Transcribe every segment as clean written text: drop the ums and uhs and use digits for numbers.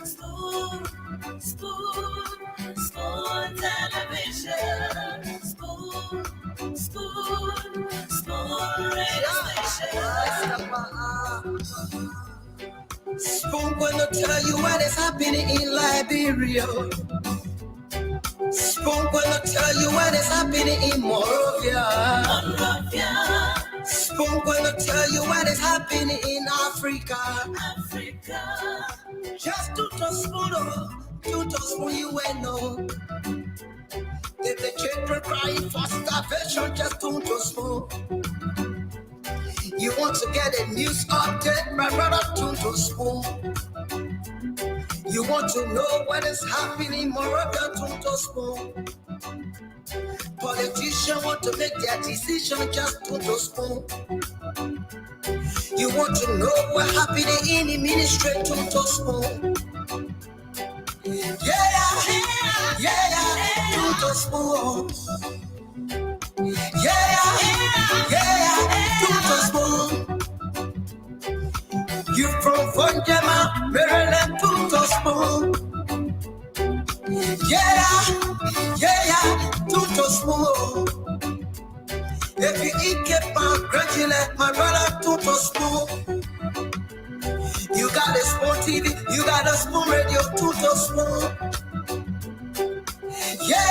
Spoon, spoon television. Spoon radio station. Spoon gonna tell you what is happening in Liberia. Spoon gonna tell you what is happening in Monrovia. Spoon gonna tell you what is happening in Africa. Just to spoon, you will know. If the children crying for starvation, just to spoon. You want to get a news update, my brother, to spoon. You want to know what is happening in Morocco, to spoon. Politicians want to make their decision, just to spoon. You want to know what happening in the ministry, to spoon. Yeah, to spoon. Yeah, to spoon. You from Vonjama, Maryland, to spoon. Yeah, to spoon. If you eat kepa, congratulate my brother, to spoon. You got a spoon TV, you got a spoon radio, to spoon. Yeah,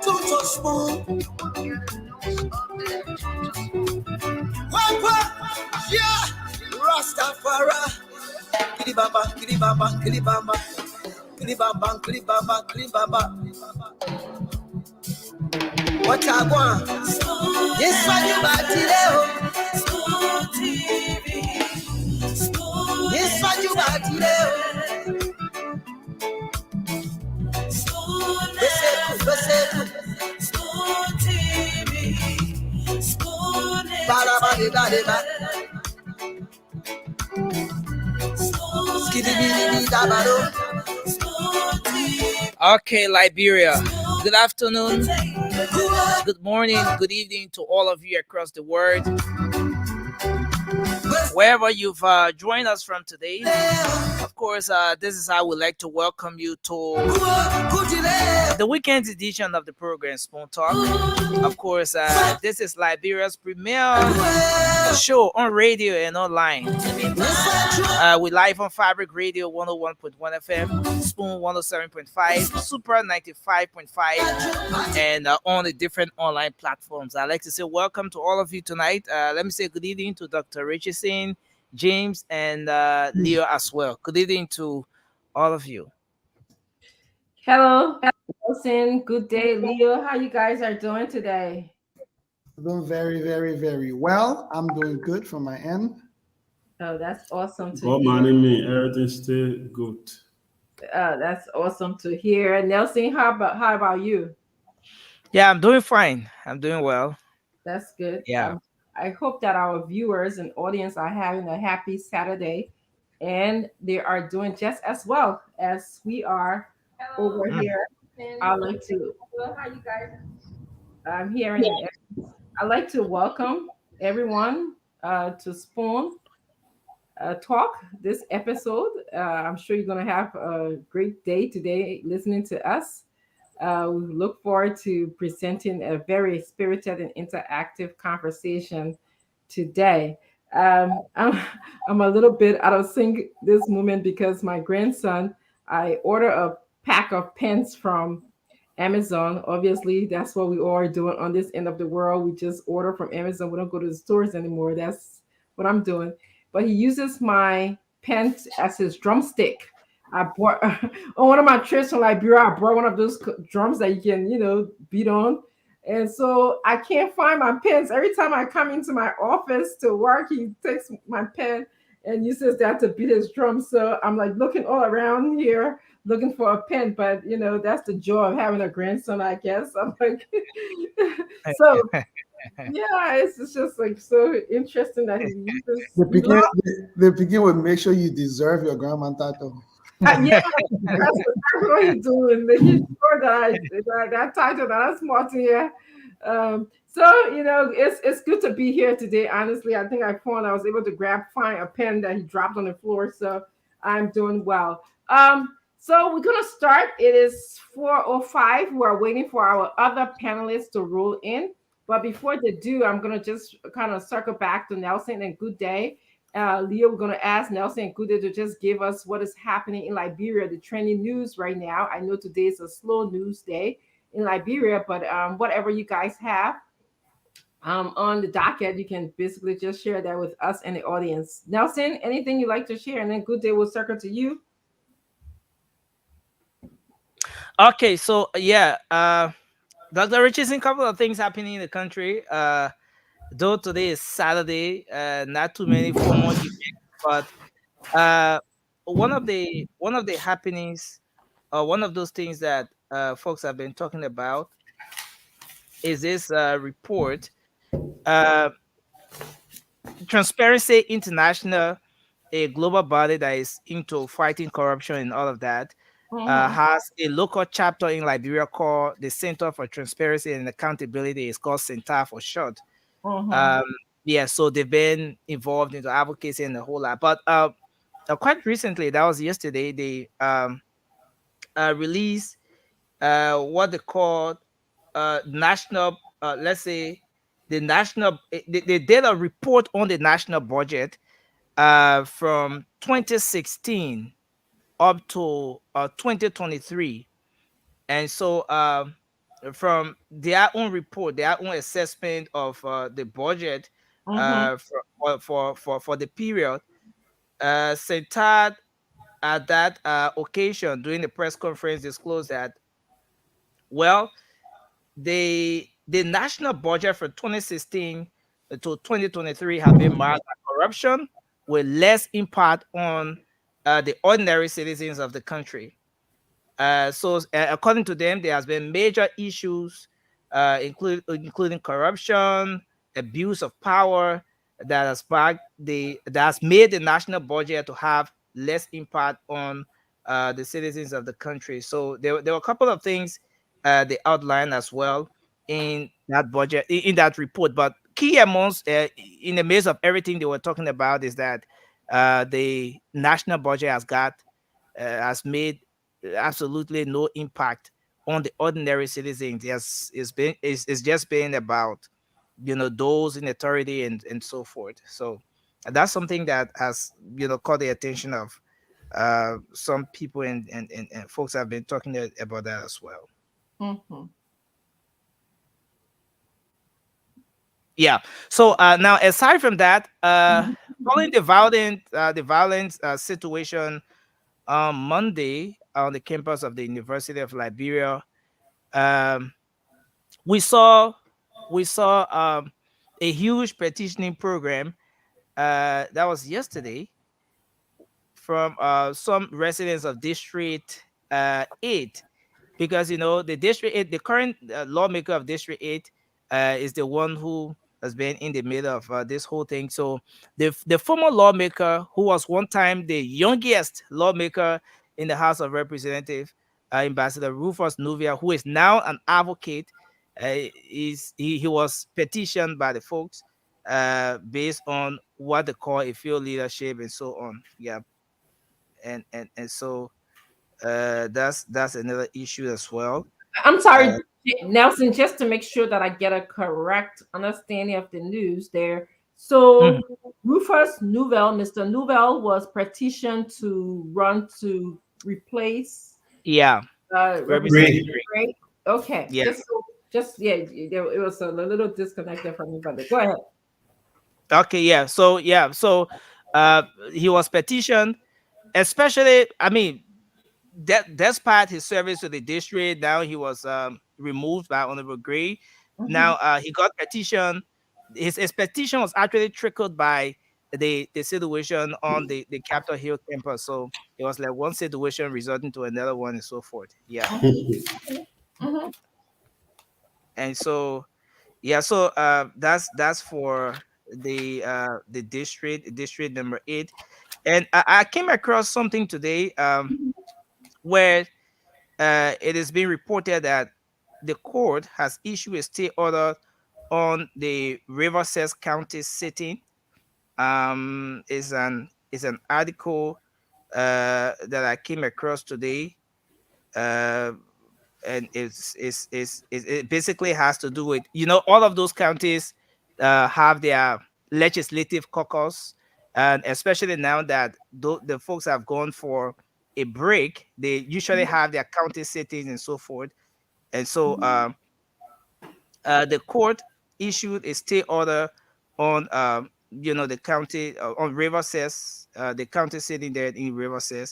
to spoon. What? Yeah, Rastafari. Kilibaba. What I want? Yes, what you got today? Spoon TV. Yes, what you got today? Spoon TV. Spoon. Okay, Liberia. Good afternoon, good morning, good evening to all of you across the world. Wherever you've joined us from today, of course, this is how we'd like to welcome you to the weekend edition of the program Spoon Talk. Of course, this is Liberia's premier show on radio and online. We live on Fabric Radio 101.1 FM, Spoon 107.5, Super 95.5, and on the different online platforms. I'd like to say welcome to all of you tonight. Let me say good evening to Dr. Richardson, James, and Leo as well. Good evening to all of you. Hello, Wilson. Good day, Leo. How you guys are doing today? Doing very, very, very well. I'm doing good from my end. Oh, that's awesome to good morning, me. Everything's still good. That's awesome to hear. Nelson, how about you? Yeah, I'm doing fine. I'm doing well. That's good. Yeah. I hope that our viewers and audience are having a happy Saturday, and they are doing just as well as we are over here. I'd like to. How you guys? I'm hearing. I'd like to welcome everyone to Spoon Talk. This episode. I'm sure you're going to have a great day today listening to us. We look forward to presenting a very spirited and interactive conversation today. I'm a little bit out of sync this moment because my grandson, I ordered a pack of pens from Amazon. Obviously, that's what we all are doing on this end of the world. We just order from Amazon. We don't go to the stores anymore. That's what I'm doing. But he uses my pen as his drumstick. I bought on one of my trips from Liberia, I brought one of those drums that you can, beat on. And so I can't find my pens. Every time I come into my office to work, he takes my pen and uses that to beat his drum. So I'm like looking all around here, looking for a pen. But, that's the joy of having a grandson, I guess. I'm like, so yeah, it's just like so interesting that he uses. The begin with make sure you deserve your grandma title. Yeah, that's what he's doing. Making sure that that title, that's Martin here. So it's good to be here today. Honestly, I think I was able to find a pen that he dropped on the floor. So I'm doing well. So we're gonna start. It is 4:05. We're waiting for our other panelists to roll in. But before they do, I'm gonna just kind of circle back to Nelson and Good Day. Leo, we're gonna ask Nelson and Good Day to just give us what is happening in Liberia, the trending news right now. I know today is a slow news day in Liberia, but whatever you guys have on the docket, you can basically just share that with us and the audience. Nelson, anything you'd like to share? And then Good Day will circle to you. Okay, so yeah, Dr. Rich is a couple of things happening in the country. Though today is Saturday, not too many formal events, but one of the happenings, one of those things that folks have been talking about is this report. Uh, Transparency International, a global body that is into fighting corruption and all of that, has a local chapter in Liberia called the Center for Transparency and Accountability. It's called CENTAR for short. Um, yeah, so they've been involved into advocacy and a whole lot. But quite recently, that was yesterday, they released what they call national, let's say, they did a report on the national budget from 2016 up to 2023. And so from their own report, their own assessment of the budget for the period, Centad at that occasion during the press conference disclosed that, well, the national budget for 2016 to 2023 have been marked by corruption with less impact on the ordinary citizens of the country. So according to them, there has been major issues, including corruption, abuse of power, that has made the national budget to have less impact on the citizens of the country. So there were a couple of things they outlined as well in that budget, in that report. But key amongst, in the midst of everything they were talking about, is that the national budget has made absolutely no impact on the ordinary citizens. Yes, it's just been about those in authority and so forth. So that's something that has caught the attention of some people, and folks have been talking about that as well. Yeah. So now, aside from that, following the violence situation on Monday on the campus of the University of Liberia, we saw a huge petitioning program that was yesterday from some residents of District 8, because the District 8, the current lawmaker of District 8 is the one who has been in the middle of this whole thing. So the former lawmaker, who was one time the youngest lawmaker in the House of Representatives, Ambassador Rufus Nuvia, who is now an advocate, he was petitioned by the folks based on what they call a field leadership and so on. Yeah, and so that's another issue as well. I'm sorry, Nelson, just to make sure that I get a correct understanding of the news there. So Rufus Nouvel, Mr. Nouvel, was petitioned to run to replace Representative Gray. Okay. Yeah. It was a little disconnected from me, but go ahead. Okay, yeah. So he was petitioned, especially, I mean, despite his service to the district, now he was removed by Honorable Gray. Now he got petition. His petition was actually trickled by the situation on the Capitol Hill campus. So it was like one situation resulting to another one and so forth. Yeah. And so that's for the district number 8. And I came across something today where it is being reported that the court has issued a stay order on the Riverside County sitting. Is an article that I came across today, and it basically has to do with, all of those counties have their legislative caucus, and especially now that the folks have gone for a break, they usually have their county sittings and so forth. And so the court issued a stay order on the county on Riverside, the county sitting there in Riverside.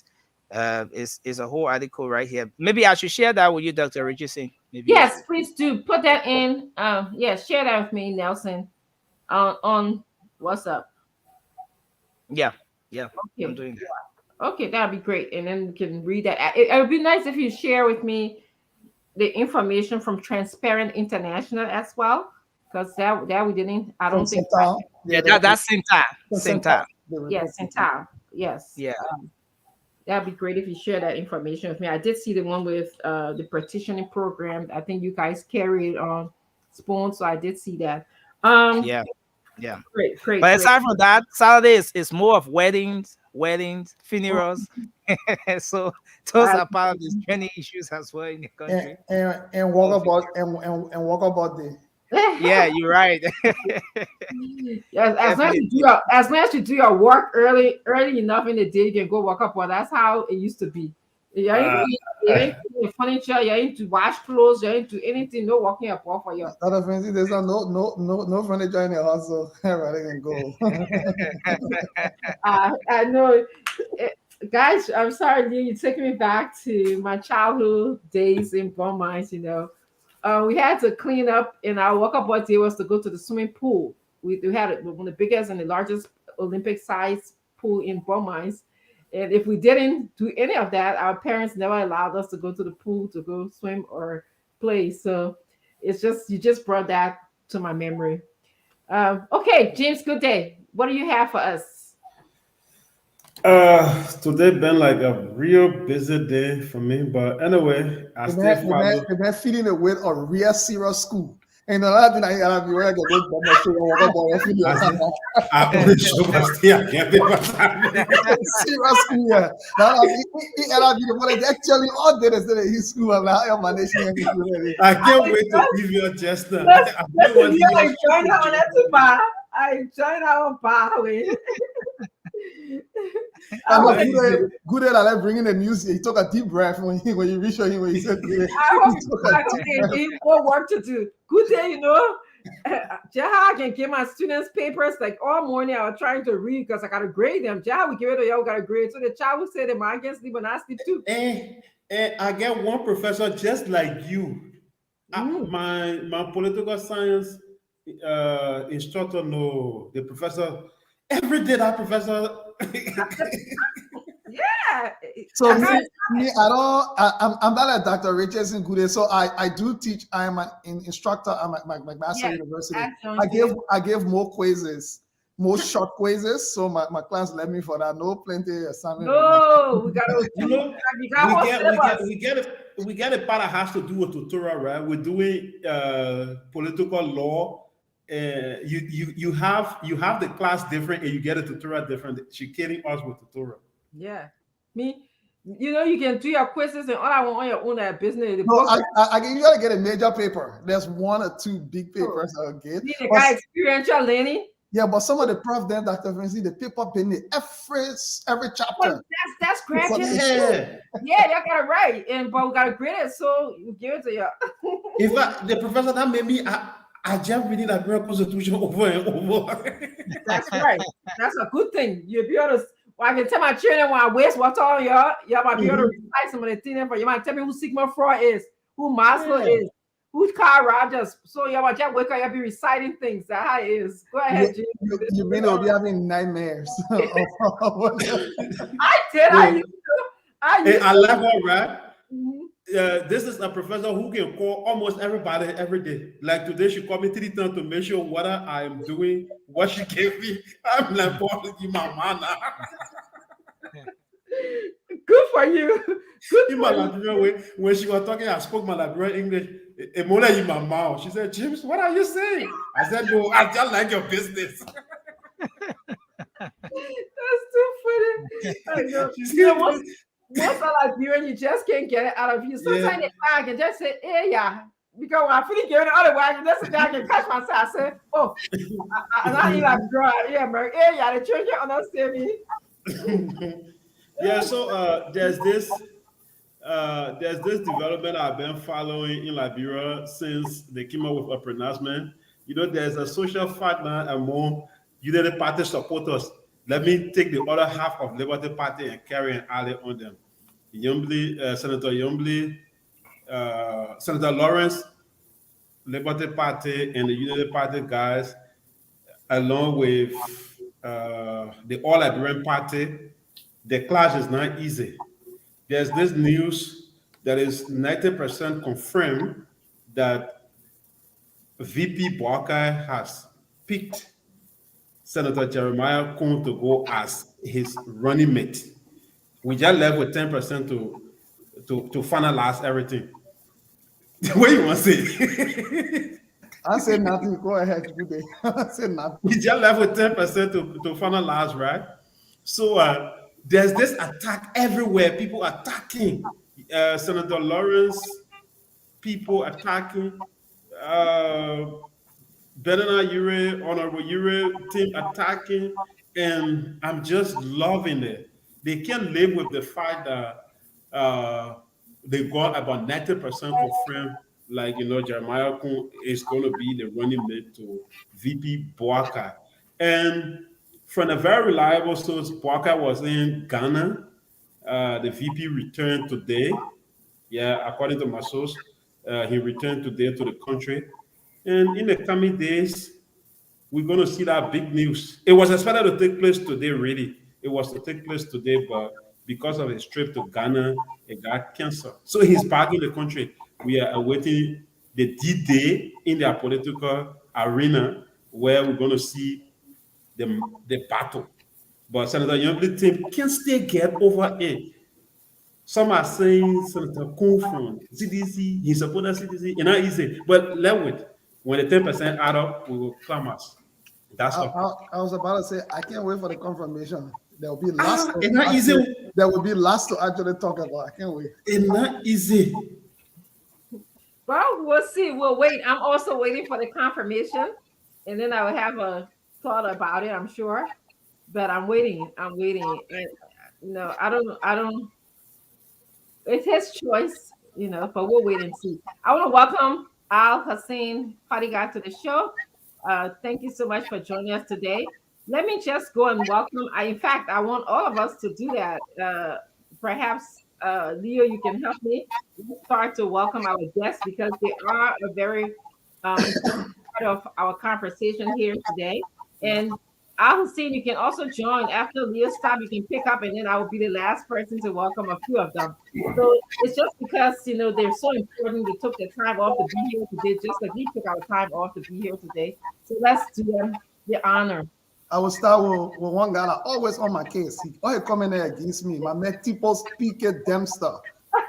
Is a whole article right here. Maybe I should share that with you, Dr. Richardson. Maybe. Yes, please do put that in. Share that with me, Nelson, on WhatsApp. Yeah. Okay. I'm doing that. Okay, that'd be great, and then we can read that. It would be nice if you share with me the information from Transparent International as well, because that we didn't. I don't think. That's same time. Yes, same time. Yes. Yeah. That'd be great if you share that information with me. I did see the one with the partitioning program. I think you guys carried on Spoon, so I did see that. Yeah. Great. But aside from that, Saturday is more of weddings, funerals. So those are part of the training issues as well in the country. And walk about day. Yeah, you're right. Yes, as long as you do your work early enough in the day, you can go walk up. Well, that's how it used to be. You ain't doing furniture, you ain't to wash clothes, you ain't do anything, no walking up for you. There's no furniture in the house, so everybody can go. I know. Guys, I'm sorry, you taking me back to my childhood days in Beaumont, we had to clean up, and our walk-up day was to go to the swimming pool. We had one of the biggest and the largest Olympic-sized pool in Beaumont. And if we didn't do any of that, our parents never allowed us to go to the pool to go swim or play. So it's just, you just brought that to my memory. Okay, James, good day. What do you have for us? Today been like a real busy day for me, but anyway, I still follow. They're feeding it with a real serious school. And another thing I be where I get those I only show my stay. I can't be serious school. Yeah, now I be the one that actually all did is in his school. I'm like, my nation. I can't wait to give you a gesture. I joined our bar with. Good at like bringing the news. He took a deep breath when you reach him when he said, "I hope work to do." Good day, Jaha can give my students papers like all morning. I was trying to read because I gotta grade them. Jaha, we give it to y'all, gotta grade. So the child would say that I can sleep and I sleep too. And I get one professor just like you. My political science instructor, the professor. Every day that professor. Yeah. So I'm not like Dr. Richardson Good. So I do teach. I am an instructor at my master university. I give more quizzes, more short quizzes. So my class let me for that. No plenty assignment. No, we get a part that has to do with tutorial, right? We're doing political law. You have the class different and you get a tutorial different. She's kidding us with tutorial. Yeah, me. You can do your quizzes and all I want on your own business. No, you gotta get a major paper. There's one or two big papers I'll get. The guy experiential learning. Yeah, but some of the prof then, Dr. Vinci, the paper penny every chapter. Well, that's graduate. Yeah, you got it right, but we gotta grade it, so you give it to you. In fact, the professor that made me. I just reading the American Constitution over and over. That's right. That's a good thing. You'll be able to. Well, I can tell my children when I waste water on you might be able to recite some of the things. You might tell me who Sigmund Freud is, who Maslow is, who Carl Rogers. So you might just wake up, you'll be reciting things. That's how it is. Go ahead, Jim. You mean you'll be having nightmares? I did. I love her, right? This is a professor who can call almost everybody every day. Like today, she called me 3 times to make sure what I am doing, what she gave me. I'm like, boy, give my man. Good for you. Good In for my you. Liberian way, when she was talking, I spoke my Liberian English. Emola in my mouth. She said, James, what are you saying? I said, no, I just like your business. That's too funny. I know. She You know, said, once I Liberian, you just can't get it out of you. Sometimes I can just say, "Hey, yeah," because when I finish giving it otherwise, that's the day I can catch myself. I say, "Oh, I need like girl, yeah, man, hey, yeah, the children understand me." yeah, so there's this development I've been following in Liberia since they came up with a pronouncement. You know, there's a social fight now among Unity Party supporters. Let me take the other half of Liberty Party and carry an ally on them. Senator Yombly, Senator Lawrence, Liberty Party, and the Unity Party guys, along with the All Liberian Party. The clash is not easy. There's this news that is 90% confirmed that VP Boakai has picked Senator Jeremiah Kuhn to go as his running mate. We just left with 10% to finalize everything. What do you want to say? I said nothing. Go ahead. Good day. I said nothing. We just left with 10% to finalize, right? So there's this attack everywhere. People attacking Senator Lawrence. People attacking Benana Ure, Honorable Ure team attacking, and I'm just loving it. They can't live with the fact that they got about 90% confirmed, like, you know, Jeremiah Kuhn is going to be the running mate to VP Boakai. And from a very reliable source, Boakai was in Ghana. The VP returned today. Yeah, according to my source, he returned today to the country. And in the coming days, we're going to see that big news. It was expected to take place today, really. It was to take place today, but because of his trip to Ghana, it got canceled. So he's back in the country. We are awaiting the D-Day in their political arena where we're going to see the battle. But Senator Young's team can still get over it. Some are saying Senator Kuhn from CDC, he supported CDC, and not easy. But let wait. When the 10% add up, we will climax. That's all. I was about to say, I can't wait for the confirmation. There will be lots. It's not easy. There will be lots to actually talk about. I can't wait. It's not easy. Well, we'll see. We'll wait. I'm also waiting for the confirmation, and then I will have a thought about it, I'm sure. But I'm waiting. And, no, I don't. It's his choice, you know, but we'll wait and see. I want to welcome Al Hussein Fadiga to the show. Thank you so much for joining us today. Let me just go and welcome. In fact, I want all of us to do that. Perhaps, Leo, you can help me start to welcome our guests because they are a very important part of our conversation here today. And Al Hussein, you can also join after Leo stop. You can pick up, and then I will be the last person to welcome a few of them. So it's just because, you know, they're so important. They took their time off to be here today, just like we took our time off to be here today. So let's do them the honor. I will start with one guy that always on my case. He always coming there against me. My man Tipo Speaker Dempster.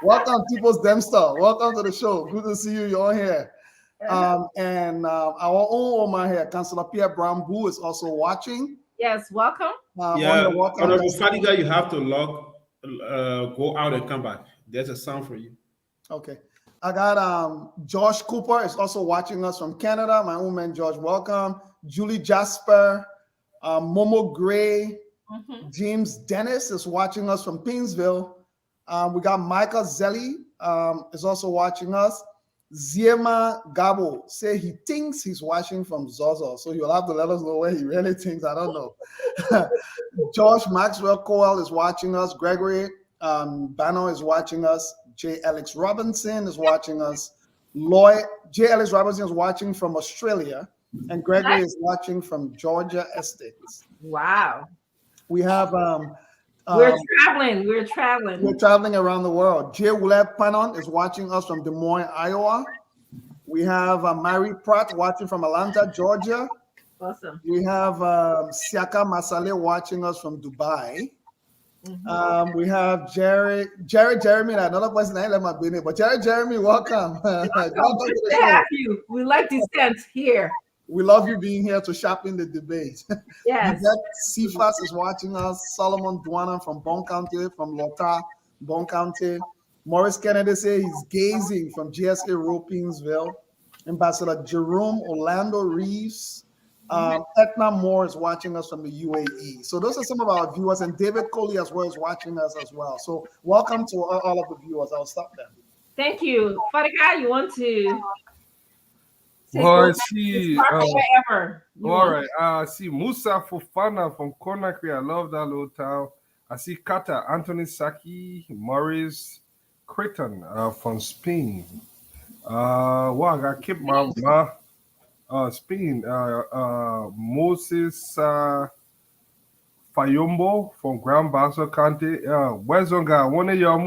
Welcome, Tipo Dempster. Welcome to the show. Good to see you. You're here. And our own Omar here, Councillor Pierre Brambu, is also watching. Yes, welcome. Honorable Fadiga, you have to go out and come back. There's a sound for you. Okay. I got Josh Cooper is also watching us from Canada. My own man, George, welcome. Julie Jasper, Momo Gray, James Dennis is watching us from Painesville. We got Michael Zelli is also watching us. Ziema Gabo say he thinks he's watching from Zozo, so you'll have to let us know where he really thinks. I don't know. Josh Maxwell Coel is watching us. Gregory Banner is watching us. J. Alex Robinson is watching us. J. Alex Robinson is watching from Australia, and Gregory is watching from Georgia Estates. Wow. We have we're traveling. We're traveling around the world. Jay Wuleb Panon is watching us from Des Moines, Iowa. We have Mary Pratt watching from Atlanta, We have Jeremy, another person I let my business, but Jeremy, welcome. Welcome. Good to have you. We like dissent here. We love you being here to sharpen the debate. Yes. Cephas is watching us. Solomon Duana from Bon County, from Lota, Bon County. Morris Kennedy say he's gazing from GSA Ropinsville. Ambassador Jerome Orlando Reeves. Etna Moore is watching us from the UAE. So those are some of our viewers, and David Coley as well is watching us as well. So welcome to all of the viewers. I'll stop there. Thank you. Fadika, you want to? Well, I see. All right. I see Musa Fofana from Conakry. I love that little town. I see Kata Anthony Saki, Morris Creighton from Spain. I got keep my Spain. Moses Fayombo from Grand Basso County. Where's on guy? One of your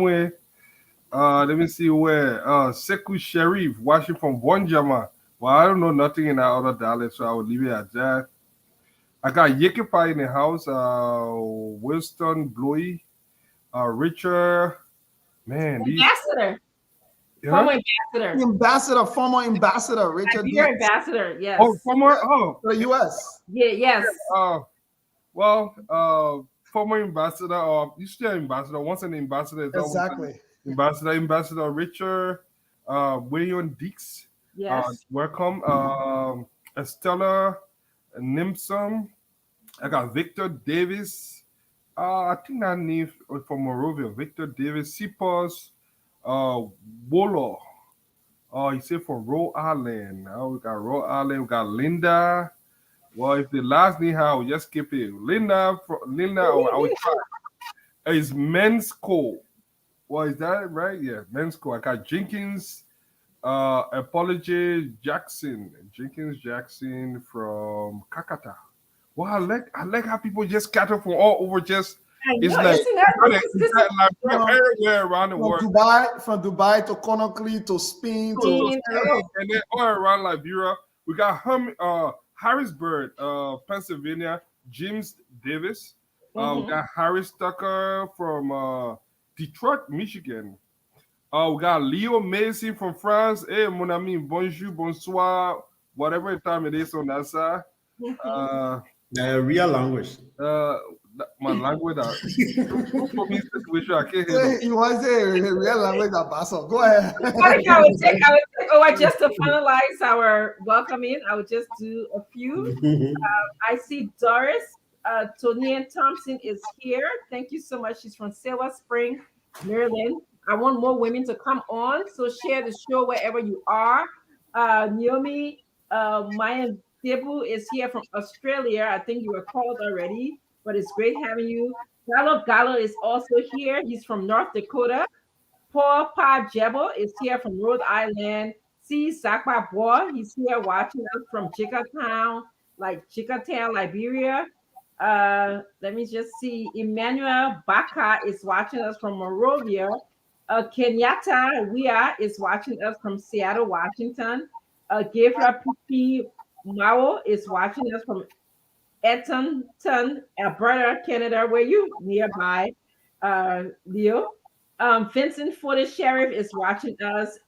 let me see where. Sekou Sharif, watching from Bonjama. Well, I don't know nothing in that other dialect, so I will leave it at that. I got Yekipa in the house, Winston Bloy, Richard, man. Ambassador. Former ambassador, Richard. Your ambassador, yes. Oh, former, the U.S. Yeah, yes. Former ambassador, or you still ambassador. Once an ambassador, exactly. Ambassador Richard, William Dix. Yes. Welcome, Estella Nimson. I got Victor Davis. I think that name from Morovia. Victor Davis. Sipos. Wolo. He said from Rhode Island. Now we got Rhode Island. We got Linda. Well, if the last name, I will just skip it. Linda. I would try. It's Men's Co. Well, is that right? Yeah, Men's Co. I got Jenkins. Apology Jenkins Jackson from Kakata. Well, I like how people just scatter from all over. Just it's like everywhere around the world. From Dubai to Conakry to Spain and then all around Liberia. We got Harrisburg, Pennsylvania. James Davis. We got Harris Tucker from Detroit, Michigan. We got Leo Mason from France. Hey, mon ami, bonjour, bonsoir, whatever time it is on that side. Real language. My language. You want to say real language, Basso? Go ahead. I would take just to finalize our welcoming, I would just do a few. I see Doris Tonian Thompson is here. Thank you so much. She's from Silver Spring, Maryland. I want more women to come on, so share the show wherever you are. Naomi Mayan Debu is here from Australia. I think you were called already, but it's great having you. Gallo is also here. He's from North Dakota. Paul Pa Jebo is here from Rhode Island. C. Sakba Boa, he's here watching us from Chickatown, Liberia. Let me just see. Emmanuel Baka is watching us from Monrovia. Kenyatta Wia is watching us from Seattle, Washington. Gabriel Pupi Mao is watching us from Edmonton, Alberta, Canada. Where you nearby, Leo? Vincent Fortis Sheriff is watching us.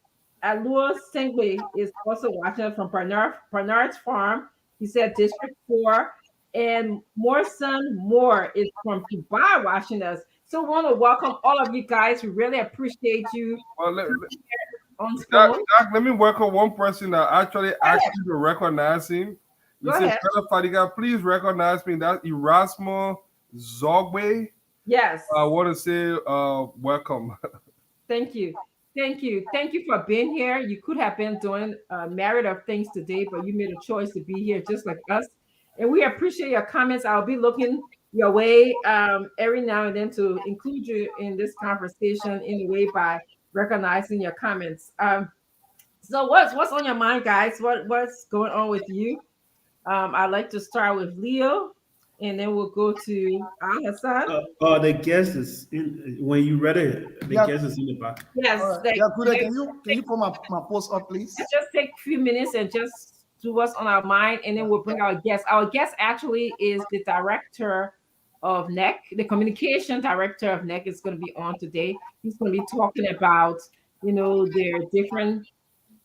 Alua Sengwe is also watching us from Bernard's Farm. He said District 4. And Morrison Moore is from Dubai watching us. So we want to welcome all of you guys. We really appreciate you. Well, let me welcome one person that actually asked you to recognize him. He said, Fadiga, please recognize me. That's Erasmo Zogwe. Yes. I want to say welcome. Thank you. Thank you. Thank you for being here. You could have been doing myriad of things today, but you made a choice to be here just like us. And we appreciate your comments. I'll be looking your way every now and then to include you in this conversation in a way by recognizing your comments. So what's on your mind, guys? What's going on with you? I'd like to start with Leo, and then we'll go to Hassan. The guest is in. When you read it, the guest is in the back. Yes. Can you put my post up, please? Just take a few minutes and just do what's on our mind, and then we'll bring our guest. Our guest actually is the director of NEC. The communication director of NEC is going to be on today. He's going to be talking about, their different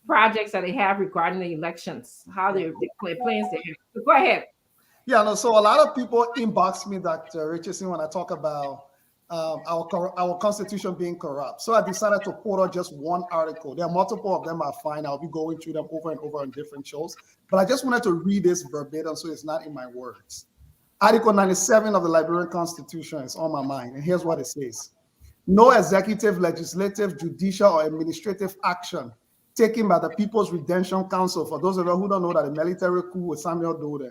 projects that they have regarding the elections, how the plans they have. So go ahead. Yeah, no. So a lot of people inbox me, Dr. Richardson, when I talk about our constitution being corrupt. So I decided to put out just one article. There are multiple of them are fine. I'll be going through them over and over on different shows. But I just wanted to read this verbatim so it's not in my words. Article 97 of the Liberian Constitution is on my mind. And here's what it says. No executive, legislative, judicial, or administrative action taken by the People's Redemption Council. For those of you who don't know that the military coup with Samuel Doe,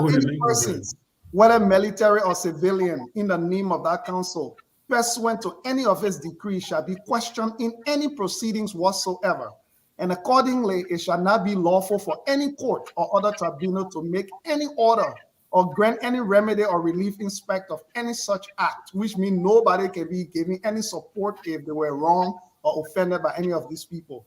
any persons, whether military or civilian, in the name of that council, pursuant to any of its decrees, shall be questioned in any proceedings whatsoever. And accordingly, it shall not be lawful for any court or other tribunal to make any order or grant any remedy or relief in respect of any such act, which means nobody can be giving any support if they were wrong or offended by any of these people.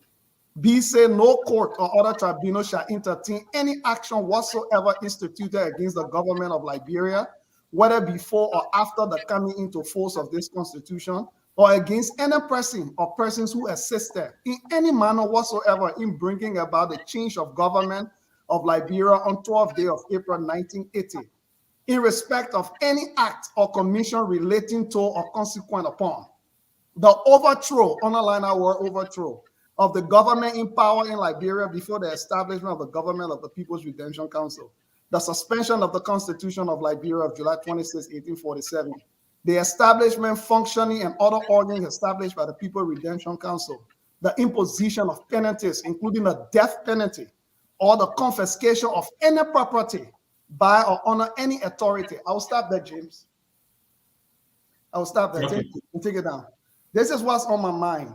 B, say no court or other tribunal shall entertain any action whatsoever instituted against the government of Liberia, whether before or after the coming into force of this constitution, or against any person or persons who assisted in any manner whatsoever in bringing about the change of government of Liberia on 12th day of April 1980, in respect of any act or commission relating to or consequent upon the overthrow, underline our word overthrow, of the government in power in Liberia before the establishment of the government of the People's Redemption Council, the suspension of the Constitution of Liberia of July 26, 1847, the establishment, functioning, and other organs established by the People's Redemption Council, the imposition of penalties, including a death penalty, or the confiscation of any property by or under any authority. I'll stop there, James. I'll stop there. Okay. Take it down. This is what's on my mind.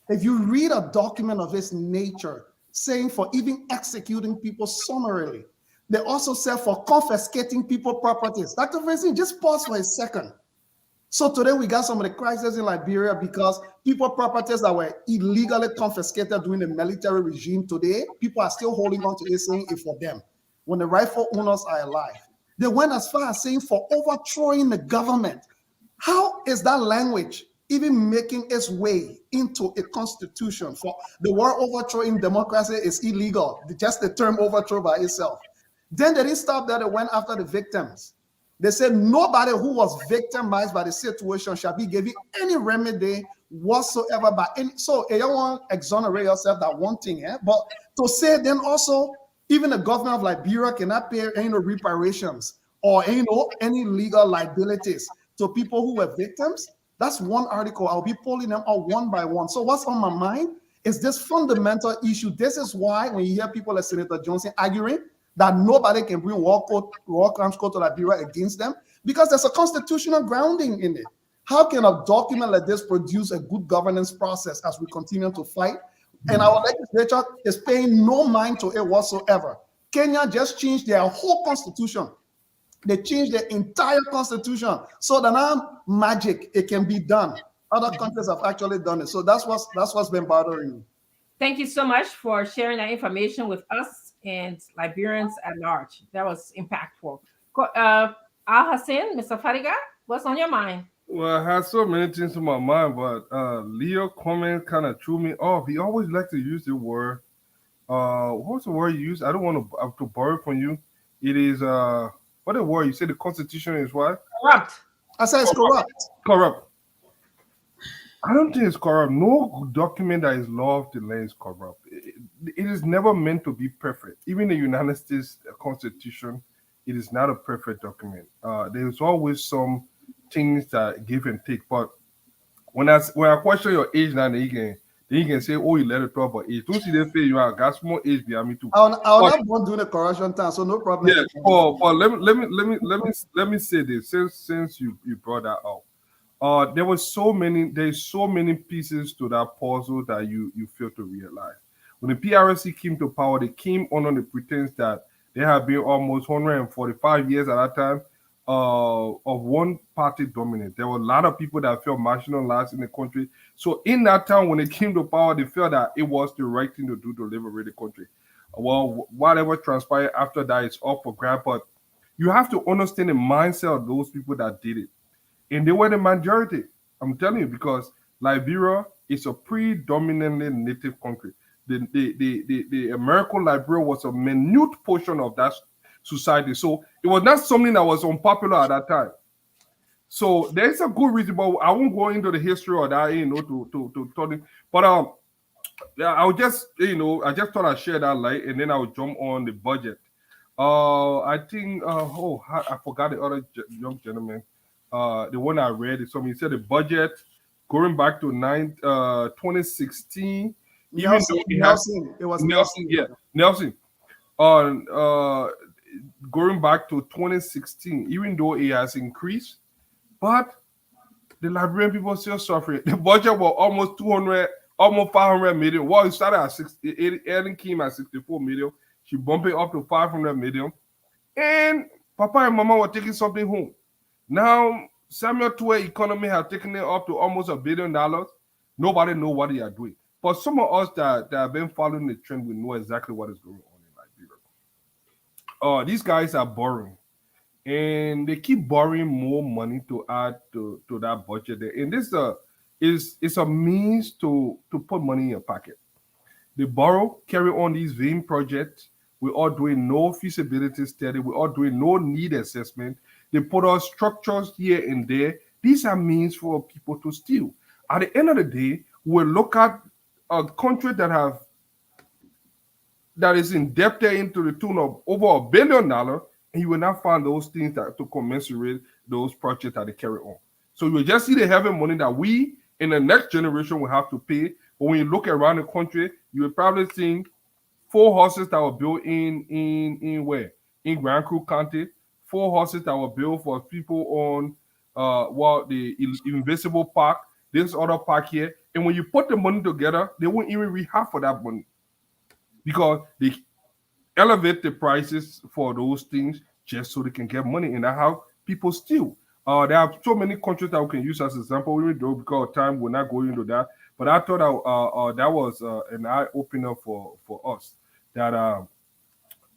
If you read a document of this nature, saying for even executing people summarily, they also say for confiscating people properties. Dr. Vincent, just pause for a second. So today we got some of the crises in Liberia because people properties that were illegally confiscated during the military regime today, people are still holding on to it, saying it's for them, when the rightful owners are alive. They went as far as saying for overthrowing the government. How is that language even making its way into a constitution? For the word overthrow in democracy is illegal, just the term overthrow by itself. Then they didn't stop there, they went after the victims. They said nobody who was victimized by the situation shall be given any remedy whatsoever by any. So you don't want to exonerate yourself, that one thing, but to say then also even the government of Liberia cannot pay any reparations or any legal liabilities to people who were victims. That's one article. I'll be pulling them out one by one. So what's on my mind is this fundamental issue. This is why when you hear people like Senator Johnson arguing that nobody can bring war crimes court to Liberia against them, because there's a constitutional grounding in it. How can a document like this produce a good governance process as we continue to fight? And our legislature is paying no mind to it whatsoever. Kenya just changed their whole constitution. They changed the entire constitution so that now magic, it can be done. Other countries have actually done it. So that's what's been bothering me. Thank you so much for sharing that information with us and Liberians at large. That was impactful. Al Hassan, Mr. Fadiga, what's on your mind? Well, I had so many things in my mind, but Leo comment kind of threw me off. He always likes to use the word. What's the word you use? I don't want to borrow from you. It is what the word you say? The Constitution is what? Corrupt. I said it's corrupt. Corrupt. I don't think it's corrupt. No document that is law of the land is corrupt. It is never meant to be perfect. Even the United States Constitution, it is not a perfect document. There's always some things that give and take. But when I question your age now, then you can say, oh, you let it talk about age. Don't see them say you have got small age behind me too. I'll not want doing the correction time, so no problem. Yeah, but let me say this since you brought that up. There's so many pieces to that puzzle that you fail to realize. When the PRC came to power, they came under the pretense that there have been almost 145 years at that time of one party dominance. There were a lot of people that felt marginalized in the country. So in that time, when they came to power, they felt that it was the right thing to do to liberate the country. Well, whatever transpired after that is up for grabs. But You have to understand the mindset of those people that did it. And they were the majority. I'm telling you, because Liberia is a predominantly native country. The American Liberia was a minute portion of that society. So it was not something that was unpopular at that time. So there's a good reason, but I won't go into the history of that, to tell you. But yeah, I'll just, I just thought I'd share that light, and then I'll jump on the budget. I think, I forgot the other young gentleman. The one I read is something. He said the budget going back to 2016. Nelson, it was Nelson. Yeah, Nelson. Going back to 2016, even though it has increased, but the Liberian people still suffering. The budget was almost 200, almost 500 million. Well, it started at 60. Ellen came at 64 million. She bumped it up to 500 million. And Papa and Mama were taking something home. Now, Samuel Tuwe economy has taken it up to almost $1 billion. Nobody knows what they are doing. But some of us that have been following the trend, we know exactly what is going on in Liberia. These guys are borrowing. And they keep borrowing more money to add to that budget there. And this is a means to put money in your pocket. They borrow, carry on these vain projects. We're all doing no feasibility study. We're all doing no need assessment. They put out structures here and there. These are means for people to steal. At the end of the day, we'll look at a country that is indebted into the tune of over $1 billion, and you will not find those things to commensurate those projects that they carry on. So you will just see the heavy money that we in the next generation will have to pay. But when you look around the country, you will probably see 4 horses that were built in where? In Grand Crew County. 4 horses that were built for people on the Invisible Park, this other park here. And when you put the money together, they won't even read half of that money, because they elevate the prices for those things just so they can get money. And that's how people steal. There are so many countries that we can use as an example, even though because of time we're not going into that. But I thought that was an eye-opener for us, that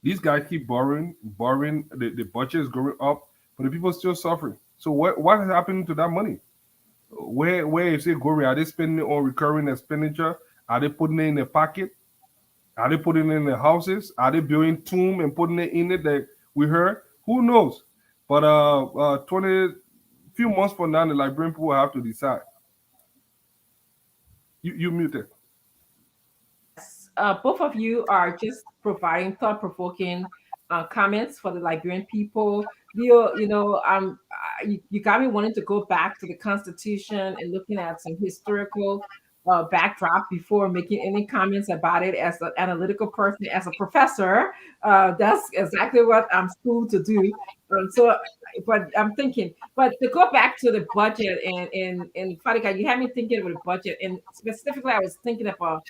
these guys keep borrowing, the budget is going up, but the people are still suffering. So what is happening to that money? Where is it going? Are they spending it on recurring expenditure? Are they putting it in their pocket? Are they putting it in their houses? Are they building tomb and putting it in it that we heard? Who knows? But few months from now, the Liberian people will have to decide. You muted. Both of you are just providing thought-provoking comments for the Liberian people. You got me wanting to go back to the Constitution and looking at some historical backdrop before making any comments about it. As an analytical person, as a professor, that's exactly what I'm schooled to do. But I'm thinking, but to go back to the budget and Fadika, you had me thinking about the budget, and specifically, I was thinking about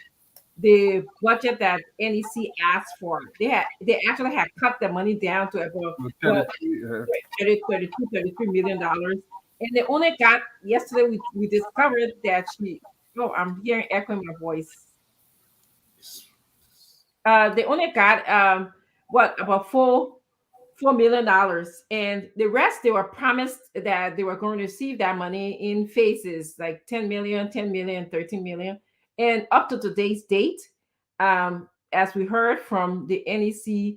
the budget that NEC asked for. They actually had cut the money down to about $33 million. And they only got, yesterday we discovered that I'm hearing echo in my voice. They only got about $4 million, and the rest they were promised that they were going to receive that money in phases, like 10 million, 10 million, 13 million. And up to today's date, as we heard from the NEC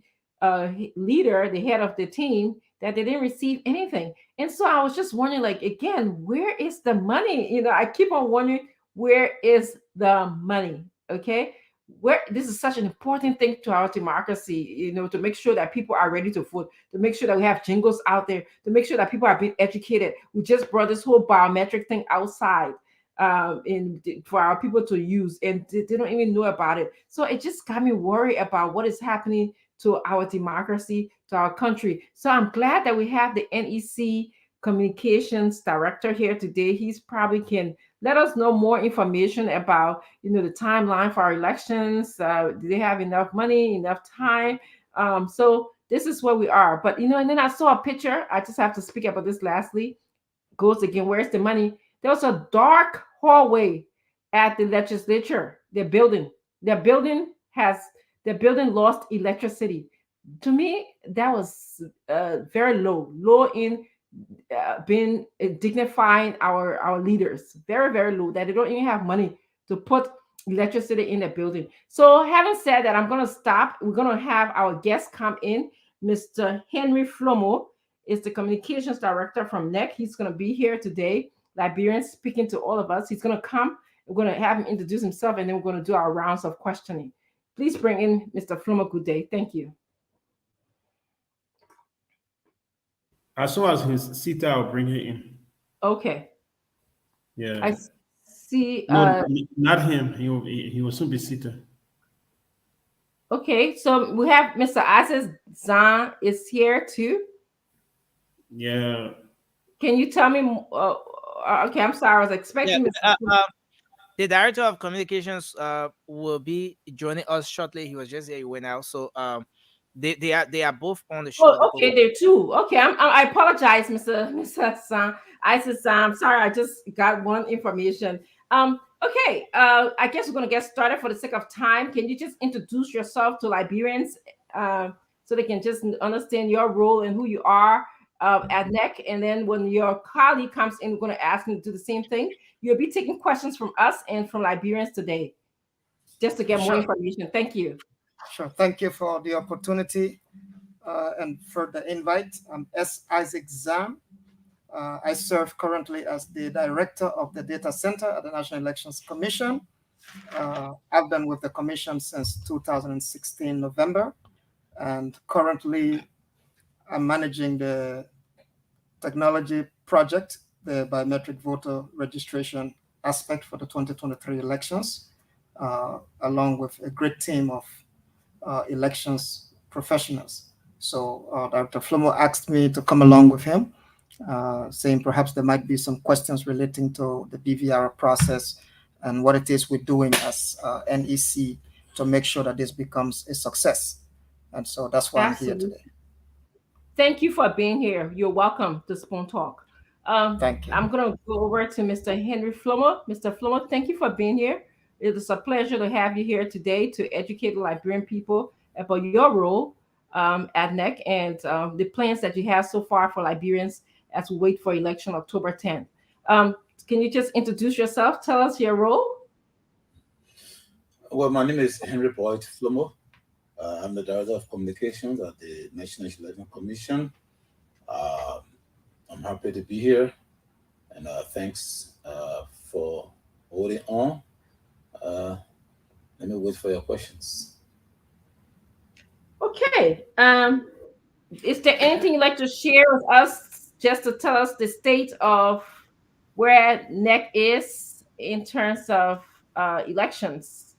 leader, the head of the team, that they didn't receive anything. And so I was just wondering, like, again, where is the money? I keep on wondering, where is the money? Okay. This is such an important thing to our democracy, to make sure that people are ready to vote, to make sure that we have jingles out there, to make sure that people are being educated. We just brought this whole biometric thing outside for our people to use, and they don't even know about it. So it just got me worried about what is happening to our democracy, to our country. So I'm glad that we have the NEC communications director here today. He's probably can let us know more information about, the timeline for our elections. Do they have enough money, enough time? So this is where we are. But, and then I saw a picture. I just have to speak about this lastly. Goes again, where's the money? There was a dark hallway at the legislature. Their building lost electricity. to me, that was very low in being dignifying our leaders. Very, very low, that they don't even have money to put electricity in the building. So having said that, I'm going to stop. We're going to have our guest come in. Mr. Henry Flomo is the communications director from NEC. He's going to be here today, Liberian, speaking to all of us. He's going to come. We're going to have him introduce himself, and then we're going to do our rounds of questioning. Please bring in Mr. Flomo. Good day. Thank you. As soon as he's seated, I'll bring it in. Okay. Yeah. I see. No, not him. He will soon be seated. Okay, so we have Mr. Aziz Zan is here too. Yeah. Can you tell me? Okay, I'm sorry. I was expecting. The director of communications will be joining us shortly. He was just here. He went out. So they are both on the show. Oh, okay, they're two. Okay, I apologize, Mr. San. I'm sorry. I just got one information. Okay. I guess we're gonna get started for the sake of time. Can you just introduce yourself to Liberians, so they can just understand your role and who you are at NEC? And then when your colleague comes in, we're gonna ask him to do the same thing. You'll be taking questions from us and from Liberians today, just to get more information. Thank you. Sure. Thank you for the opportunity and for the invite. I'm S. Isaac Zam. I serve currently as the director of the data center at the National Elections Commission. I've been with the commission since 2016 November, and currently I'm managing the technology project, the biometric voter registration aspect for the 2023 elections, along with a great team of elections professionals. So Dr. Flomo asked me to come along with him, saying perhaps there might be some questions relating to the BVR process and what it is we're doing as NEC to make sure that this becomes a success. And so that's why I'm here today. Thank you for being here. You're welcome to Spoon Talk. Thank you. I'm going to go over to Mr. Henry Flomo. Mr. Flomo, thank you for being here. It is a pleasure to have you here today to educate the Liberian people about your role at NEC and the plans that you have so far for Liberians as we wait for election October 10th. Can you just introduce yourself? Tell us your role. Well, my name is Henry Boyd Flomo. I'm the Director of Communications at the National Electoral Commission. I'm happy to be here, and thanks for holding on. Let me wait for your questions. Okay. Is there anything you'd like to share with us, just to tell us the state of where NEC is in terms of elections?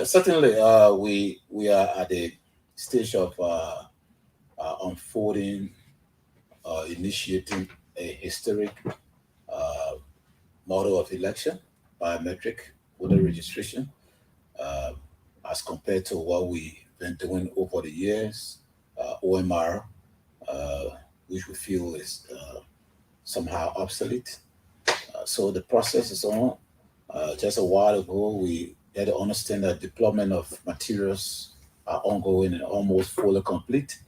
Certainly, we are at the stage of unfolding, initiating a historic model of election, biometric voter registration, as compared to what we've been doing over the years, OMR, which we feel is somehow obsolete. So the process is on. Just a while ago, we had to understand that deployment of materials are ongoing and almost fully complete.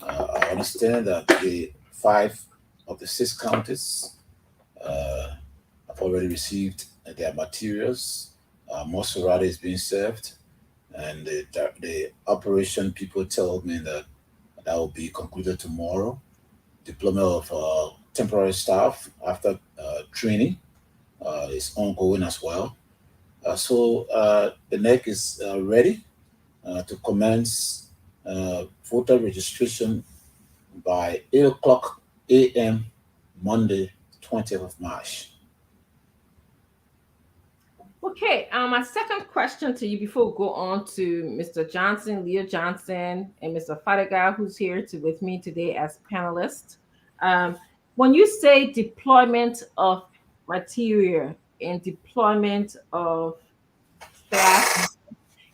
I understand that the 5 of the 6 counties have already received their materials. Most is being served, and the operation people tell me that will be concluded tomorrow. Deployment of temporary staff after training is ongoing as well. So the NEC is ready to commence voter registration by 8:00 a.m. Monday, 20th of March. Okay, my second question to you before we go on to Mr. Johnson, Leo Johnson, and Mr. Fadiga, who's here with me today as panelists. When you say deployment of material and deployment of staff,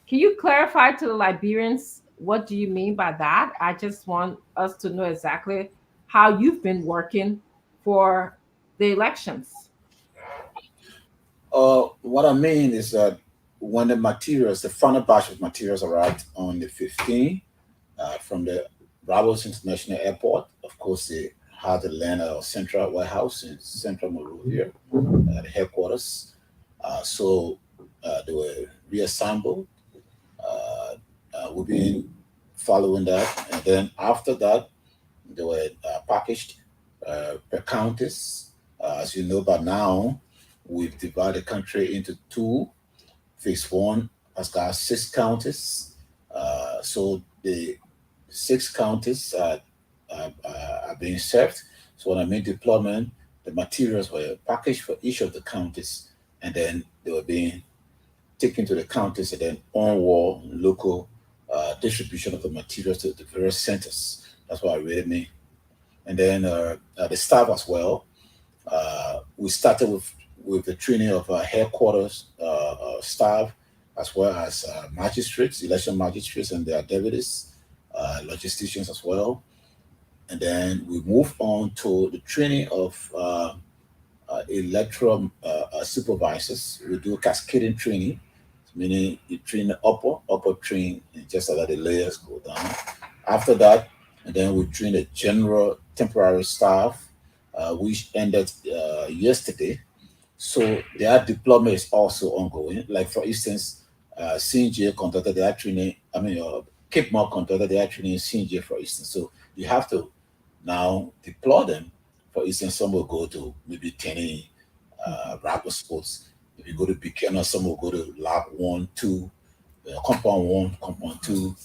can you clarify to the Liberians, what do you mean by that? I just want us to know exactly how you've been working for the elections. What I mean is that when the final batch of materials arrived on the 15th from the Bravos International Airport, of course, they had to land at our central warehouse in Central Monrovia, the headquarters. So they were reassembled. We've been following that, and then after that, they were packaged per counties. As you know by now, we've divided the country into two. Phase 1 has got 6 counties. So the 6 counties are being served. So when I made deployment, the materials were packaged for each of the counties, and then they were being taken to the counties, and then on-wall local distribution of the materials to the various centers. That's what I really mean. And then the staff as well. We started with the training of headquarters staff, as well as magistrates, election magistrates and their deputies, logisticians as well. And then we move on to the training of electoral supervisors. We do cascading training, meaning you train the upper train, and just so that the layers go down. After that, and then we train the general temporary staff, which ended yesterday. So their deployment is also ongoing. Like for instance, CNJ conducted their training. Cape Mod conducted their training in CNJ, for instance. So you have to now deploy them. For instance, some will go to maybe Tenny, Rapper Sports. If you go to Buchanan, some will go to Lab 1, 2, Compound 1, Compound 2.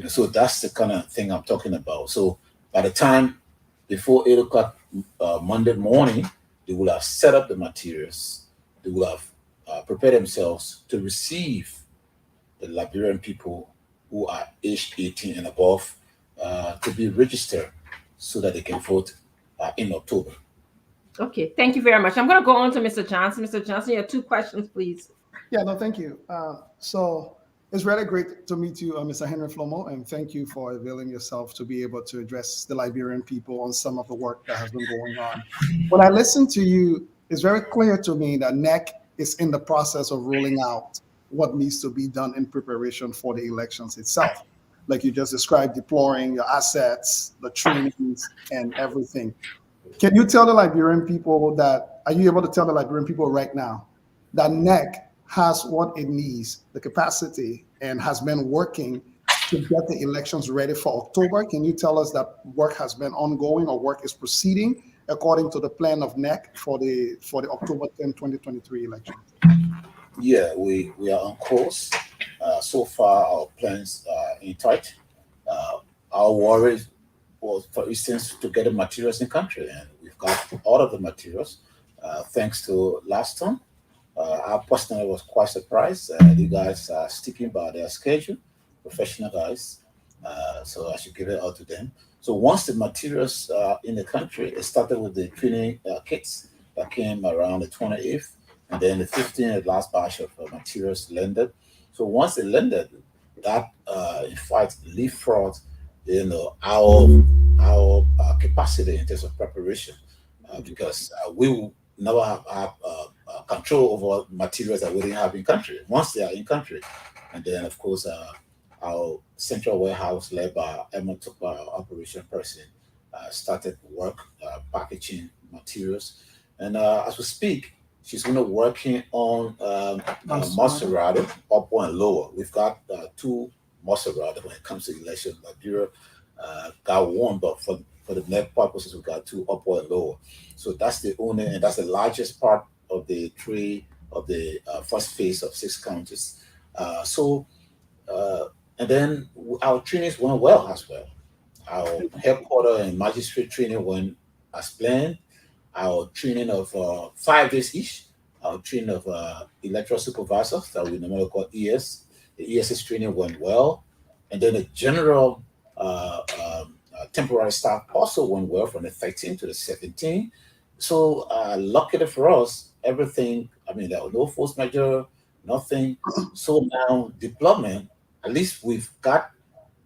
So that's the kind of thing I'm talking about. So by the time before 8 o'clock Monday morning, they will have set up the materials. They will have prepared themselves to receive the Liberian people who are aged 18 and above to be registered so that they can vote in October. Okay, thank you very much. I'm going to go on to Mr. Johnson. Mr. Johnson, you have 2 questions, please. Yeah, no, thank you. So it's really great to meet you, Mr. Henry Flomo, and thank you for availing yourself to be able to address the Liberian people on some of the work that has been going on. When I listen to you, it's very clear to me that NEC is in the process of rolling out what needs to be done in preparation for the elections itself. Like you just described, deploying your assets, the trainings, and everything. Can you tell the Liberian people are you able to tell the Liberian people right now that NEC has what it needs, the capacity, and has been working to get the elections ready for October? Can you tell us that work has been ongoing or work is proceeding according to the plan of NEC for the October 10, 2023 election? Yeah, we are on course. So far, our plans are in tight. Our worry was, for instance, to get the materials in country, and we've got all of the materials. Thanks to last time, I personally was quite surprised. You guys are sticking by their schedule, professional guys. So I should give it out to them. So once the materials are in the country, it started with the training kits that came around the 28th, and then the 15th, the last batch of materials landed. So once they landed, that in fact leapfrogged, our capacity in terms of preparation, because we will never have control over materials that we didn't have in country once they are in country. And then of course our central warehouse led by Emma Tukpa, our operation person, started work packaging materials. And as we speak, she's going to working on Maserati, upper and lower. We've got 2 Maserati when it comes to election. Liberia got 1, but for the net purposes, we've got 2 upper and lower. So that's the only, and that's the largest part of the first phase of 6 counties. And then our trainings went well as well. Our headquarter and magistrate training went as planned. Our training of 5 days each. Our training of electoral supervisors that we normally call ES. The ESS training went well. And then the general temporary staff also went well from the 13th to the 17th. So luckily for us, everything, there was no force majeure, nothing. So now deployment, at least we've got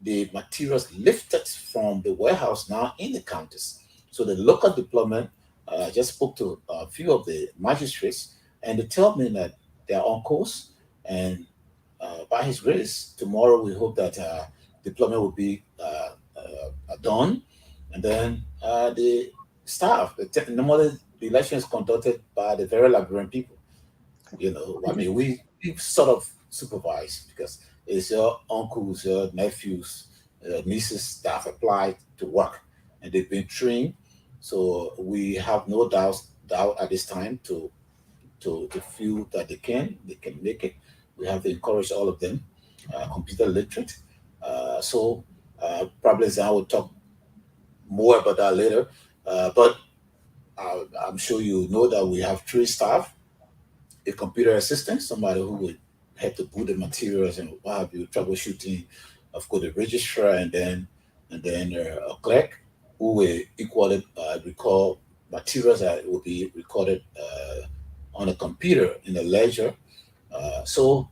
the materials lifted from the warehouse now in the counties. So the local deployment, I just spoke to a few of the magistrates, and they tell me that they're on course, and by His grace, tomorrow we hope that deployment will be done, and then the staff. Normally, the election is conducted by the very Liberian people. I mean, we sort of supervise because it's your uncles, your nephews, nieces that have applied to work, and they've been trained. So we have no doubt at this time to feel that they can make it. We have to encourage all of them, computer literate. So probably Zan will talk more about that later. But I'm sure you know that we have 3 staff: a computer assistant, somebody who would have to put the materials and what have you, troubleshooting, of course, the registrar, and then a clerk who will equally record materials that will be recorded on a computer in a ledger. So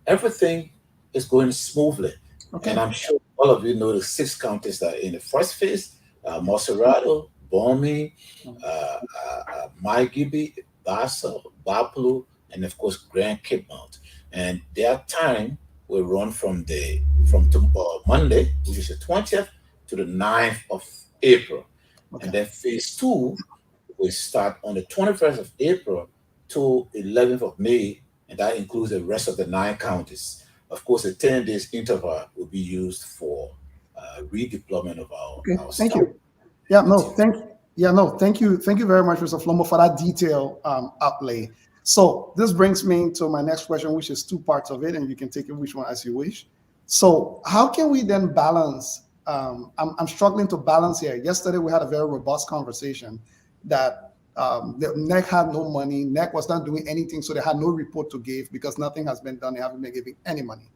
everything is going smoothly. Okay. And I'm sure all of you know the 6 counties that are in the first phase: Monserrado, Bomi, Maigibi, Bassa, Baplu, and of course Grand Cape Mount. And their time will run from Monday, which is the 20th, to the 9th of April. Okay. And then phase 2 will start on the 21st of April to 11th of May, and that includes the rest of the 9 counties. Of course, a 10 days interval will be used for redeployment of our thank staff. You. Yeah, no, thank you very much, Mr. Flomo, for that detail outlay. So this brings me to my next question, which is 2 parts of it, and you can take it which one as you wish. So how can we then balance? I'm struggling to balance here. Yesterday we had a very robust conversation that the NEC had no money. NEC was not doing anything, so they had no report to give because nothing has been done. They haven't been giving any money.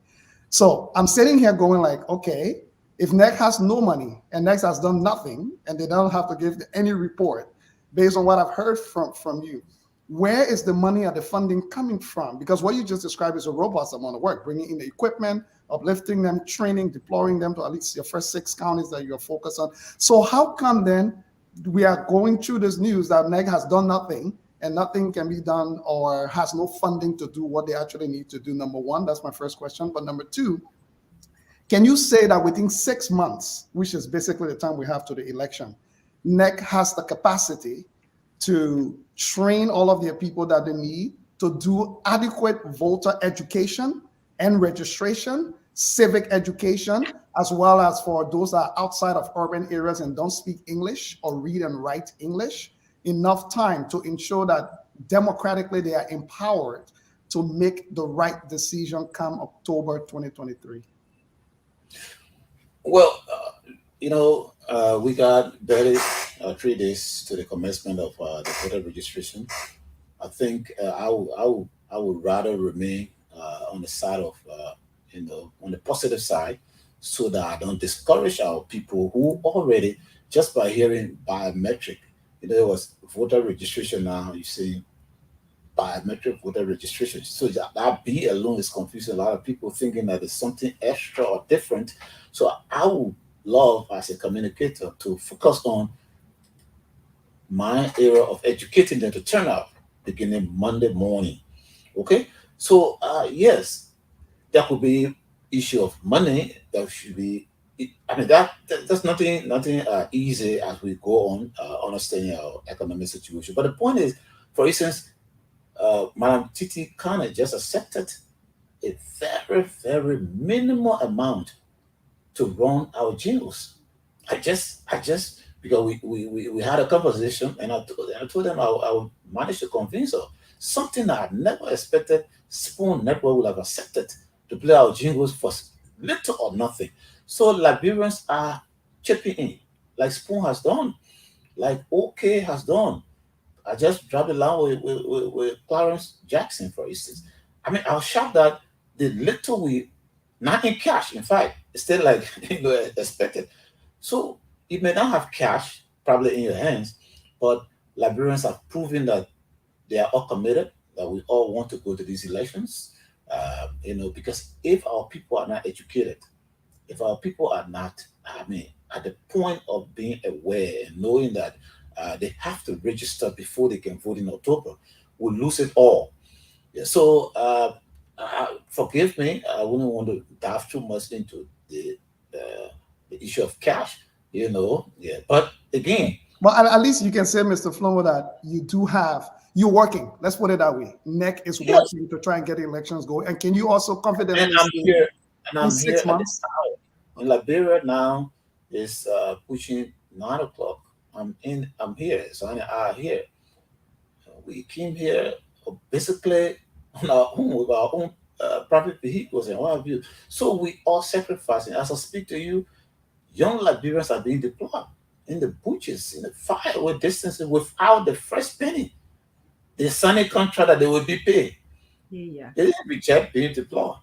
So I'm sitting here going like, okay, if NEC has no money and NEC has done nothing and they don't have to give any report, based on what I've heard from you, where is the money or the funding coming from? Because what you just described is a robust amount of work, bringing in the equipment, uplifting them, training, deploying them to at least your first 6 counties that you're focused on. So how come then we are going through this news that NEC has done nothing and nothing can be done or has no funding to do what they actually need to do? Number 1, that's my first question. But number 2, can you say that within 6 months, which is basically the time we have to the election, NEC has the capacity to train all of their people that they need to do adequate voter education and registration, civic education, as well as for those that are outside of urban areas and don't speak English or read and write English, enough time to ensure that democratically they are empowered to make the right decision come October 2023? Well, we got barely 3 days to the commencement of the voter registration. I think I would rather remain on the side of, on the positive side, so that I don't discourage our people who already, just by hearing biometric, there was voter registration now, you see biometric voter registration. So that B alone is confusing a lot of people, thinking that it's something extra or different. So I would love, as a communicator, to focus on my area of educating them to turn out beginning Monday morning. Okay, so yes, there could be issue of money. That should be. I mean that's nothing easy as we go on understanding our economic situation. But the point is, for instance, Madam Titi Kane just accepted a very, very minimal amount to run our jingles. I just because we had a conversation, and I told them I would manage to convince her. Something that I never expected Spoon Network would have accepted, to play our jingles for little or nothing. So Liberians are chipping in, like Spoon has done, like OK has done. I just dropped a line with Clarence Jackson, for instance. I mean, I was shocked that the little we, not in cash, in fact, it's still like expected. So you may not have cash probably in your hands, but Liberians have proven that they are all committed, that we all want to go to these elections. Because if our people are not educated, if our people are not, at the point of being aware and knowing that they have to register before they can vote in October, we'll lose it all. Yeah, so forgive me, I wouldn't want to dive too much into the issue of cash, yeah. But again, well, at least you can say, Mr. Flomo, that you're working. Let's put it that way. NEC is yes, working to try and get elections going. And can you also confidently and I'm say here, in 6 at this months? hour. In Liberia now is pushing 9 o'clock. I'm here. It's only an hour here. We came here basically on our own with our own private vehicles and what have you. So we are sacrificing. As I speak to you, young Liberians are being deployed in the bushes, in the faraway distances without the first penny. They sign a contract that they will be paid. Yeah. They didn't reject being deployed.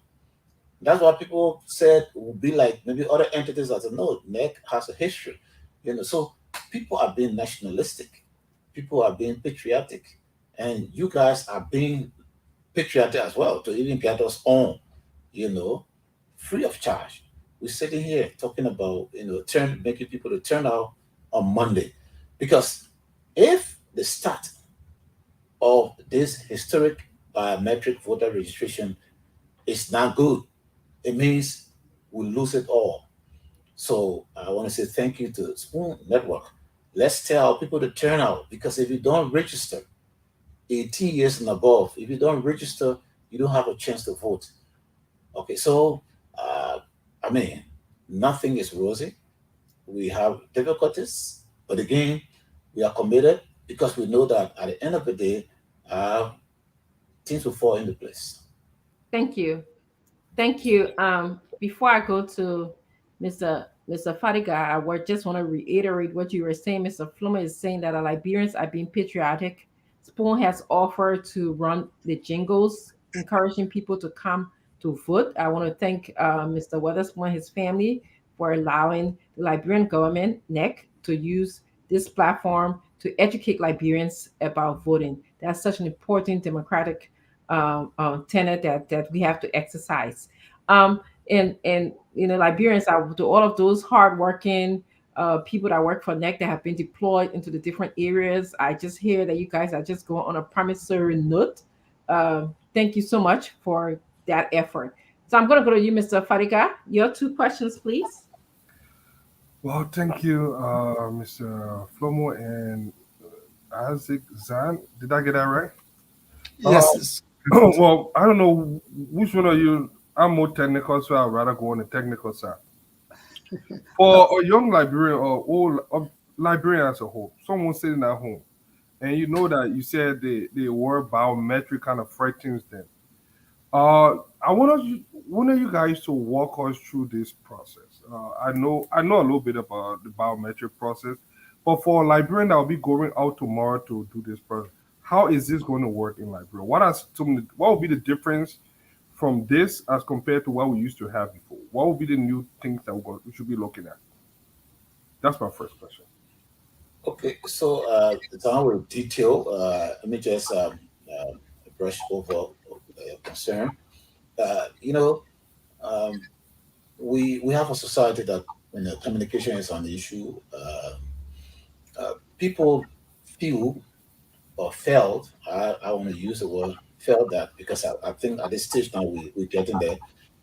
That's why people said it would be like maybe other entities that no, NEC has a history. So people are being nationalistic, people are being patriotic, and you guys are being patriotic as well to even get us on, free of charge. We're sitting here talking about making people to turn out on Monday, because if the start of this historic biometric voter registration is not good, it means we lose it all. So I want to say thank you to Spoon Network. Let's tell people to turn out, because if you don't register, 18 years and above, if you don't register, you don't have a chance to vote. Okay, so I mean, nothing is rosy. We have difficulties, but again, we are committed because we know that at the end of the day, things will fall into place. Thank you. Thank you. Before I go to Mr. Fadiga, just want to reiterate what you were saying. Mr. Fluma is saying that the Liberians are being patriotic. Spoon has offered to run the jingles, encouraging people to come to vote. I want to thank Mr. Weatherspoon and his family for allowing the Liberian government, NEC, to use this platform to educate Liberians about voting. That's such an important democratic tenet that we have to exercise. And Liberians are to all of those hardworking people that work for NEC that have been deployed into the different areas. I just hear that you guys are just going on a promissory note. Thank you so much for that effort. So I'm going to go to you, Mr. Fadiga. Your 2 questions, please. Well, thank you, Mr. Flomo and Isaac Zan. Did I get that right? Yes. Well, I don't know which one of you. I'm more technical, so I'd rather go on the technical side. For a young Liberian or old Liberian as a whole, someone sitting at home, and you know that you said the word biometric kind of frightens them. I want one of you guys to walk us through this process. I know a little bit about the biometric process, but for a Liberian that will be going out tomorrow to do this process, how is this going to work in Liberia? What will be the difference from this as compared to what we used to have before? What will be the new things that we should be looking at? That's my first question. Okay, so down with detail, let me just brush over concern. You know, we have a society that when the communication is an issue, people feel or felt. I want to use the word felt that because I think at this stage now we're getting there,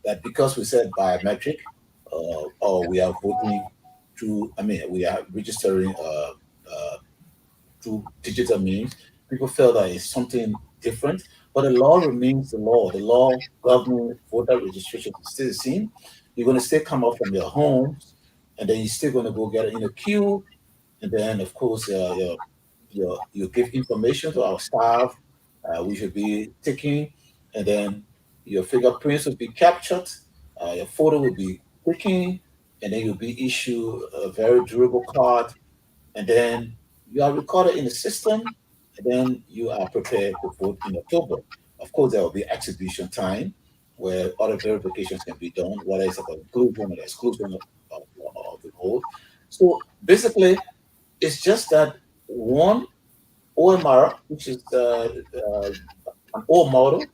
that because we said biometric or we are voting through, I mean, we are registering through digital means, people feel that it's something different. But the law remains the law. The law governing voter registration is still the same. You're going to still come out from your homes, and then you're still going to go get in a queue, and then of course you give information to our staff. We should be taking, and then your fingerprints will be captured. Your photo will be taken, and then you'll be issued a very durable card, and then you are recorded in the system, and then you are prepared to vote in October. Of course, there will be exhibition time where other verifications can be done, whether it's about inclusion or exclusion of the vote. So basically, it's just that one OMR, which is an old model,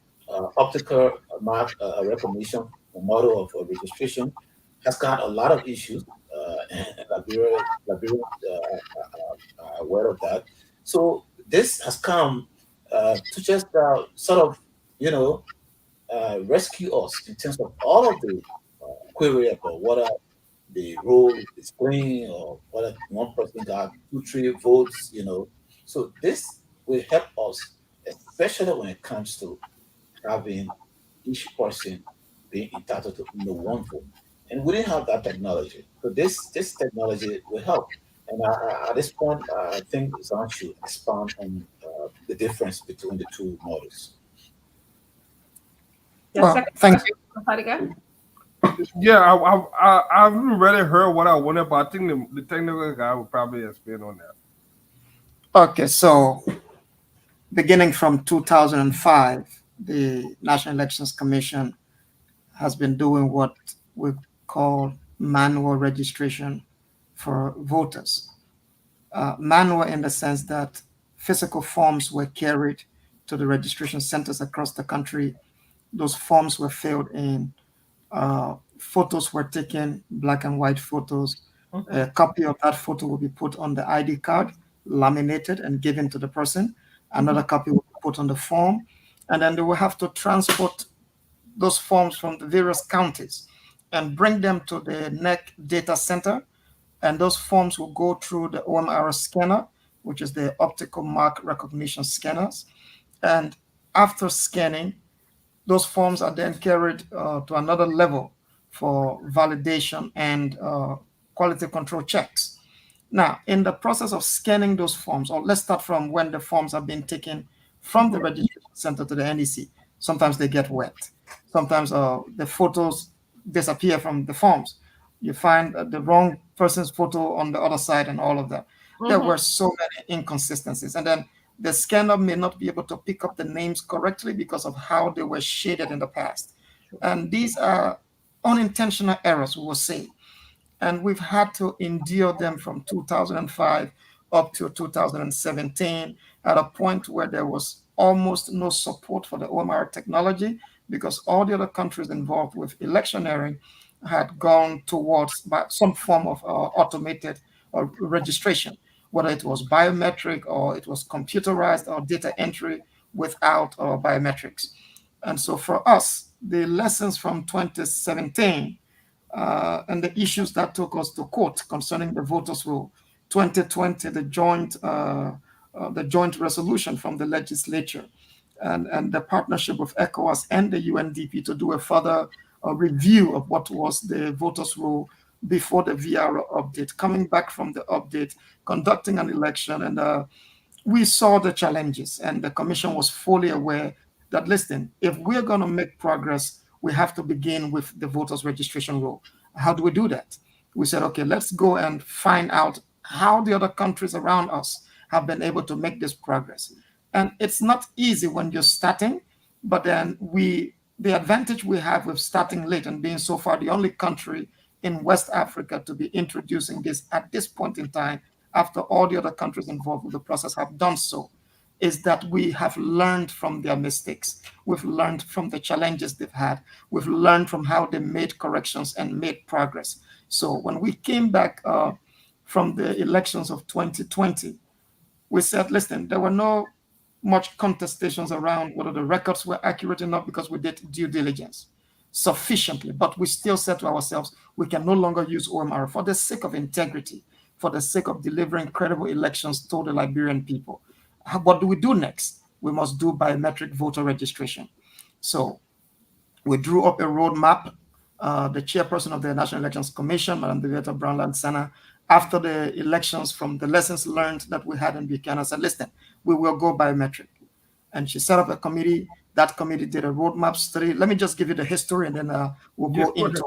optical mark recognition model of registration, has got a lot of issues, and Liberia are aware of that. So this has come to just sort of, you know, rescue us in terms of all of the query about whether the role is playing or whether one person got 2, 3 votes, So this will help us, especially when it comes to having each person being entitled to 1 vote. And we didn't have that technology. So this technology will help. And at this point, I think Zan should expand on the difference between the two models. Well, thank you. Yeah, I haven't really heard what I wanted, but I think the technical guy will probably explain on that. Okay, so beginning from 2005, the National Elections Commission has been doing what we call manual registration for voters. Manual in the sense that physical forms were carried to the registration centers across the country. Those forms were filled in. Photos were taken, black and white photos. A copy of that photo will be put on the ID card, laminated and given to the person. Another copy will be put on the form. And then they will have to transport those forms from the various counties and bring them to the NEC data center. And those forms will go through the OMR scanner, which is the optical mark recognition scanners. And after scanning, those forms are then carried to another level for validation and quality control checks. Now, in the process of scanning those forms, or let's start from when the forms are being taken from the registration center to the NEC. Sometimes they get wet. Sometimes the photos disappear from the forms. You find the wrong person's photo on the other side and all of that. There were so many inconsistencies. And then the scanner may not be able to pick up the names correctly because of how they were shaded in the past. And these are unintentional errors, we will say. And we've had to endure them from 2005 up to 2017 at a point where there was almost no support for the OMR technology because all the other countries involved with electioneering had gone towards some form of automated registration, whether it was biometric or it was computerized or data entry without biometrics. And so for us, the lessons from 2017 and the issues that took us to court concerning the voters' rule, 2020, the joint resolution from the legislature, and the partnership with ECOWAS and the UNDP to do a further review of what was the voters' rule before the VRO update, coming back from the update, conducting an election, and we saw the challenges, and the commission was fully aware that, listen, if we're going to make progress, we have to begin with the voters registration rule. How do we do that? We said, okay, let's go and find out how the other countries around us have been able to make this progress. And it's not easy when you're starting, but then the advantage we have with starting late and being so far the only country in West Africa to be introducing this at this point in time, after all the other countries involved with the process have done so, is that we have learned from their mistakes. We've learned from the challenges they've had. We've learned from how they made corrections and made progress. So when we came back from the elections of 2020, we said, listen, there were no much contestations around whether the records were accurate enough because we did due diligence sufficiently. But we still said to ourselves, we can no longer use OMR for the sake of integrity, for the sake of delivering credible elections to the Liberian people. What do we do next? We must do biometric voter registration. So we drew up a roadmap. The chairperson of the National Elections Commission, Madam Deveta Brownland-Sana, after the elections, from the lessons learned that we had in Buchanan, said, listen, we will go biometric. And she set up a committee. That committee did a roadmap study. Let me just give you the history, and then we'll go into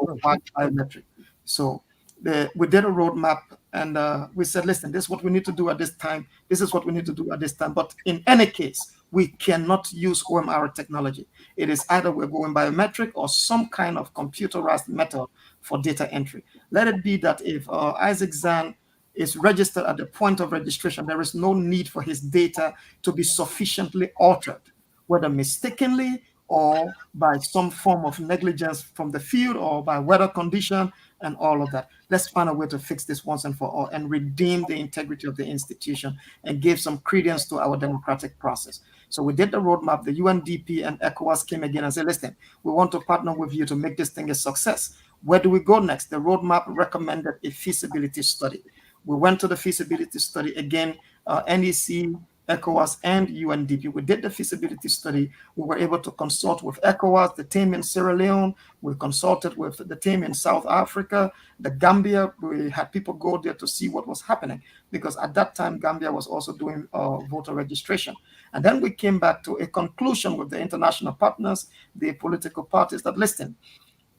biometric. So we did a roadmap, and we said, listen, this is what we need to do at this time. This is what we need to do at this time. But in any case, we cannot use OMR technology. It is either we're going biometric or some kind of computerized method for data entry. Let it be that if Isaac Zan is registered at the point of registration, there is no need for his data to be sufficiently altered, whether mistakenly or by some form of negligence from the field or by weather condition and all of that. Let's find a way to fix this once and for all and redeem the integrity of the institution and give some credence to our democratic process. So we did the roadmap. The UNDP and ECOWAS came again and said, listen, we want to partner with you to make this thing a success. Where do we go next? The roadmap recommended a feasibility study. We went to the feasibility study again, NEC, ECOWAS, and UNDP. We did the feasibility study. We were able to consult with ECOWAS, the team in Sierra Leone. We consulted with the team in South Africa, the Gambia. We had people go there to see what was happening, because at that time, Gambia was also doing voter registration. And then we came back to a conclusion with the international partners, the political parties, that listen,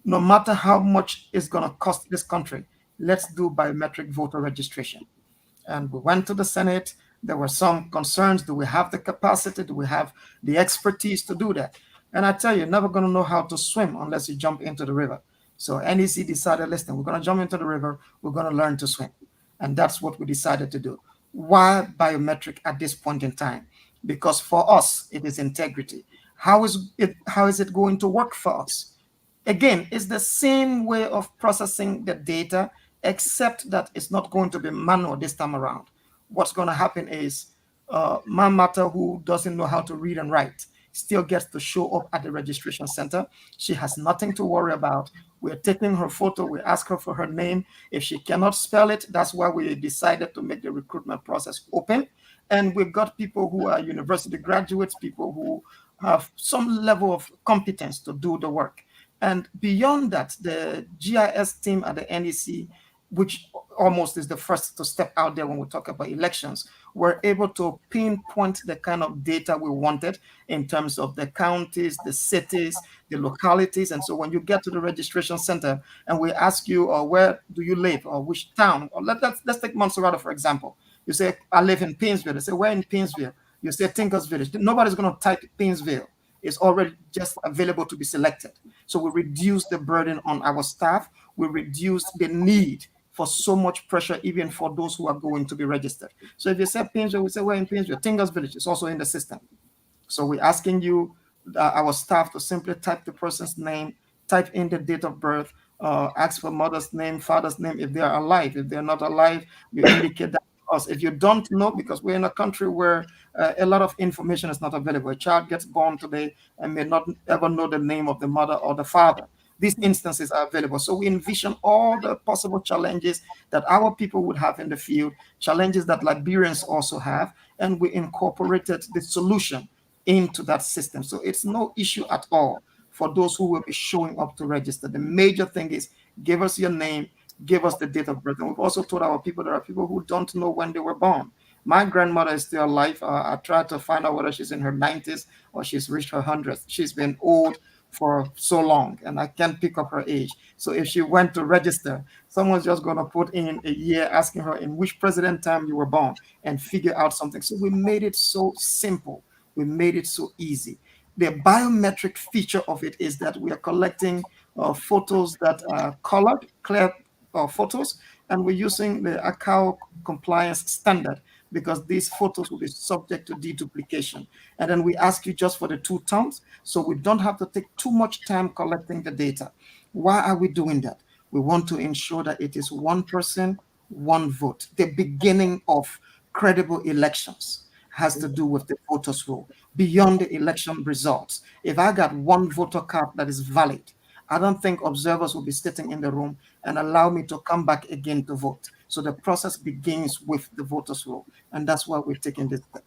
no matter how much it's going to cost this country, let's do biometric voter registration. And we went to the Senate. There were some concerns. Do we have the capacity? Do we have the expertise to do that? And I tell you, you're never going to know how to swim unless you jump into the river. So NEC decided, listen, we're going to jump into the river. We're going to learn to swim. And that's what we decided to do. Why biometric at this point in time? Because for us, it is integrity. How is it going to work for us? Again, it's the same way of processing the data, except that it's not going to be manual this time around. What's going to happen is my matter, who doesn't know how to read and write, still gets to show up at the registration center. She has nothing to worry about. We're taking her photo. We ask her for her name. If she cannot spell it, that's why we decided to make the recruitment process open. And we've got people who are university graduates, people who have some level of competence to do the work. And beyond that, the GIS team at the NEC, which almost is the first to step out there when we talk about elections, were able to pinpoint the kind of data we wanted in terms of the counties, the cities, the localities. And so when you get to the registration center and we ask you, where do you live, or which town, or let's take Montserrat, for example. You say, I live in Painesville. They say, where in Painesville? You say, Tinkers Village. Nobody's going to type Painesville. It's already just available to be selected. So we reduce the burden on our staff. We reduce the need for so much pressure, even for those who are going to be registered. So if you say Painesville, we say, we're in Painesville. Tinkers Village is also in the system. So we're asking you, our staff, to simply type the person's name, type in the date of birth, ask for mother's name, father's name, if they are alive. If they're not alive, you indicate that to us. If you don't know, because we're in a country where a lot of information is not available. A child gets born today and may not ever know the name of the mother or the father. These instances are available. So we envision all the possible challenges that our people would have in the field, challenges that Liberians also have, and we incorporated the solution into that system. So it's no issue at all for those who will be showing up to register. The major thing is, give us your name, give us the date of birth. And we've also told our people, there are people who don't know when they were born. My grandmother is still alive. I tried to find out whether she's in her 90s or she's reached her 100th. She's been old for so long, and I can't pick up her age. So if she went to register, someone's just going to put in a year asking her in which president time you were born and figure out something. So we made it so simple. We made it so easy. The biometric feature of it is that we are collecting photos that are colored, clear photos, and we're using the ICAO compliance standard, because these photos will be subject to deduplication. And then we ask you just for the 2 tones, so we don't have to take too much time collecting the data. Why are we doing that? We want to ensure that it is one person, one vote. The beginning of credible elections has to do with the voters' roll. Beyond the election results, if I got one voter card that is valid, I don't think observers will be sitting in the room and allow me to come back again to vote. So the process begins with the voters' roll, and that's why we're taking this step.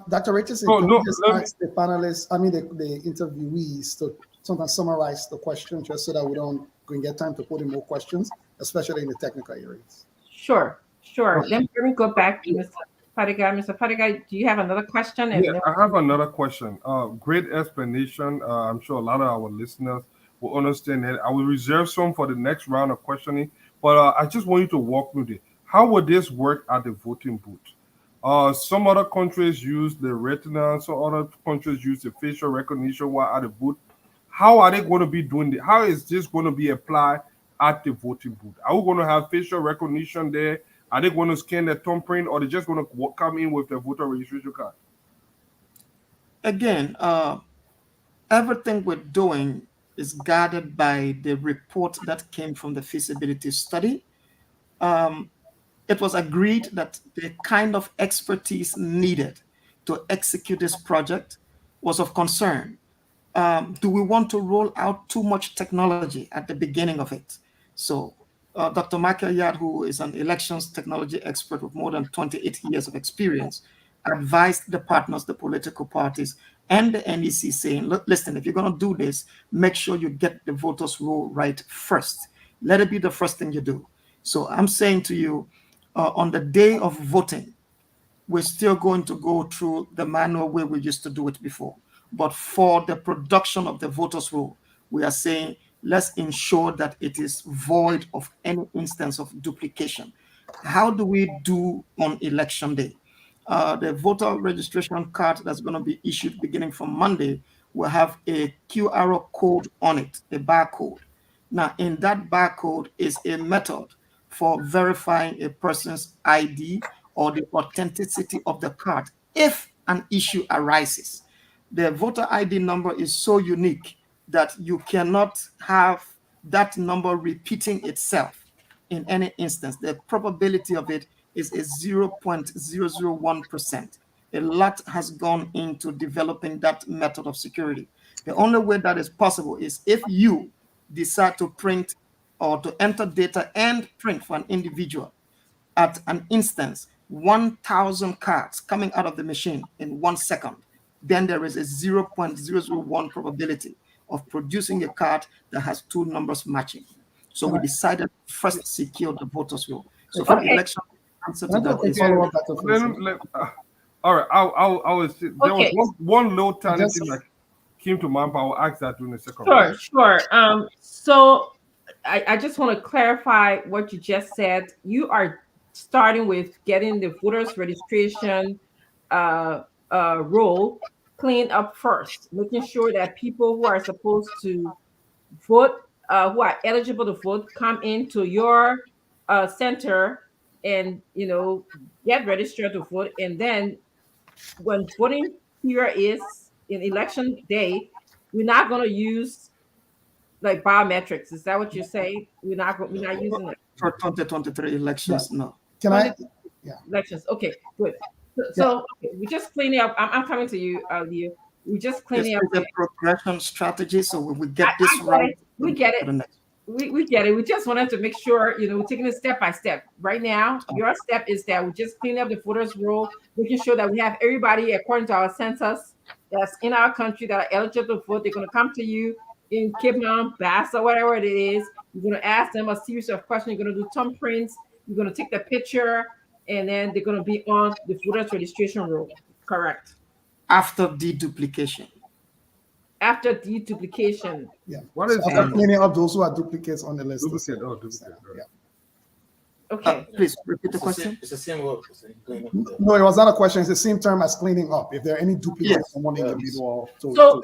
Dr. Richardson, can you just ask the panelists, the interviewees, to sometimes summarize the question, just so that we don't get time to put in more questions, especially in the technical areas? Sure. Let me go back to Mr. Fadiga. Mr. Fadiga, do you have another question? Yeah, I have another question. Great explanation. I'm sure a lot of our listeners will understand that. I will reserve some for the next round of questioning, but I just want you to walk through it. How would this work at the voting booth? Some other countries use the retina, some other countries use the facial recognition while at the booth. How are they going to be doing it? How is this going to be applied at the voting booth? Are we going to have facial recognition there? Are they going to scan their thumbprint, or are they just going to come in with their voter registration card? Again, everything we're doing is guided by the report that came from the feasibility study. It was agreed that the kind of expertise needed to execute this project was of concern. Do we want to roll out too much technology at the beginning of it? So Dr. Michael Yard, who is an elections technology expert with more than 28 years of experience, advised the partners, the political parties, and the NEC saying, look, listen, if you're going to do this, make sure you get the voters roll right first. Let it be the first thing you do. So I'm saying to you, on the day of voting, we're still going to go through the manual way we used to do it before. But for the production of the voters roll, we are saying, let's ensure that it is void of any instance of duplication. How do we do on election day? The voter registration card that's going to be issued beginning from Monday will have a QR code on it, a barcode. Now, in that barcode is a method for verifying a person's ID or the authenticity of the card if an issue arises. The voter ID number is so unique that you cannot have that number repeating itself in any instance. The probability of it is a 0.001%. A lot has gone into developing that method of security. The only way that is possible is if you decide to print or to enter data and print for an individual at an instance, 1,000 cards coming out of the machine in 1 second, then there is a 0.001 probability of producing a card that has two numbers matching. So we decided to first secure the voters roll. So for election, answer to that is all right. I was there was one low talent thing that came to mind, but I'll ask that during the second round. Sure. So I just want to clarify what you just said. You are starting with getting the voters registration roll cleaned up first, making sure that people who are supposed to vote, who are eligible to vote, come into your center and get registered to vote. And then when voting here is in election day, we're not going to use like biometrics. Is that what you're saying? We're not using it for 2023 elections. Yeah. No. Can I? Yeah. Elections. Okay, good. So okay, we're just cleaning up. I'm coming to you, Leo. We're just cleaning up the progression strategy. So we get this right. We get it. We get it. We just wanted to make sure, we're taking it step by step. Right now, your step is that we just clean up the voters roll, making sure that we have everybody according to our census that's in our country that are eligible to vote. They're going to come to you in Cape Town, Bass, or whatever it is. You're going to ask them a series of questions. You're going to do thumbprints. You're going to take the picture, and then they're going to be on the voters registration roll. Correct. After deduplication. After deduplication. Yeah. What is after cleaning up those who are duplicates on the list? Duplicate. Yeah. Okay. Please repeat the question. It's the same word. No, it was not a question. It's the same term as cleaning up. If there are any duplicates, someone individual. So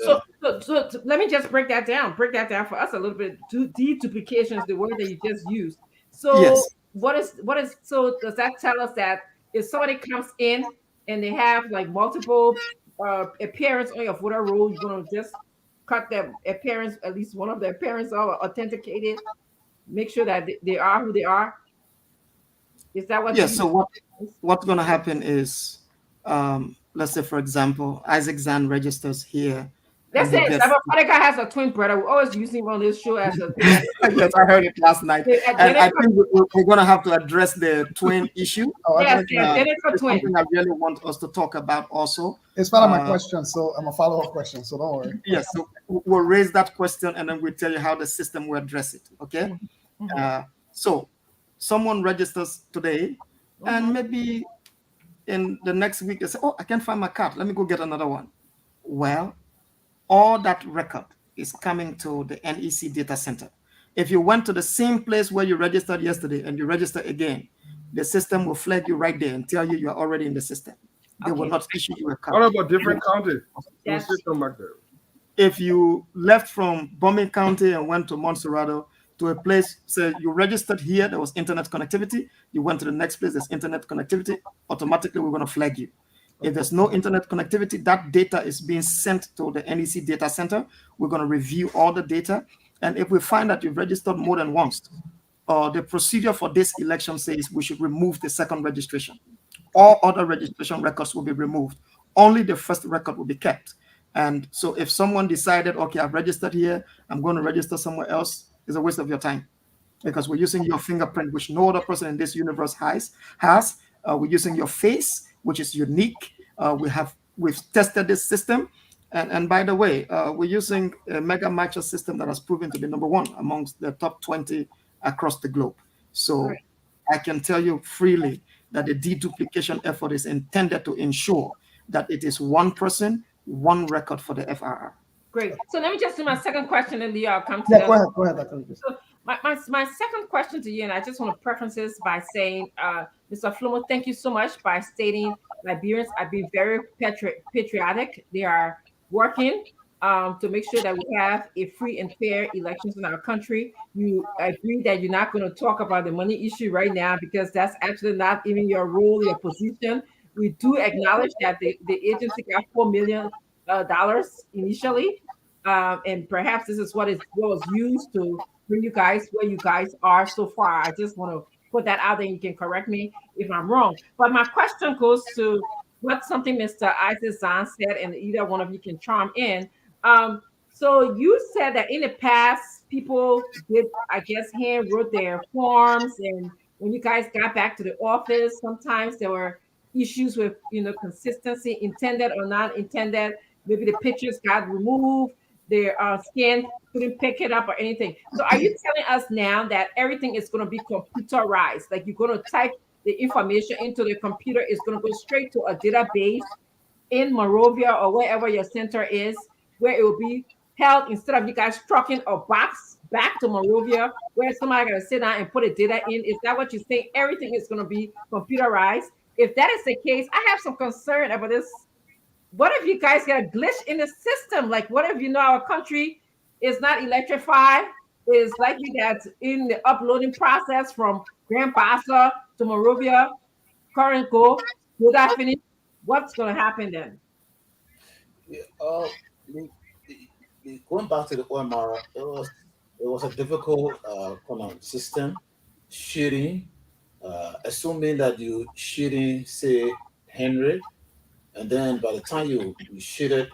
let me just break that down. Break that down for us a little bit. Deduplication is the word that you just used. So what is so does that tell us that if somebody comes in and they have like multiple appearance on your voter roll, you're gonna just cut their appearance, at least one of their appearance are authenticated, make sure that they are who they are? Is that what? Yes. So what's going to happen is, let's say, for example, Isaac Zan registers here. Let's say Monica has a twin brother. We always use him on this show as a. Yes, I heard it last night. And I think we're going to have to address the twin issue. Yes, it's something I really want us to talk about also. It's part of my question, so I'm a follow-up question, so don't worry. Yes, so we'll raise that question and then we'll tell you how the system will address it, okay? So someone registers today and maybe in the next week they say, oh, I can't find my card. Let me go get another one. Well, all that record is coming to the NEC data center. If you went to the same place where you registered yesterday and you register again, the system will flag you right there and tell you you are already in the system. They will not issue you a card. What about different counties? Yes. If you left from Bombay County and went to Montserrat to a place, say you registered here, there was internet connectivity, you went to the next place, there's internet connectivity, automatically we're going to flag you. If there's no internet connectivity, that data is being sent to the NEC data center. We're going to review all the data. And if we find that you've registered more than once, the procedure for this election says we should remove the second registration. All other registration records will be removed. only the first record will be kept. And so if someone decided, okay, I've registered here, I'm going to register somewhere else, it's a waste of your time, because we're using your fingerprint, which no other person in this universe has. We're using your face, which is unique. We've tested this system. And by the way, we're using a mega matcher system that has proven to be #1 amongst the top 20 across the globe. So I can tell you freely that the deduplication effort is intended to ensure that it is one person, one record for the FRR. Great. So let me just do my second question, and then I'll come to Go ahead. So my second question to you, and I just want to preface this by saying, Mr. Flomo, thank you so much by stating Liberians are being very patriotic. They are working to make sure that we have a free and fair elections in our country. You agree that you're not going to talk about the money issue right now, because that's actually not even your role, your position. We do acknowledge that the agency got $4 million initially, and perhaps this is what was used to bring you guys where you guys are so far. I just want to put that out there. You can correct me if I'm wrong. But my question goes to something Mr. Isaac Zahn said, and either one of you can chime in. So you said that in the past, people did, I guess, hand wrote their forms, and when you guys got back to the office, sometimes there were issues with, consistency, intended or not intended. Maybe the pictures got removed, their scan couldn't pick it up or anything. So are you telling us now that everything is going to be computerized? Like, you're going to type the information into the computer, it's going to go straight to a database in Monrovia or wherever your center is, where it will be held, instead of you guys trucking a box back to Monrovia where somebody got to sit down and put a data in? Is that what you're saying? Everything is going to be computerized? If that is the case, I have some concern about this. What if you guys get a glitch in the system? Like, what if our country is not electrified? Is likely that in the uploading process from Grand Bassa to Monrovia, current go, will that finish? What's going to happen then? Going back to the OMR, it was a difficult kind of system. Shooting, assuming that you shooting, say, Henry, and then by the time you shoot it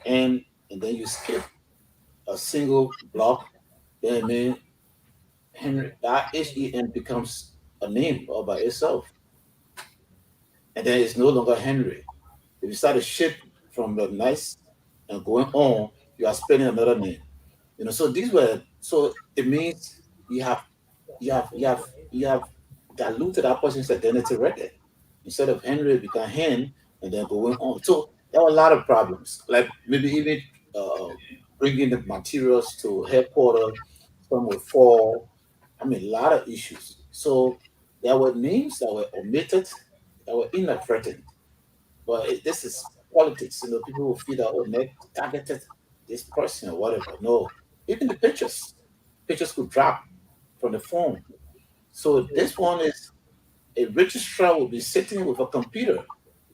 HEN, and then you skip a single block, then I mean Henry, that HEN becomes a name all by itself, and then it's no longer Henry. If you start to shift from the nice and going on, you are spelling another name. So it means you have diluted that person's identity record. Instead of Henry, it become Hen, and then going on. So there were a lot of problems, like maybe even bringing the materials to headquarters. Some would fall. A lot of issues. So there were names that were omitted, that were inadvertent. But this is politics. People will feel that, they targeted this person or whatever. No, even the pictures could drop from the phone. So this one is, a registrar will be sitting with a computer,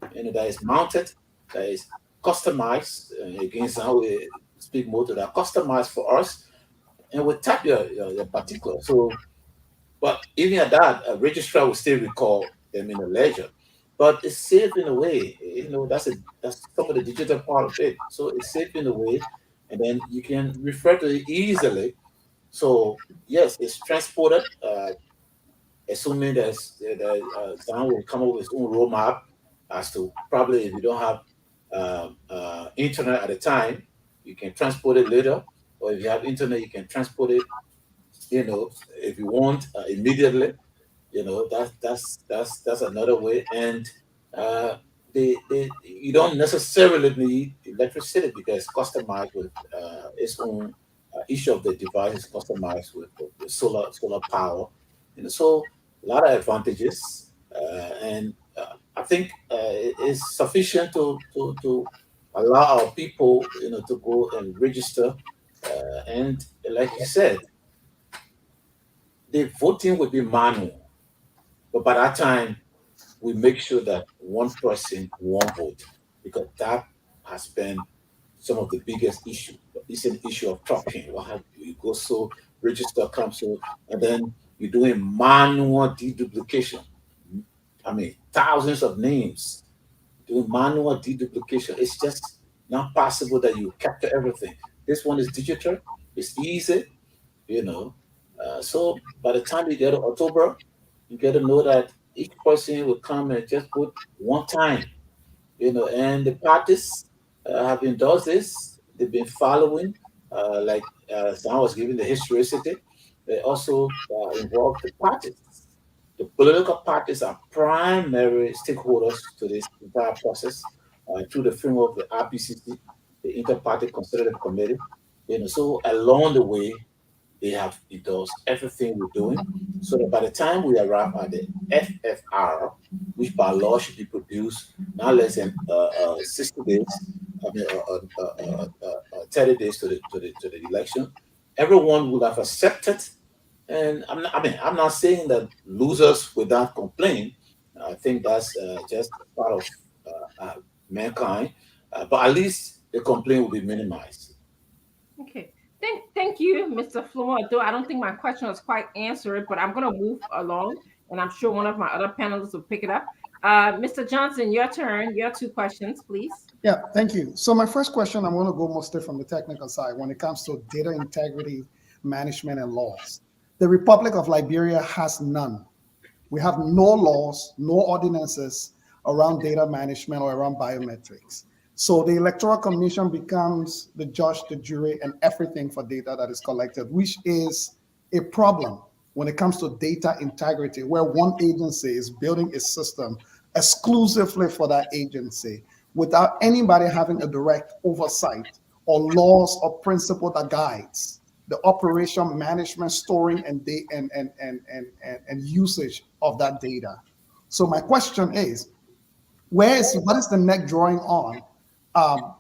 that is mounted, that is customized, against how we speak more to that, customized for us, and we type your particulars. So, but even at that, a registrar will still recall them in a ledger. But it's safe in a way, that's some of the digital part of it. So it's safe in a way, and then you can refer to it easily. So yes, it's transported. Assuming that Zahn will come up with his own roadmap as to, probably, if you don't have internet at the time, you can transport it later, or if you have internet, you can transport it, if you want, immediately. That's another way. And you don't necessarily need electricity, because it's customized with its own, each of the devices customized with solar power. So a lot of advantages, and I think it is sufficient to allow our people, to go and register, and like you said, the voting will be manual, but by that time, we make sure that one person, one vote, because that has been some of the biggest issue. It's an issue of trucking. You go, so register comes, and then you're doing manual deduplication. Thousands of names. doing manual deduplication. It's just not possible that you capture everything. This one is digital. It's easy, you know. So by the time you get to October, you get to know that each person will come and just put one time, and the parties have endorsed this. They've been following, like Sam was giving the historicity. They also involve the parties. The political parties are primary stakeholders to this entire process through the framework of the RPCC, the Inter-Party Consultative Committee. So along the way, they have endorsed everything we're doing, so that by the time we arrive at the FFR, which by law should be produced not less than 60 days, 30 days to the election, everyone would have accepted. And I'm not saying that losers without complaint. I think that's just part of mankind, but at least the complaint will be minimized. Okay. Thank you, Mr. Flomo. Though I don't think my question was quite answered, but I'm going to move along, and I'm sure one of my other panelists will pick it up. Mr. Johnson, your turn. Your 2 questions, please. Yeah, thank you. So my first question, I'm going to go mostly from the technical side when it comes to data integrity management and laws. The Republic of Liberia has none. We have no laws, no ordinances around data management or around biometrics. So the Electoral Commission becomes the judge, the jury, and everything for data that is collected, which is a problem when it comes to data integrity, where one agency is building a system exclusively for that agency without anybody having a direct oversight or laws or principle that guides the operation, management, storing, and usage of that data. So my question is, what is the NEC drawing on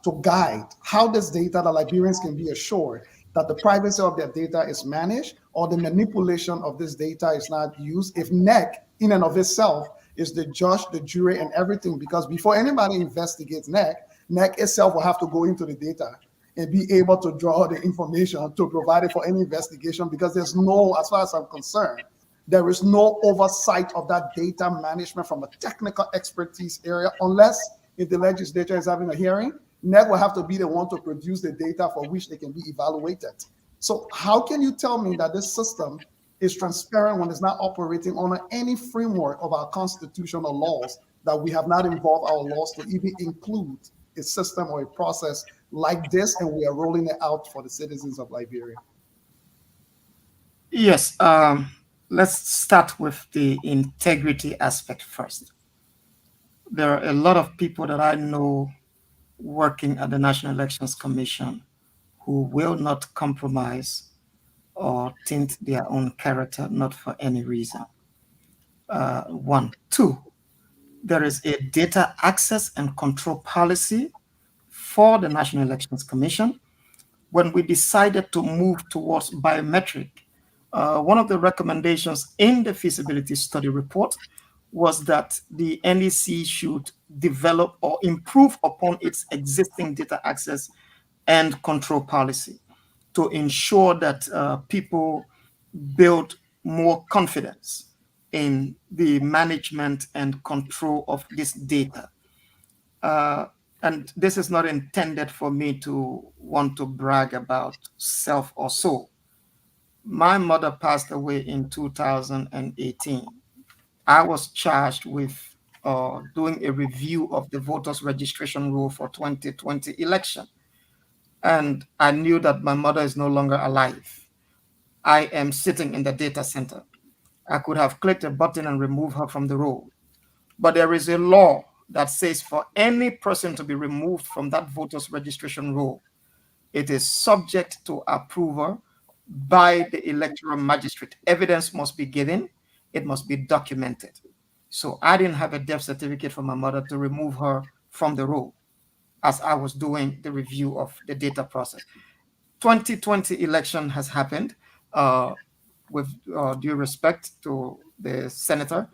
to guide how this data that Liberians can be assured that the privacy of their data is managed or the manipulation of this data is not used if NEC in and of itself is the judge, the jury, and everything? Because before anybody investigates NEC itself will have to go into the data and be able to draw the information to provide it for any investigation, because there's no, as far as I'm concerned, there is no oversight of that data management from a technical expertise area, unless if the legislature is having a hearing, NEC will have to be the one to produce the data for which they can be evaluated. So how can you tell me that this system is transparent when it's not operating under any framework of our constitutional laws, that we have not involved our laws to even include a system or a process like this, and we are rolling it out for the citizens of Liberia? Yes, let's start with the integrity aspect first. There are a lot of people that I know working at the National Elections Commission who will not compromise or tint their own character, not for any reason. 1. 2, there is a data access and control policy for the National Elections Commission. When we decided to move towards biometric, one of the recommendations in the feasibility study report was that the NEC should develop or improve upon its existing data access and control policy to ensure that people build more confidence in the management and control of this data. And this is not intended for me to want to brag about self or so. My mother passed away in 2018. I was charged with doing a review of the voters registration rule for 2020 election. And I knew that my mother is no longer alive. I am sitting in the data center. I could have clicked a button and removed her from the roll. But there is a law that says for any person to be removed from that voters registration roll, it is subject to approval by the electoral magistrate. Evidence must be given. It must be documented. So I didn't have a death certificate for my mother to remove her from the roll as I was doing the review of the data process. 2020 election has happened. With due respect to the Senator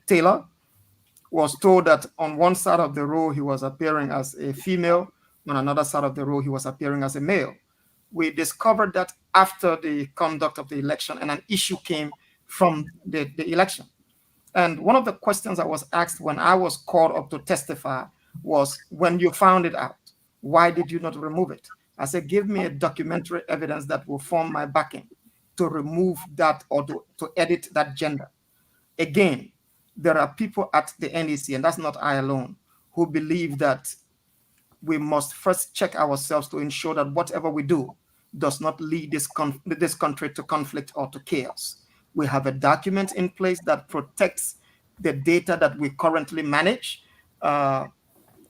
Taylor, was told that on one side of the row he was appearing as a female, on another side of the row he was appearing as a male. We discovered that after the conduct of the election, and an issue came from the election. And one of the questions I was asked when I was called up to testify was, when you found it out, why did you not remove it? I said, give me a documentary evidence that will form my backing to remove that or to edit that gender. Again, there are people at the NEC, and that's not I alone, who believe that we must first check ourselves to ensure that whatever we do does not lead this country to conflict or to chaos. We have a document in place that protects the data that we currently manage.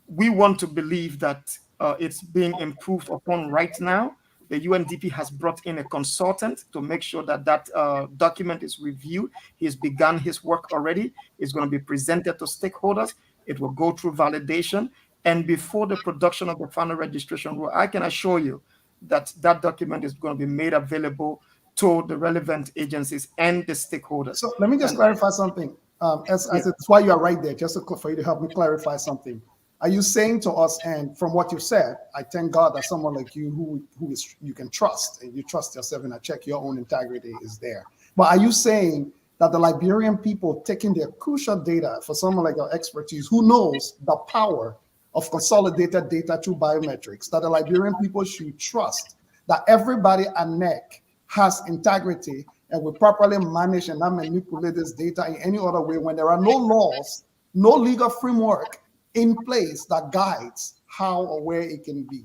We want to believe that it's being improved upon right now. The UNDP has brought in a consultant to make sure that that document is reviewed. He's begun his work already. It's going to be presented to stakeholders. It will go through validation. And before the production of the final registration rule, I can assure you that that document is going to be made available to the relevant agencies and the stakeholders. So let me just clarify something. It's why you are right there, just for you to help me clarify something. Are you saying to us, and from what you said, I thank God that someone like you who is you can trust, and you trust yourself, and I check your own integrity is there. But are you saying that the Liberian people taking their crucial data for someone like your expertise, who knows the power of consolidated data through biometrics, that the Liberian people should trust that everybody at NEC has integrity and will properly manage and not manipulate this data in any other way when there are no laws, no legal framework in place that guides how or where it can be?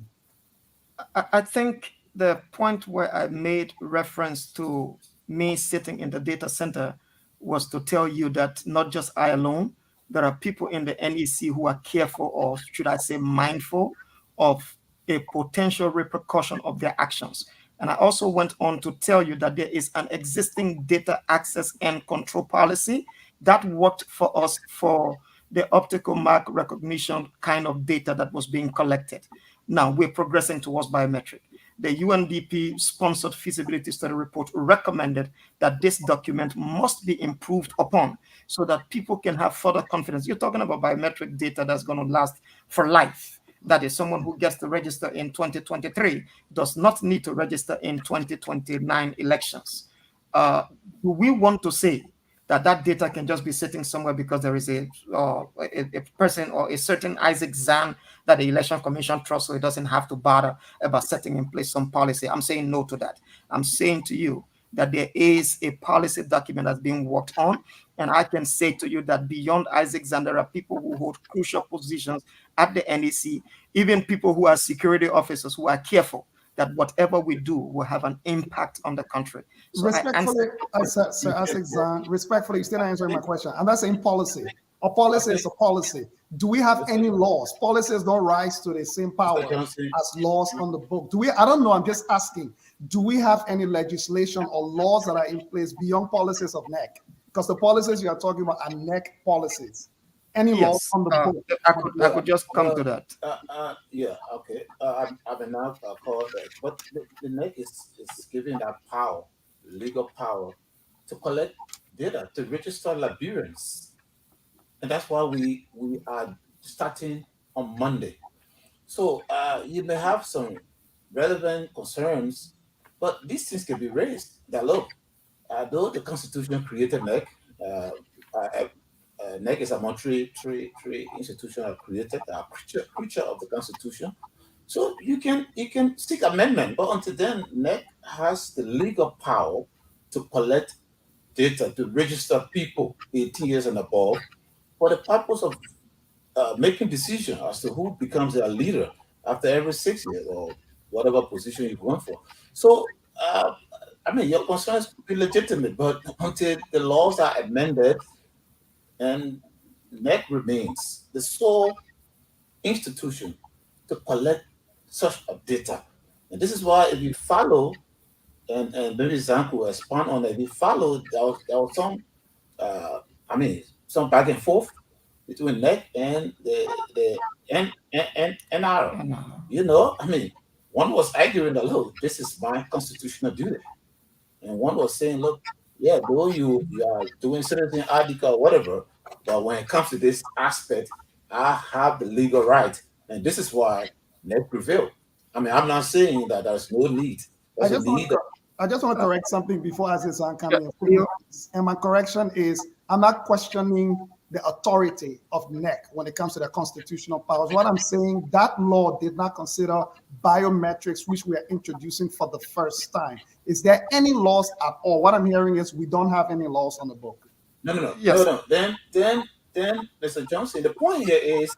I think the point where I made reference to me sitting in the data center was to tell you that not just I alone, there are people in the NEC who are careful, or should I say mindful, of a potential repercussion of their actions. And I also went on to tell you that there is an existing data access and control policy that worked for us for the optical mark recognition kind of data that was being collected. Now we're progressing towards biometric. The UNDP sponsored feasibility study report recommended that this document must be improved upon so that people can have further confidence. You're talking about biometric data that's going to last for life. That is, someone who gets to register in 2023 does not need to register in 2029 elections. Do we want to say that that data can just be sitting somewhere because there is a person or a certain Isaac Zan that the Election Commission trusts, so it doesn't have to bother about setting in place some policy? I'm saying no to that. I'm saying to you that there is a policy document that's being worked on, and I can say to you that beyond Isaac Zan, there are people who hold crucial positions at the NEC, even people who are security officers who are careful that whatever we do will have an impact on the country. So respectfully, respectfully, you're still not answering my question. I'm not saying policy. A policy is a policy. Do we have any laws? Policies don't rise to the same power as laws on the book. Do we? I don't know. I'm just asking. Do we have any legislation or laws that are in place beyond policies of NEC? Because the policies you are talking about are NEC policies. Any laws on the book? I could just come to that. Yeah, okay. I've been now called that, but the NEC is giving that power, legal power, to collect data, to register Liberians, and that's why we are starting on Monday. So you may have some relevant concerns, but these things can be raised. That look, though the Constitution created NEC. NEC is a monetary institution created, a creature of the Constitution. So you can seek amendment, but until then, NEC has the legal power to collect data, to register people 18 years and above for the purpose of making decisions as to who becomes a leader after every 6 years or whatever position you're going for. So, I mean, your concerns could be legitimate, but until the laws are amended, and NEC remains the sole institution to collect such a data. And this is why if you follow, and maybe Zan will expand on it, if you follow, there was some, some back and forth between NEC and the NR. You know, I mean, one was arguing that, look, this is my constitutional duty. And one was saying, look, yeah, though you are doing certain article or whatever, but when it comes to this aspect, I have the legal right. And this is why NEC prevailed. I mean, I'm not saying that there's no need. I just want to correct something before Azizan comes in. And my correction is I'm not questioning the authority of NEC when it comes to the constitutional powers. What I'm saying, that law did not consider biometrics, which we are introducing for the first time. Is there any laws at all? What I'm hearing is we don't have any laws on the book. No. Yes. No. Then, Mr. Johnson, the point here is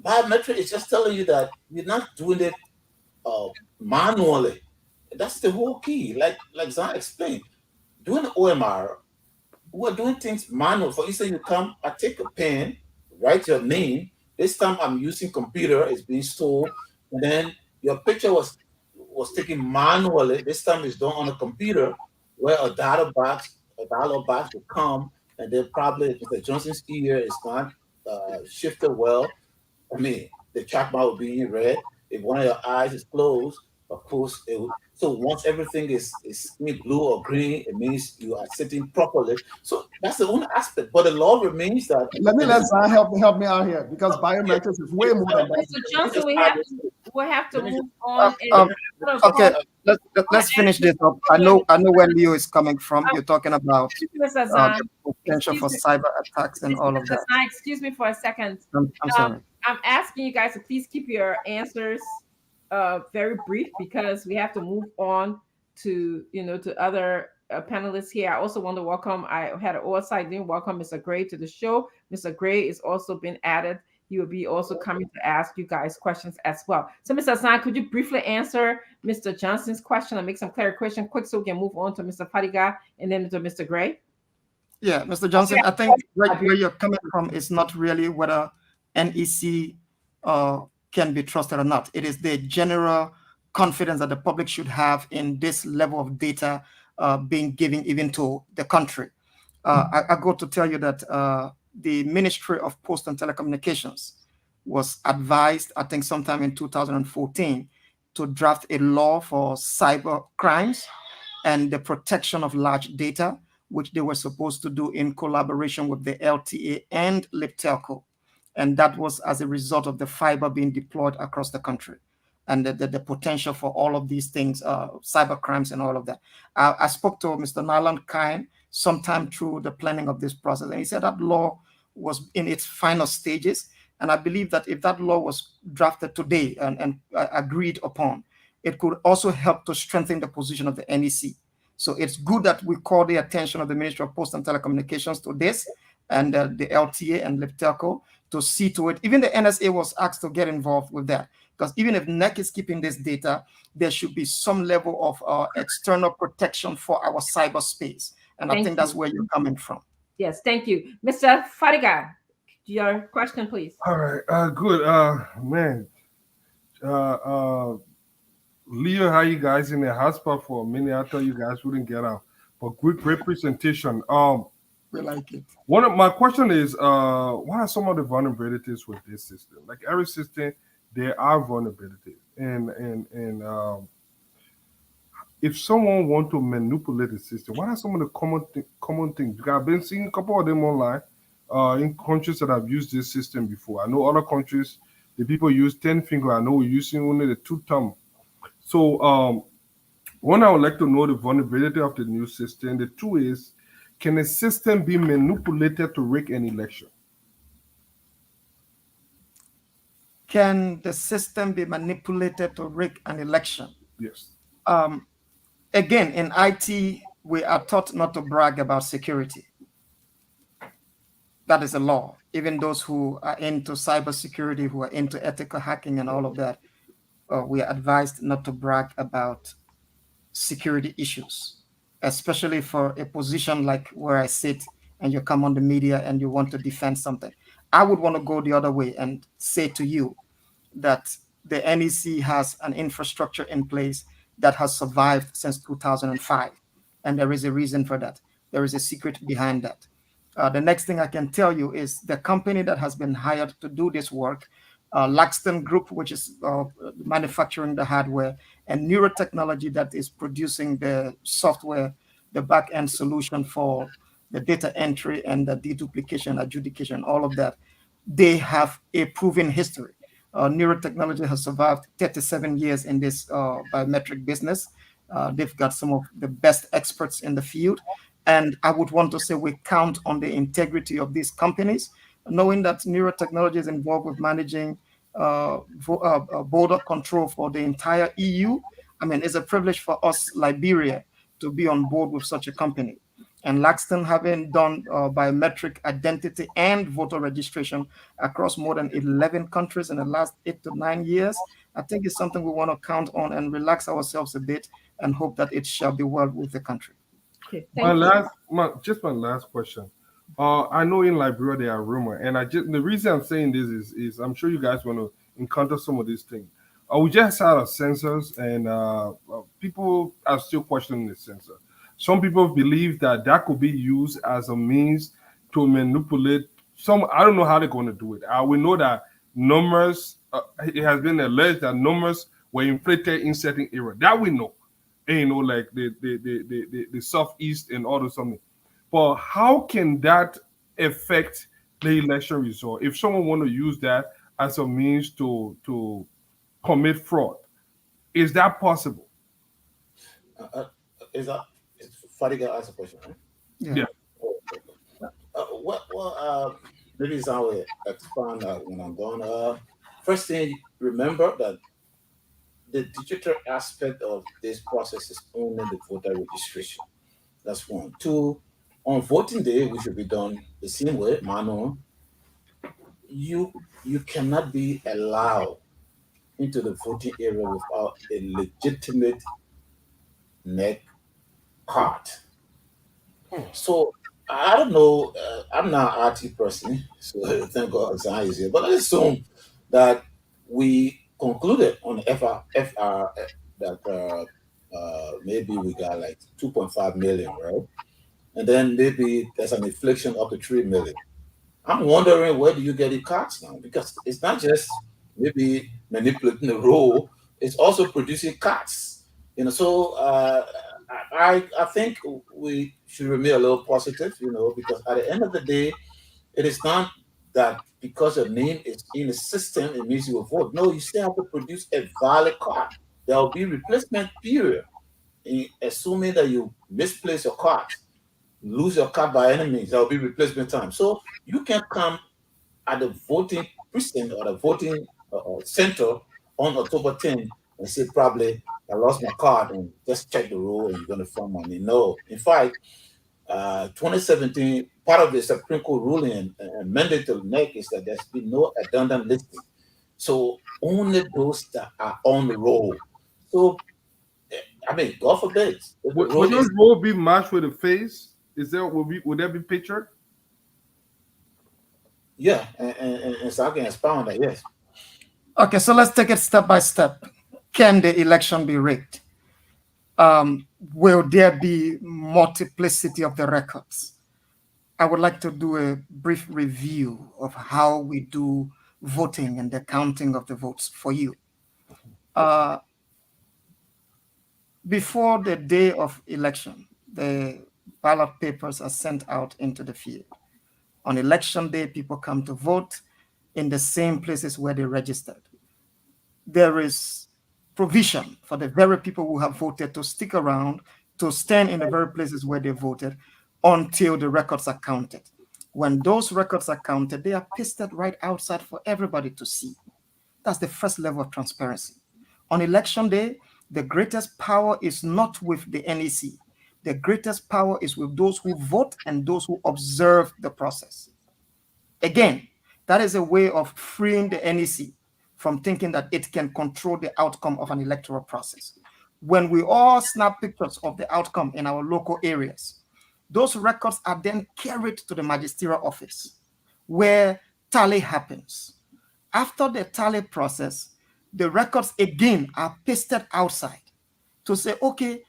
biometric is just telling you that you're not doing it manually. That's the whole key. Like Zan explained, doing OMR, we're doing things manual. For instance, you come, I take a pen, write your name. This time I'm using computer, it's being stored, and then your picture was taken manually. This time it's done on a computer where a dialog box will come, and then probably if Mr. Johnson's ear is not shifted well, I mean, the trackmark will be in red. If one of your eyes is closed, of course, it will. So once everything is blue or green, it means you are sitting properly. So that's the only aspect. But the law remains that. Let Zan help me out here, because biometrics is way more than that. Mr. Johnson, we have to move on. Okay, let's finish this up. I know where Leo is coming from. You're talking about the potential for cyber attacks and all of that. Excuse me for a second. I'm sorry. I'm asking you guys to please keep your answers very brief, because we have to move on to other panelists here. I also want to welcome, I had an oversight, didn't welcome Mr. Gray to the show. Mr. Gray is also been added. He will be also coming to ask you guys questions as well. So Mr. Hassan, could you briefly answer Mr. Johnson's question and make some clarification quick so we can move on to Mr. Fadiga and then to Mr. Gray? Yeah, Mr. Johnson, I think right where you're coming from is not really whether NEC can be trusted or not. It is the general confidence that the public should have in this level of data being given even to the country. I go to tell you that the Ministry of Post and Telecommunications was advised, I think sometime in 2014, to draft a law for cyber crimes and the protection of large data, which they were supposed to do in collaboration with the LTA and Libtelco. And that was as a result of the fiber being deployed across the country and the potential for all of these things, cyber crimes and all of that. I spoke to Mr. Nyland Kine sometime through the planning of this process, and he said that law was in its final stages. And I believe that if that law was drafted today and agreed upon, it could also help to strengthen the position of the NEC. So it's good that we call the attention of the Ministry of Post and Telecommunications to this, and the LTA and Libtelco, to see to it. Even the NSA was asked to get involved with that, because even if NEC is keeping this data, there should be some level of external protection for our cyberspace. And I think that's where you're coming from. Yes, thank you. Mr. Fadiga, your question, please. All right, good. Man, Leo, how you guys in the hotspot for a minute? I thought you guys wouldn't get out, but great presentation. We like it. One of my question is, what are some of the vulnerabilities with this system? Like every system, there are vulnerabilities, and if someone want to manipulate the system, what are some of the common things? Because I've been seeing a couple of them online in countries that have used this system before. I know other countries, the people use 10 finger. I know we're using only the 2 thumb. So one, I would like to know the vulnerability of the new system. The 2 is, can a system be manipulated to rig an election? Can the system be manipulated to rig an election? Yes. Again, in IT, we are taught not to brag about security. That is a law. Even those who are into cybersecurity, who are into ethical hacking and all of that, we are advised not to brag about security issues, especially for a position like where I sit and you come on the media and you want to defend something. I would want to go the other way and say to you that the NEC has an infrastructure in place that has survived since 2005. And there is a reason for that. There is a secret behind that. The next thing I can tell you is the company that has been hired to do this work, Laxton Group, which is manufacturing the hardware, and Neurotechnology that is producing the software, the back-end solution for the data entry and the deduplication, adjudication, all of that. They have a proven history. Neurotechnology has survived 37 years in this biometric business. They've got some of the best experts in the field. And I would want to say we count on the integrity of these companies, knowing that neurotechnology is involved with managing border control for the entire EU. I mean, it's a privilege for us, Liberia, to be on board with such a company. And Laxton, having done biometric identity and voter registration across more than 11 countries in the last 8 to 9 years, I think it's something we want to count on and relax ourselves a bit and hope that it shall be well with the country. Okay, my last question. I know in Liberia there are rumors, and the reason I'm saying this is I'm sure you guys want to encounter some of these things. We just had a census, and people are still questioning the census. Some people believe that could be used as a means to manipulate some. I don't know how they're going to do it. We know that numbers. It has been alleged that numbers were inflated in certain areas. That we know. Like the southeast and all of something. But how can that affect the election result if someone want to use that as a means to commit fraud? Is that possible? Is Fadiga asked a question, right? Yeah. Maybe it's how we expand when I'm done. First thing, remember that the digital aspect of this process is only the voter registration. That's one. Two, on voting day, which should be done the same way, manual. You cannot be allowed into the voting area without a legitimate neck card. So I don't know. I'm not an RT person, so thank God Zion is here. But let's assume that we concluded on FR that maybe we got like 2.5 million, right? And then maybe there's an inflation up to 3 million. I'm wondering, where do you get the cards now? Because it's not just maybe manipulating the roll, it's also producing cards. So I think we should remain a little positive, because at the end of the day, it is not that because your name is in the system, it means you will vote. No, you still have to produce a valid card. There will be replacement period, assuming that you misplace your card, lose your card by any means. There will be replacement time. So you can come at the voting precinct or the voting center on October 10th and say, probably I lost my card, and just check the roll and you're going to find money. No, in fact, 2017, part of the Supreme Court ruling and mandate to NEC is that there's been no redundant listing. So only those that are on the roll. So, I mean, God forbid. Would those roll be matched with a face? Would that be pictured? Yeah, and so I can expound on that, yes. Okay, so let's take it step by step. Can the election be rigged? Will there be multiplicity of the records? I would like to do a brief review of how we do voting and the counting of the votes for you. Before the day of election, the ballot papers are sent out into the field. On election day, people come to vote in the same places where they registered. There is provision for the very people who have voted to stick around, to stand in the very places where they voted until the records are counted. When those records are counted, they are pasted right outside for everybody to see. That's the first level of transparency. On election day, the greatest power is not with the NEC. The greatest power is with those who vote and those who observe the process. Again, that is a way of freeing the NEC from thinking that it can control the outcome of an electoral process. When we all snap pictures of the outcome in our local areas, those records are then carried to the magisterial office where tally happens. After the tally process, the records again are pasted outside to say, okay,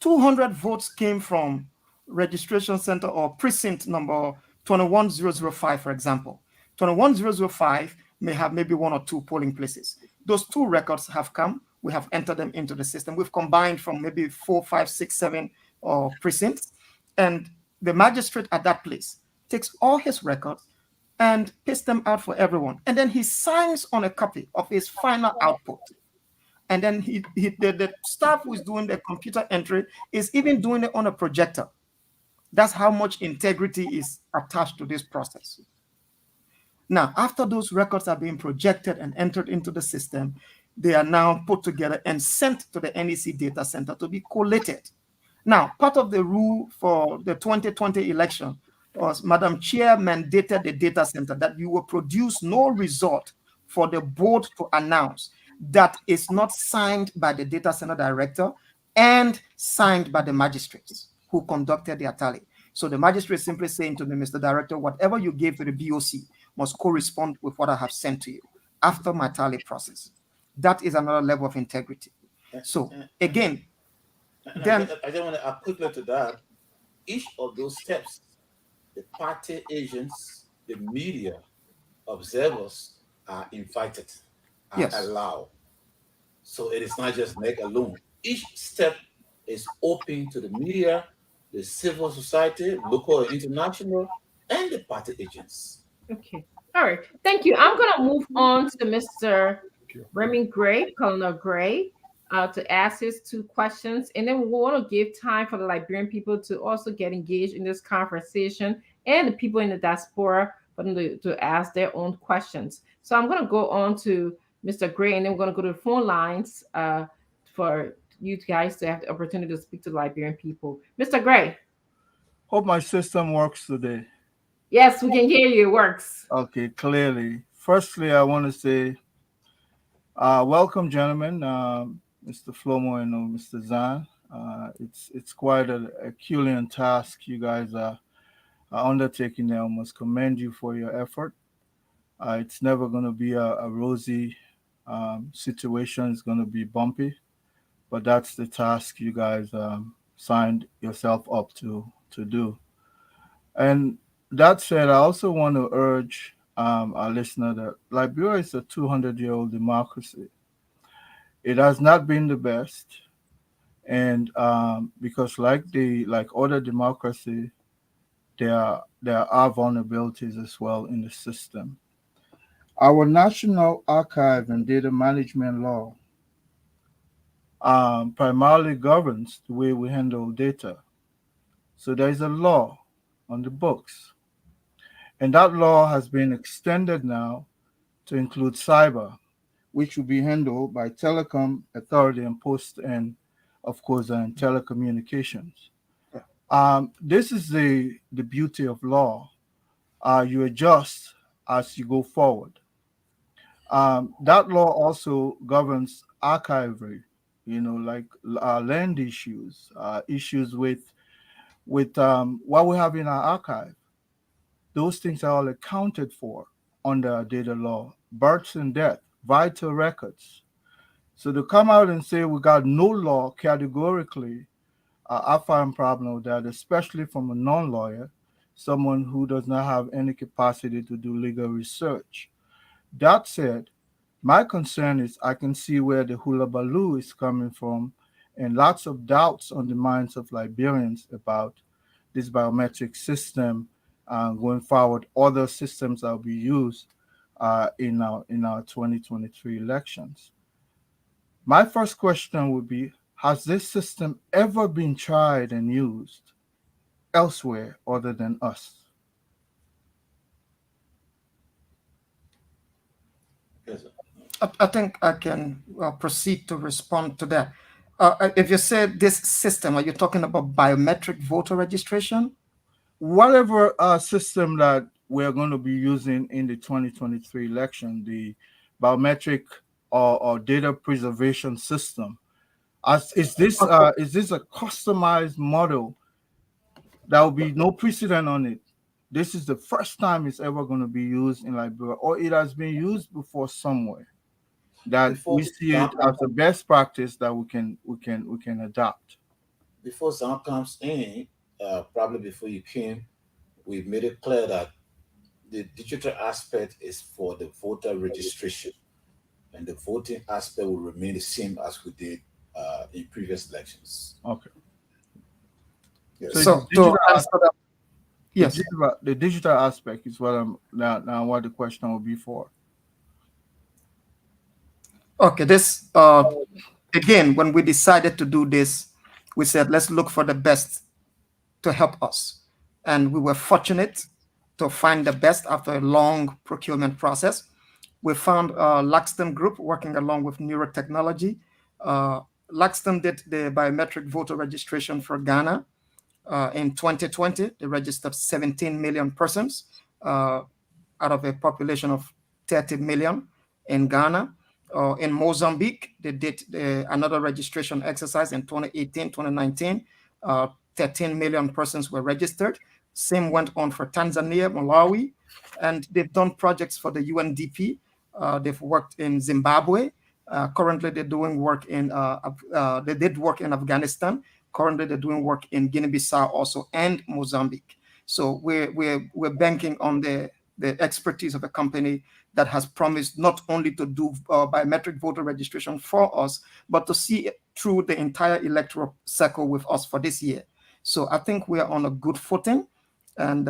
200 votes came from registration center or precinct number 21005, for example. 21005 may have maybe 1 or 2 polling places. Those 2 records have come. We have entered them into the system. We've combined from maybe 4, 5, 6, 7 precincts. And the magistrate at that place takes all his records and pastes them out for everyone. And then he signs on a copy of his final output. And then the staff who is doing the computer entry is even doing it on a projector. That's how much integrity is attached to this process. Now, after those records are being projected and entered into the system, they are now put together and sent to the NEC data center to be collated. Now, part of the rule for the 2020 election was Madam Chair mandated the data center that you will produce no result for the board to announce that is not signed by the data center director and signed by the magistrates who conducted their tally. So the magistrate simply saying to me, Mr. Director, whatever you gave to the BOC must correspond with what I have sent to you after my tally process. That is another level of integrity. So again, then I just want to add quickly to that. Each of those steps, the party agents, the media, observers are invited, are allowed. So it is not just NEC alone. Each step is open to the media, the civil society, local and international, and the party agents. Okay. All right. Thank you. I'm going to move on to Mr. Remy Gray, Colonel Gray, to ask his 2 questions. And then we want to give time for the Liberian people to also get engaged in this conversation and the people in the diaspora for them to ask their own questions. So I'm going to go on to Mr. Gray, and then we're going to go to the phone lines for you guys to have the opportunity to speak to the Liberian people. Mr. Gray. Hope my system works today. Yes, we can hear you. It works. Okay, clearly. Firstly, I want to say welcome, gentlemen, Mr. Flomo and Mr. Zahn. It's quite a Herculean task you guys are undertaking there. I must commend you for your effort. It's never going to be a rosy situation. It's going to be bumpy, but that's the task you guys signed yourself up to do. And that said, I also want to urge our listener that Liberia is a 200-year-old democracy. It has not been the best, and because like other democracy, there are vulnerabilities as well in the system. Our National Archive and Data Management Law primarily governs the way we handle data. So there is a law on the books. And that law has been extended now to include cyber, which will be handled by Telecom Authority and Post and, of course, telecommunications. This is the beauty of law. You adjust as you go forward. That law also governs archivery, like land issues, issues with what we have in our archive. Those things are all accounted for under data law, births and death, vital records. So to come out and say we got no law categorically, I find a problem with that, especially from a non-lawyer, someone who does not have any capacity to do legal research. That said, my concern is I can see where the hula baloo is coming from and lots of doubts on the minds of Liberians about this biometric system going forward, other systems that will be used in our 2023 elections. My first question would be, has this system ever been tried and used elsewhere other than us? I think I can proceed to respond to that. If you say this system, are you talking about biometric voter registration? Whatever system that we're going to be using in the 2023 election, the biometric or data preservation system, is this a customized model? There will be no precedent on it. This is the first time it's ever going to be used in Liberia, or it has been used before somewhere. That we see it as the best practice that we can adopt. Before Zahn comes in, probably before you came, we made it clear that the digital aspect is for the voter registration, and the voting aspect will remain the same as we did in previous elections. Okay. Yes. So to answer that, yes, the digital aspect is what I'm now. What the question will be for. Okay, this again, when we decided to do this, we said let's look for the best to help us, and we were fortunate to find the best after a long procurement process. We found Laxton Group working along with Neurotechnology. Laxton did the biometric voter registration for Ghana. In 2020, they registered 17 million persons out of a population of 30 million in Ghana. In Mozambique, they did another registration exercise in 2018, 2019. 13 million persons were registered. Same went on for Tanzania, Malawi, and they've done projects for the UNDP. They've worked in Zimbabwe. Currently, they're doing work in, they did work in Afghanistan. Currently, they're doing work in Guinea-Bissau also and Mozambique. So we're banking on the expertise of a company that has promised not only to do biometric voter registration for us, but to see it through the entire electoral cycle with us for this year. So I think we are on a good footing. And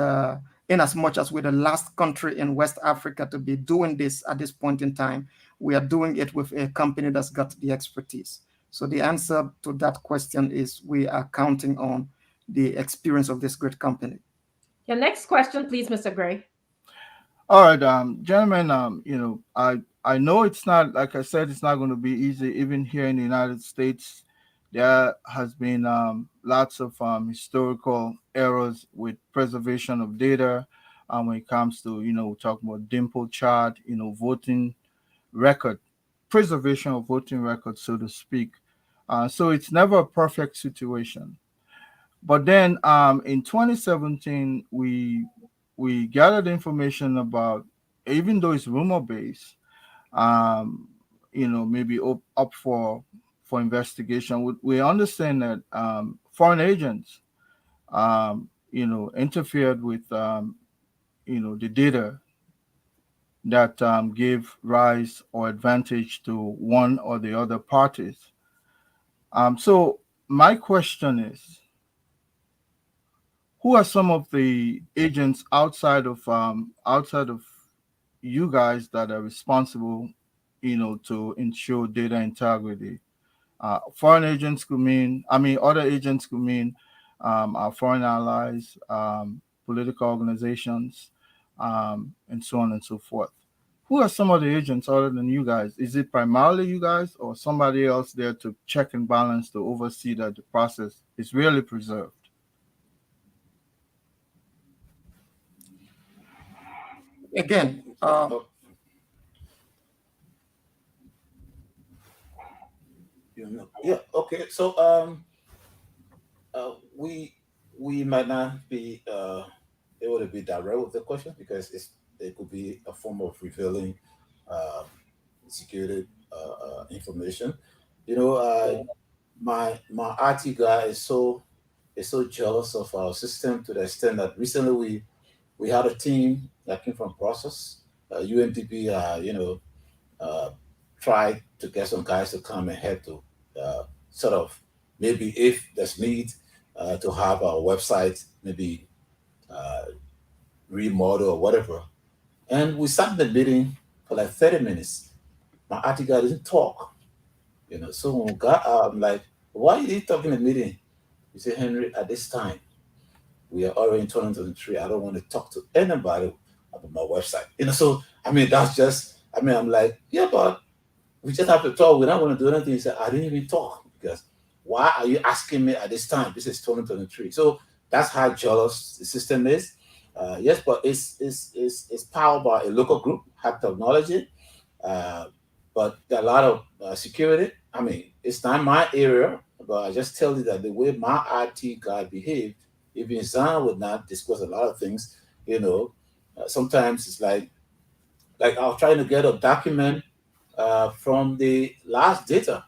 in as much as we're the last country in West Africa to be doing this at this point in time, we are doing it with a company that's got the expertise. So the answer to that question is we are counting on the experience of this great company. The next question, please, Mr. Gray. All right, gentlemen, I know it's not, like I said, it's not going to be easy. Even here in the United States, there has been lots of historical errors with preservation of data when it comes to, we're talking about dimple chart, voting record, preservation of voting records, so to speak. So it's never a perfect situation. But then in 2017, we gathered information about, even though it's rumor based, maybe up for investigation. We understand that foreign agents, interfered with, the data that gave rise or advantage to one or the other parties. So my question is, who are some of the agents outside of you guys that are responsible, to ensure data integrity? Foreign agents could mean, other agents could mean our foreign allies, political organizations, and so on and so forth. Who are some of the agents other than you guys? Is it primarily you guys or somebody else there to check and balance, to oversee that the process is really preserved? Again, yeah, okay. So we might not be able to be direct with the question because it could be a form of revealing security information. My IT guy is so jealous of our system to the extent that recently we had a team that came from process. UNDP, tried to get some guys to come and help to sort of maybe if there's need to have our website maybe remodel or whatever. And we sat in the meeting for like 30 minutes. My IT guy didn't talk. So when we got out, I'm like, why are you talking in the meeting? He said, Henry, at this time, we are already in 2023. I don't want to talk to anybody about my website. So that's just, I'm like, yeah, but we just have to talk. We're not going to do anything. He said, I didn't even talk because why are you asking me at this time? This is 2023. So that's how jealous the system is. Yes, but it's powered by a local group, Hack Technology. But there are a lot of security. It's not my area, but I just tell you that the way my IT guy behaved, even Zan would not discuss a lot of things. Sometimes it's like I was trying to get a document from the last data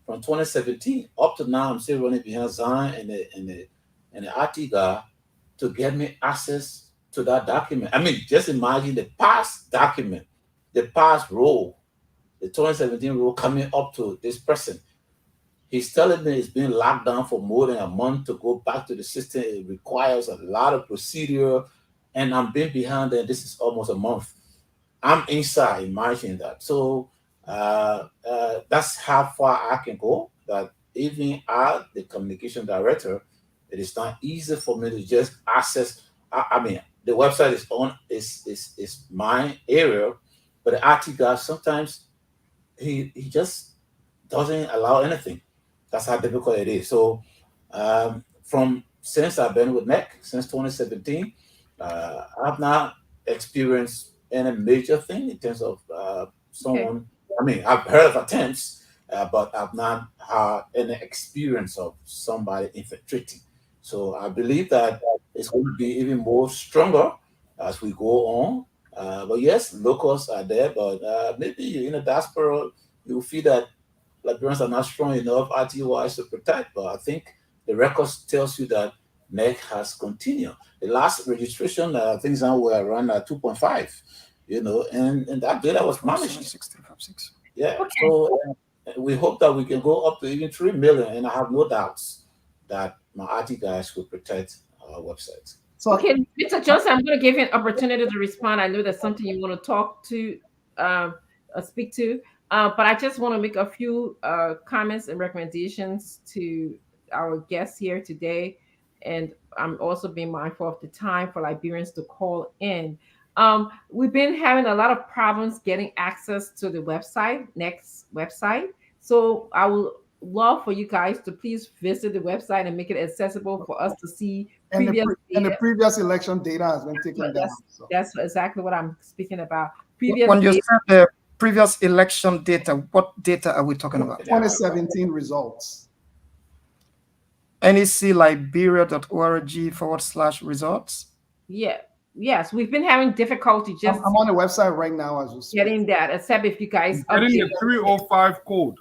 from 2017 up to now. I'm still running behind Zan and the IT guy to get me access to that document. Just imagine the past document, the past roll, the 2017 roll coming up to this person. He's telling me it's been locked down for more than a month to go back to the system. It requires a lot of procedure, and I'm being behind there. This is almost a month. I'm inside, imagine that. So That's how far I can go. That even as the communication director, it is not easy for me to just access. I mean, the website is my area, but the IT guy sometimes he just doesn't allow anything. That's how difficult it is. So from since I've been with NEC since 2017, I've not experienced any major thing in terms of someone. I mean, I've heard of attempts, but I've not had any experience of somebody infiltrating. So I believe that it's going to be even more stronger as we go on. But yes, locals are there, but maybe in the diaspora, you feel that Liberians are not strong enough RT-wise to protect. But I think the records tells you that NEC has continued. The last registration, things now were around 2.5, and that data was managed. Yeah, okay. So we hope that we can go up to even 3 million, and I have no doubts that my RT guys will protect our website. So, okay, Mr. Johnson, I'm going to give you an opportunity to respond. I know that's something you want to talk to, speak to, but I just want to make a few comments and recommendations to our guests here today. And I'm also being mindful of the time for Liberians to call in. We've been having a lot of problems getting access to the website, NEC's website. So I will love for you guys to please visit the website and make it accessible for us to see previous and the previous election data has been taken down. So. That's exactly what I'm speaking about. When you said the previous election data, what data are we talking about? 2017 results. necliberia.org/results. Yeah. Yes, we've been having difficulty just. I'm on the website right now as we speak. Getting that, except if you guys getting the 305 code.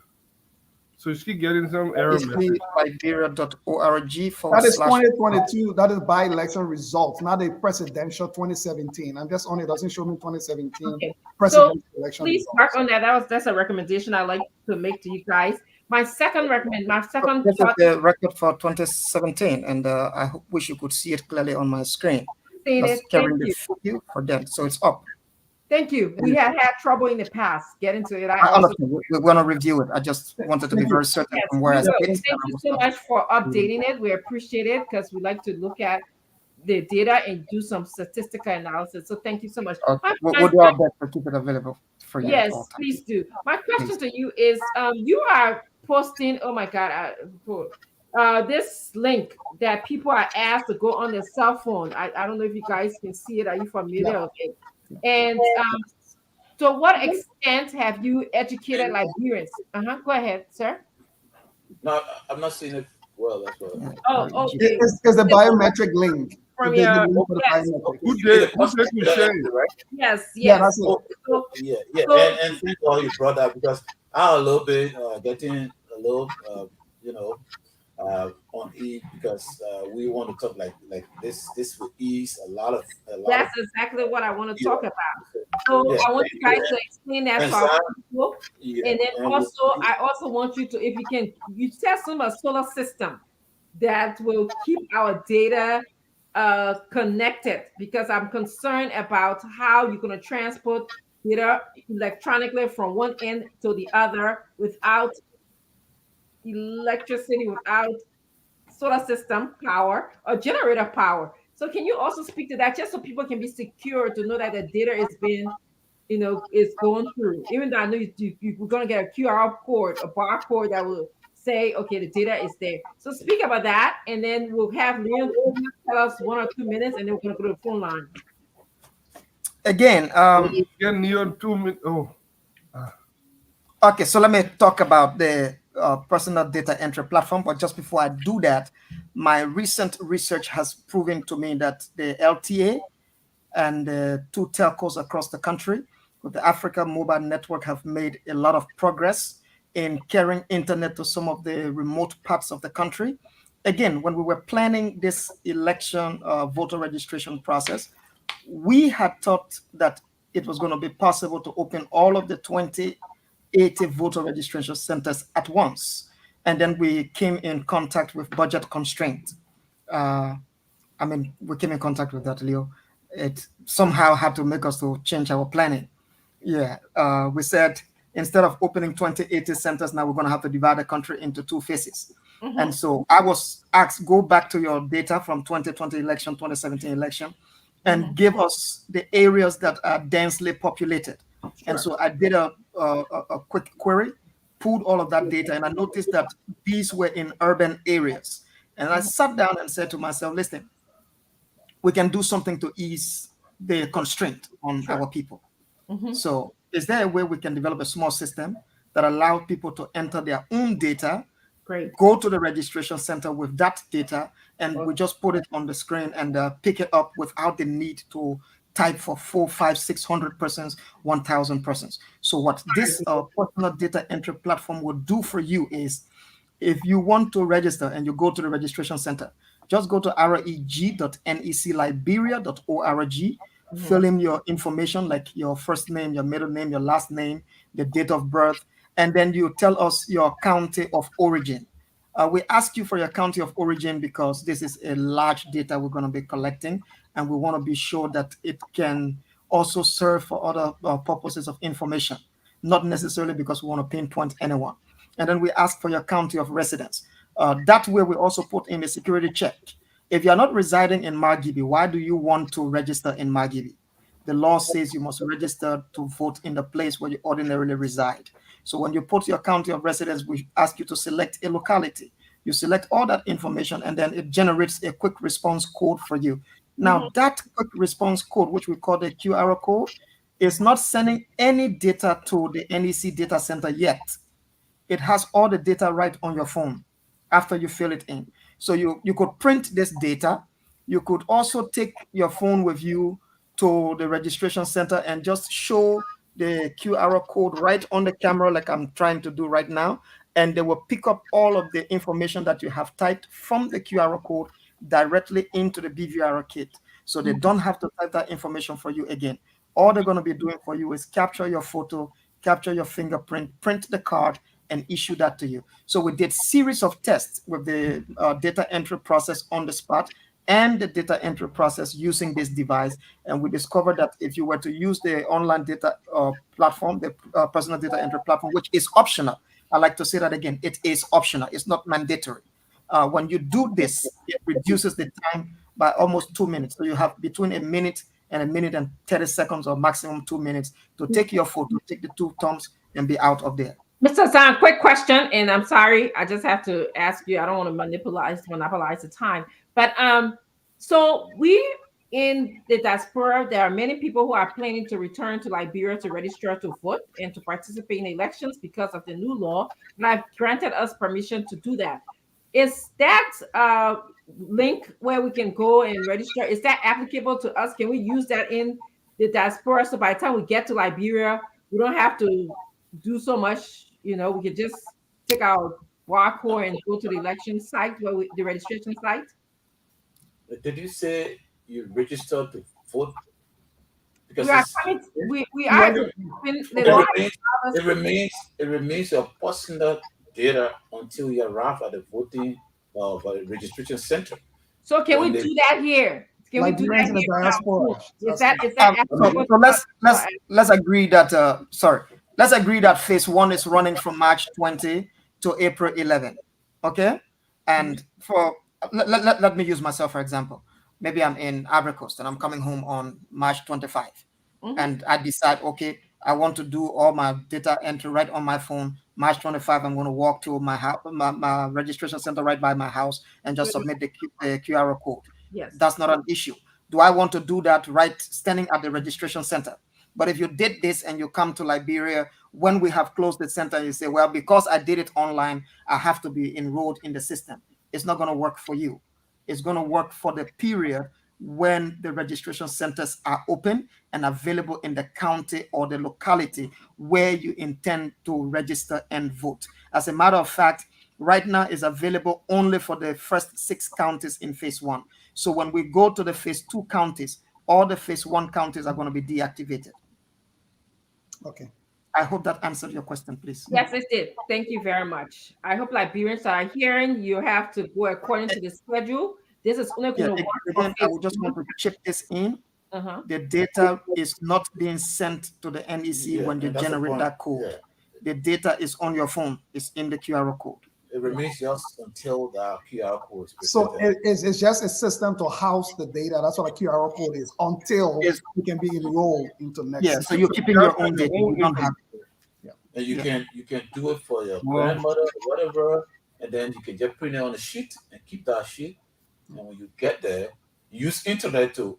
So you keep getting some error. Liberia.org. That is 2022. That is by election results, not a presidential 2017. I'm just on it. Doesn't show me 2017 okay. presidential so election. Please results. work on that. That's a recommendation I like to make to you guys. My second This is the record for 2017, and I wish you could see it clearly on my screen. Thank you for that. So it's up. Thank you. We had trouble in the past getting to it. We're going to review it. I just wanted to be very certain from where I sit. Thank you so much for updating it. We appreciate it because we like to look at the data and do some statistical analysis. So thank you so much. Okay. We'll do our best to keep it available for you. Yes, please do. My question to you is, you are posting, oh my God, this link that people are asked to go on their cell phone. I don't know if you guys can see it. Are you familiar with it? And to what extent have you educated Liberians? Go ahead, sir. No, I'm not seeing it well. That's what. Oh, okay. It's the biometric link. From your yes. Yeah, that's it. And thank all you brought that because I'm a little bit getting a little, on E because we want to talk like this. This will ease a lot. That's exactly what I want to talk about. So I want you guys to explain that to our people, and then I also want you to, if you can, you test them a solar system that will keep our data connected, because I'm concerned about how you're going to transport data electronically from one end to the other without electricity, without solar system power or generator power. So can you also speak to that, just so people can be secure to know that the data is being, is going through, even though I know you're going to get a QR code, a barcode that will say, okay, the data is there. So speak about that, and then we'll have Leon tell us 1 or 2 minutes, and then we're going to go to the phone line. Again, Neon 2 minutes. Okay, so let me talk about the personal data entry platform. But just before I do that, my recent research has proven to me that the LTA and the 2 telcos across the country with the Africa Mobile Network have made a lot of progress in carrying internet to some of the remote parts of the country. Again, when we were planning this election voter registration process, we had thought that it was going to be possible to open all of the 2080 voter registration centers at once. And then we came in contact with budget constraint. We came in contact with that, Leo. It somehow had to make us to change our planning. Yeah, we said instead of opening 2080 centers, now we're going to have to divide the country into 2 phases. And so I was asked, go back to your data from 2020 election, 2017 election, and give us the areas that are densely populated. And so I did a quick query, pulled all of that data, and I noticed that these were in urban areas. And I sat down and said to myself, listen, we can do something to ease the constraint on our people. So is there a way we can develop a small system that allows people to enter their own data, go to the registration center with that data, and we just put it on the screen and pick it up without the need to type for 400, 500, 600 persons, 1,000 persons. So what this personal data entry platform would do for you is, if you want to register and you go to the registration center, just go to reg.necliberia.org, fill in your information like your first name, your middle name, your last name, the date of birth, and then you tell us your county of origin. We ask you for your county of origin because this is a large data we're going to be collecting, and we want to be sure that it can also serve for other purposes of information, not necessarily because we want to pinpoint anyone. And then we ask for your county of residence. That way we also put in a security check. If you're not residing in Margibi, why do you want to register in Margibi? The law says you must register to vote in the place where you ordinarily reside. So when you put your county of residence, we ask you to select a locality. You select all that information, and then it generates a quick response code for you. Now, that quick response code, which we call the QR code, is not sending any data to the NEC data center yet. It has all the data right on your phone after you fill it in. So you could print this data. You could also take your phone with you to the registration center and just show the QR code right on the camera like I'm trying to do right now. And they will pick up all of the information that you have typed from the QR code directly into the BVR kit. So they don't have to type that information for you again. All they're going to be doing for you is capture your photo, capture your fingerprint, print the card, and issue that to you. So we did series of tests with the data entry process on the spot and the data entry process using this device. And we discovered that if you were to use the online data platform, the personal data entry platform, which is optional, I like to say that again, it is optional, it's not mandatory. When you do this, it reduces the time by almost 2 minutes. So you have between a minute and 30 seconds, or maximum 2 minutes, to take your photo, take the 2 thumbs, and be out of there. Mr. Zahn, quick question, and I'm sorry, I just have to ask you. I don't want to monopolize the time, but so we in the diaspora, there are many people who are planning to return to Liberia to register to vote and to participate in elections because of the new law, and I've granted us permission to do that. Is that link where we can go and register? Is that applicable to us? Can we use that in the diaspora? So by the time we get to Liberia, we don't have to do so much, we can just take our barcode and go to the election site, the registration site. Did you say you registered to vote? Because it remains your personal data until you arrive at the voting registration center. So can we do that here? Can we do that here? Is that so let's agree that let's agree that phase 1 is running from March 20 to April 11. Okay? And let me use myself for example. Maybe I'm in Ivory Coast and I'm coming home on March 25. And I decide, okay, I want to do all my data entry right on my phone. March 25, I'm going to walk to my house, my registration center right by my house, and just submit the QR code. Yes. That's not an issue. Do I want to do that right standing at the registration center? But if you did this and you come to Liberia when we have closed the center, you say, well, because I did it online, I have to be enrolled in the system. It's not going to work for you. It's going to work for the period when the registration centers are open and available in the county or the locality where you intend to register and vote. As a matter of fact, right now is available only for the first 6 counties in phase 1. So when we go to the phase 2 counties, all the phase 1 counties are going to be deactivated. Okay. I hope that answered your question, please. Yes, it did. Thank you very much. I hope Liberians are hearing. You have to go according to the schedule. This is only going to work. Again, I would just want to chip this in. The data is not being sent to the NEC when you generate that code. the data is on your phone. It's in the QR code. It remains just until the QR code is So presented. it's just a system to house the data. That's what a QR code is until it can be enrolled into next. Yeah, so you're keeping your own data. You don't have. And you can do it for your grandmother or whatever, and then you can just print it on a sheet and keep that sheet. And when you get there, use internet to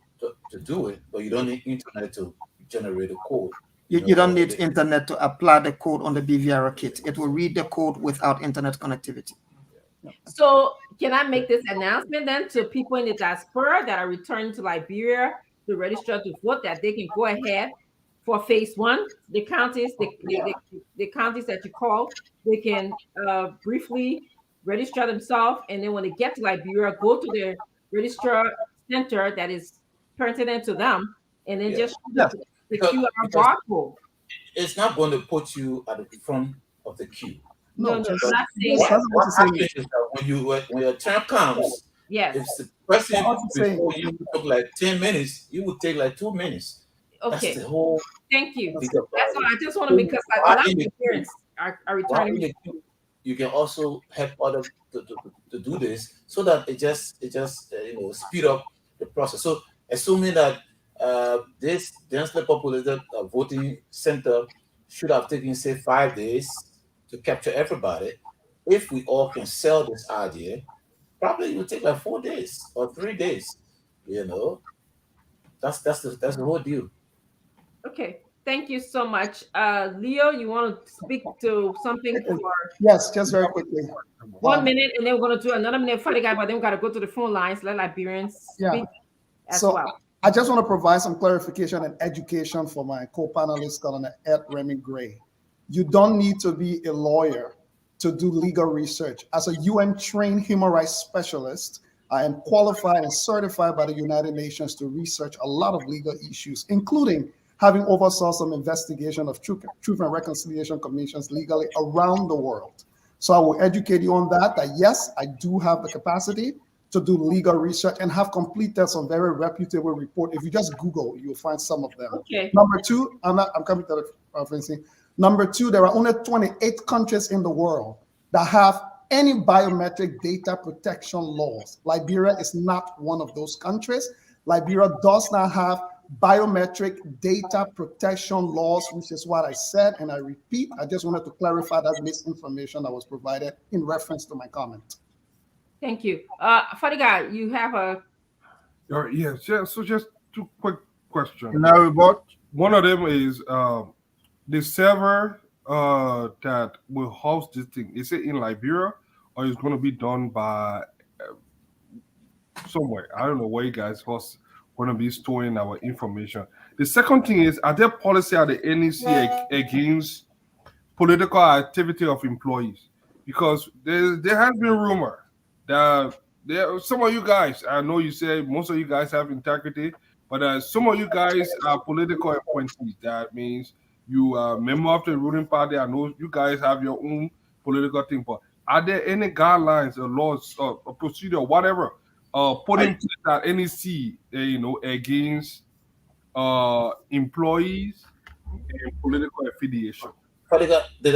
do it, but you don't need internet to generate a code. You don't need internet to apply the code on the BVR kit. It will read the code without internet connectivity. So can I make this announcement then to people in the diaspora that are returning to Liberia to register to vote, that they can go ahead for phase one? The counties, the counties that you call, they can briefly register themselves, and then when they get to Liberia, go to the registrar center that is pertinent to them, and then just the QR barcode. It's not going to put you at the front of the queue. No, not saying what happens is that when your turn comes, yes, if the person before you took like 10 minutes, you would take like 2 minutes. Okay. That's the whole. Thank you. That's what I just want to, because a lot of parents are returning. You can also help others to do this, so that it just speed up the process. So assuming that this densely populated voting center should have taken, say, 5 days to capture everybody, if we all can sell this idea, probably it will take like 4 days or 3 days. That's the whole deal. Okay, thank you so much. Leo, you want to speak to something? Yes, just very quickly. 1 minute, and then we're going to do another minute for the guy, but then we got to go to the phone lines, let Liberians speak as well. I just want to provide some clarification and education for my co-panelist, Colonel Ed Remy Gray. You don't need to be a lawyer to do legal research. As a UN-trained human rights specialist, I am qualified and certified by the United Nations to research a lot of legal issues, including having oversaw some investigation of truth and reconciliation commissions legally around the world. So I will educate you on that yes, I do have the capacity to do legal research and have completed some very reputable report. If you just Google, you'll find some of them. Okay. Number two, I'm coming to the referencing. Number two, there are only 28 countries in the world that have any biometric data protection laws. Liberia is not one of those countries. Liberia does not have biometric data protection laws, which is what I said, and I repeat, I just wanted to clarify that misinformation that was provided in reference to my comment. Thank you. Fadiga, you have a... Yes, so just 2 quick questions. Now, what? One of them is the server that will host this thing, is it in Liberia or is it going to be done by somewhere? I don't know where you guys host going to be storing our information. The second thing is, are there policy at the NEC against political activity of employees? Because there has been rumor that some of you guys, I know you say most of you guys have integrity, but some of you guys are political appointees. That means you are a member of the ruling party. I know you guys have your own political thing, but are there any guidelines or laws or procedure, whatever, put in place at NEC, against employees and political affiliation? Did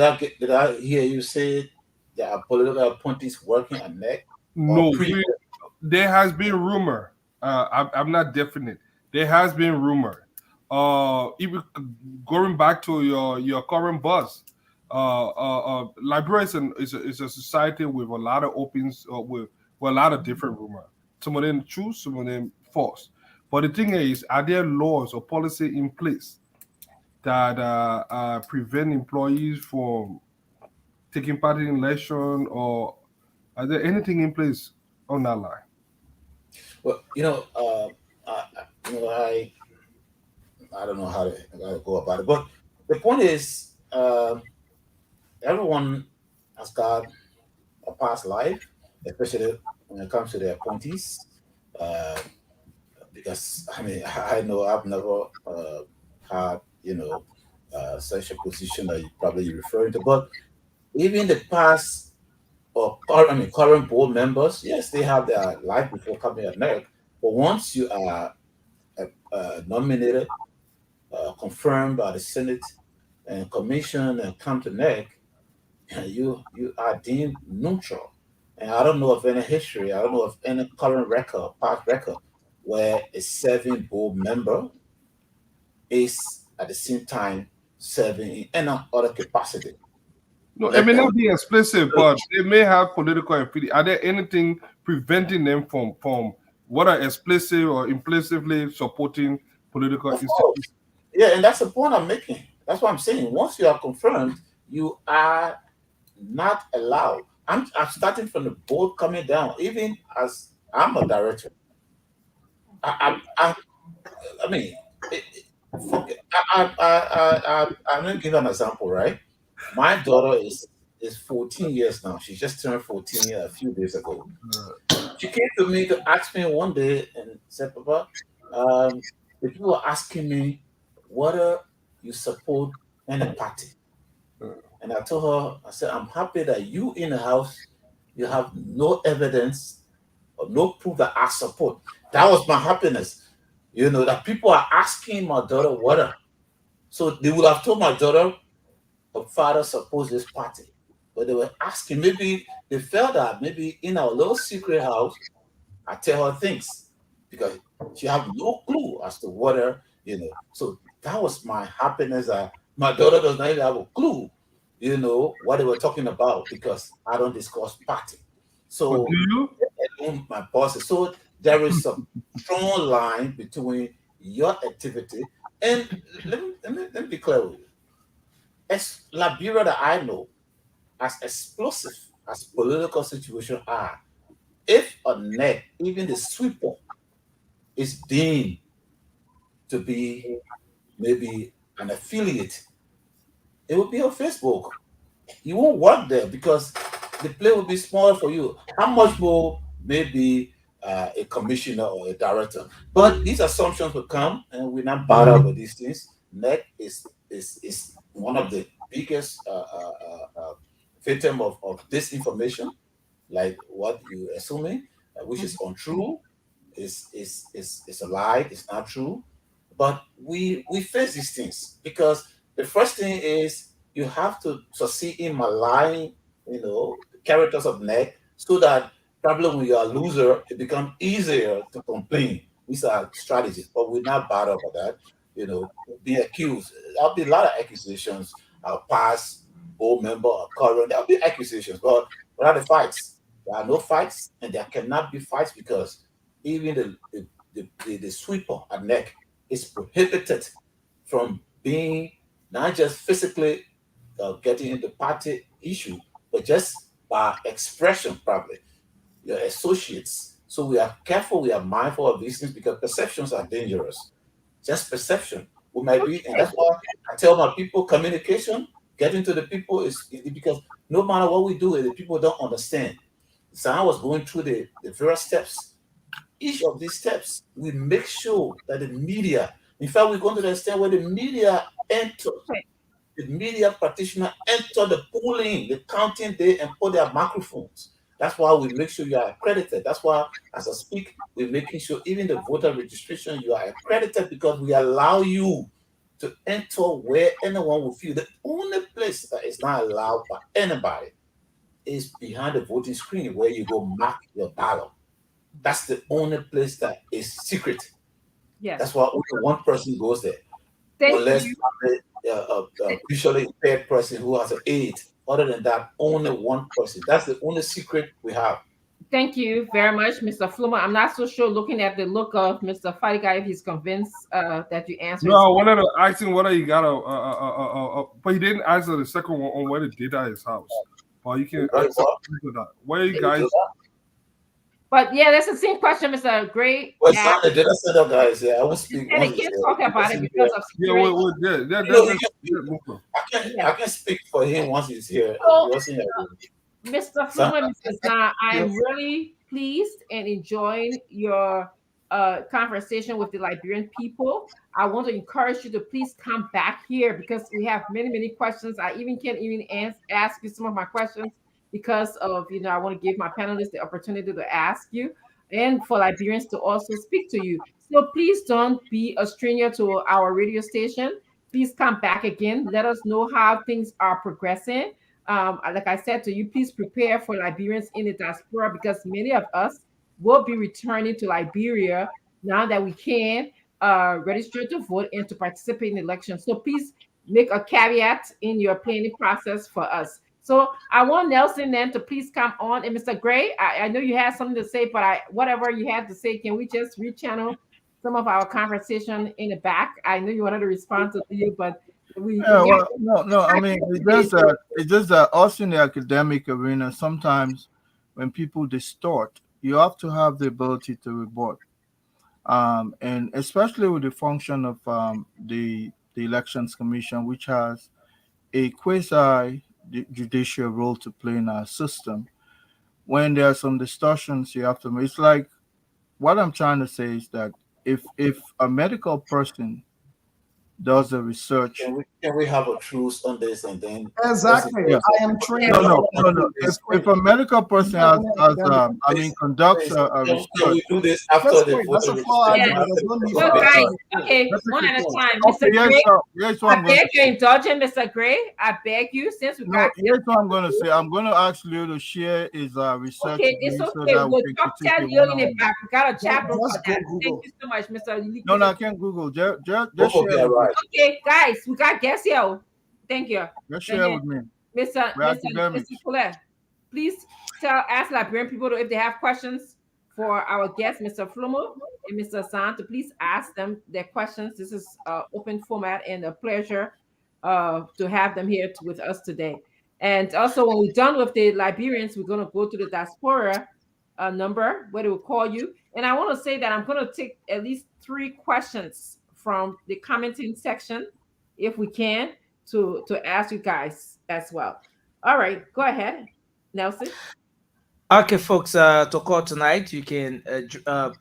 I hear you say there are political appointees working at NEC? No, there has been rumor. I'm not definite. There has been rumor. Even going back to your current boss, Liberia is a society with a lot of opens, with a lot of different rumors. Some of them true, some of them false. But the thing is, are there laws or policy in place that prevent employees from taking part in election, or are there anything in place on that line? Well, I don't know how to go about it, but the point is, everyone has got a past life, especially when it comes to their appointees. Because I know I've never had such a position that you're referring to, but even the past or current board members, yes, they have their life before coming at NEC, but once you are nominated, confirmed by the Senate, and commission and come to NEC, you are deemed neutral. And I don't know of any history, I don't know of any current record, past record, where a serving board member is at the same time serving in any other capacity. No, it may not be explicit, but they may have political affiliation. Are there anything preventing them from whether explicit or implicitly supporting political institutions? Yeah, and that's the point I'm making. That's what I'm saying. Once you are confirmed, you are not allowed. I'm starting from the board coming down. Even as I'm a director, I'm going to give an example, right? My daughter is 14 years now. She just turned 14 a few days ago. She came to me to ask me one day and said, Papa, the people are asking me whether you support any party. And I told her, I said, I'm happy that you in the house, you have no evidence or no proof that I support. That was my happiness. That people are asking my daughter whether. So they would have told my daughter, her father supports this party. But they were asking, maybe they felt that maybe in our little secret house, I tell her things because she have no clue as to whether, So that was my happiness that my daughter does not even have a clue, what they were talking about because I don't discuss party. So my bosses. So there is a strong line between your activity and let me be clear with you. As Liberia that I know, as explosive as political situations are, if a net, even the sweeper, is deemed to be maybe an affiliate, it will be on Facebook. You won't work there because the play will be smaller for you. How much more maybe a commissioner or a director? But these assumptions will come, and we're not bothered with these things. NEC is one of the biggest victim of disinformation, like what you assuming, which is untrue, is a lie, it's not true. But we face these things because the first thing is you have to succeed in maligning, the characters of NEC so that probably when you are a loser, it becomes easier to complain. These are strategies, but we're not bothered about that. Be accused. There'll be a lot of accusations. Our past board member, our current, there'll be accusations. But what are the fights? There are no fights, and there cannot be fights because even the sweeper at NEC is prohibited from being not just physically getting into party issue, but just by expression, probably your associates. So we are careful, we are mindful of these things because perceptions are dangerous. Just perception. We might be, and that's why I tell my people, communication, getting to the people is because no matter what we do, the people don't understand. So I was going through the various steps. Each of these steps, we make sure that the media, in fact, we're going to the extent where the media enter, the media practitioner enter the polling, the counting day and put their microphones. That's why we make sure you are accredited. That's why, as I speak, we're making sure even the voter registration, you are accredited because we allow you to enter where anyone will feel. The only place that is not allowed by anybody is behind the voting screen where you go mark your ballot. That's the only place that is secret. Yes. That's why only one person goes there. Unless a visually impaired person who has an aid. Other than that, only one person. That's the only secret we have. Thank you very much, Mr. Fluma. I'm not so sure looking at the look of Mr. Fadiga if he's convinced that you answered. No, I wanted to ask him whether he got but he didn't answer the second one on where the data is housed. But you can answer that. Where you guys? But yeah, that's the same question, Mr. Gray. Well, it's not the data center guys. Yeah, I will speak. And they can't talk about it because of security. I can speak for him once he's here. Mr. Fluma, Mrs. Na, I am really pleased and enjoying your conversation with the Liberian people. I want to encourage you to please come back here because we have many, many questions. I can't even ask you some of my questions because of, I want to give my panelists the opportunity to ask you and for Liberians to also speak to you. So please don't be a stranger to our radio station. please come back again. Let us know how things are progressing. Like I said to you, please prepare for Liberians in the diaspora, because many of us will be returning to Liberia now that we can register to vote and to participate in elections. So please make a caveat in your planning process for us. So I want Nelson then to please come on. And Mr. Gray, I know you had something to say, but whatever you had to say, can we just rechannel some of our conversation in the back? I know you wanted to respond to you, but yeah, well, no. I mean, it's just that also in the academic arena, sometimes when people distort, you have to have the ability to rebut. And especially with the function of the Elections Commission, which has a quasi judicial role to play in our system. When there are some distortions, you have to. It's like what I'm trying to say is that if a medical person does the research, can we have a truce on this and then exactly? Yeah. I am trained. No. If a medical person conducts a research, can we do this after the that's a flawed argument. There's no need for guys, okay, one at a time. Mr. Gray, I beg your indulgence, Mr. Gray. I beg you, since we got. Here's what I'm going to say. I'm going to ask Leo to share his research. Okay, it's okay. So that we'll talk to you in the back. We got a chapter for that. Thank you so much, Mr. No, I can't Google. Just share. Right. Okay, guys, we got guests here. Thank you. Just share with me. Mr. Colette, please ask Liberian people if they have questions for our guests, Mr. Flomo and Mr. San, to please ask them their questions. This is open format and a pleasure to have them here with us today. And also, when we're done with the Liberians, we're going to go to the Diaspora number where they will call you. And I want to say that I'm going to take at least 3 questions from the commenting section, if we can, to ask you guys as well. All right, go ahead, Nelson. Okay, folks, to call tonight, you can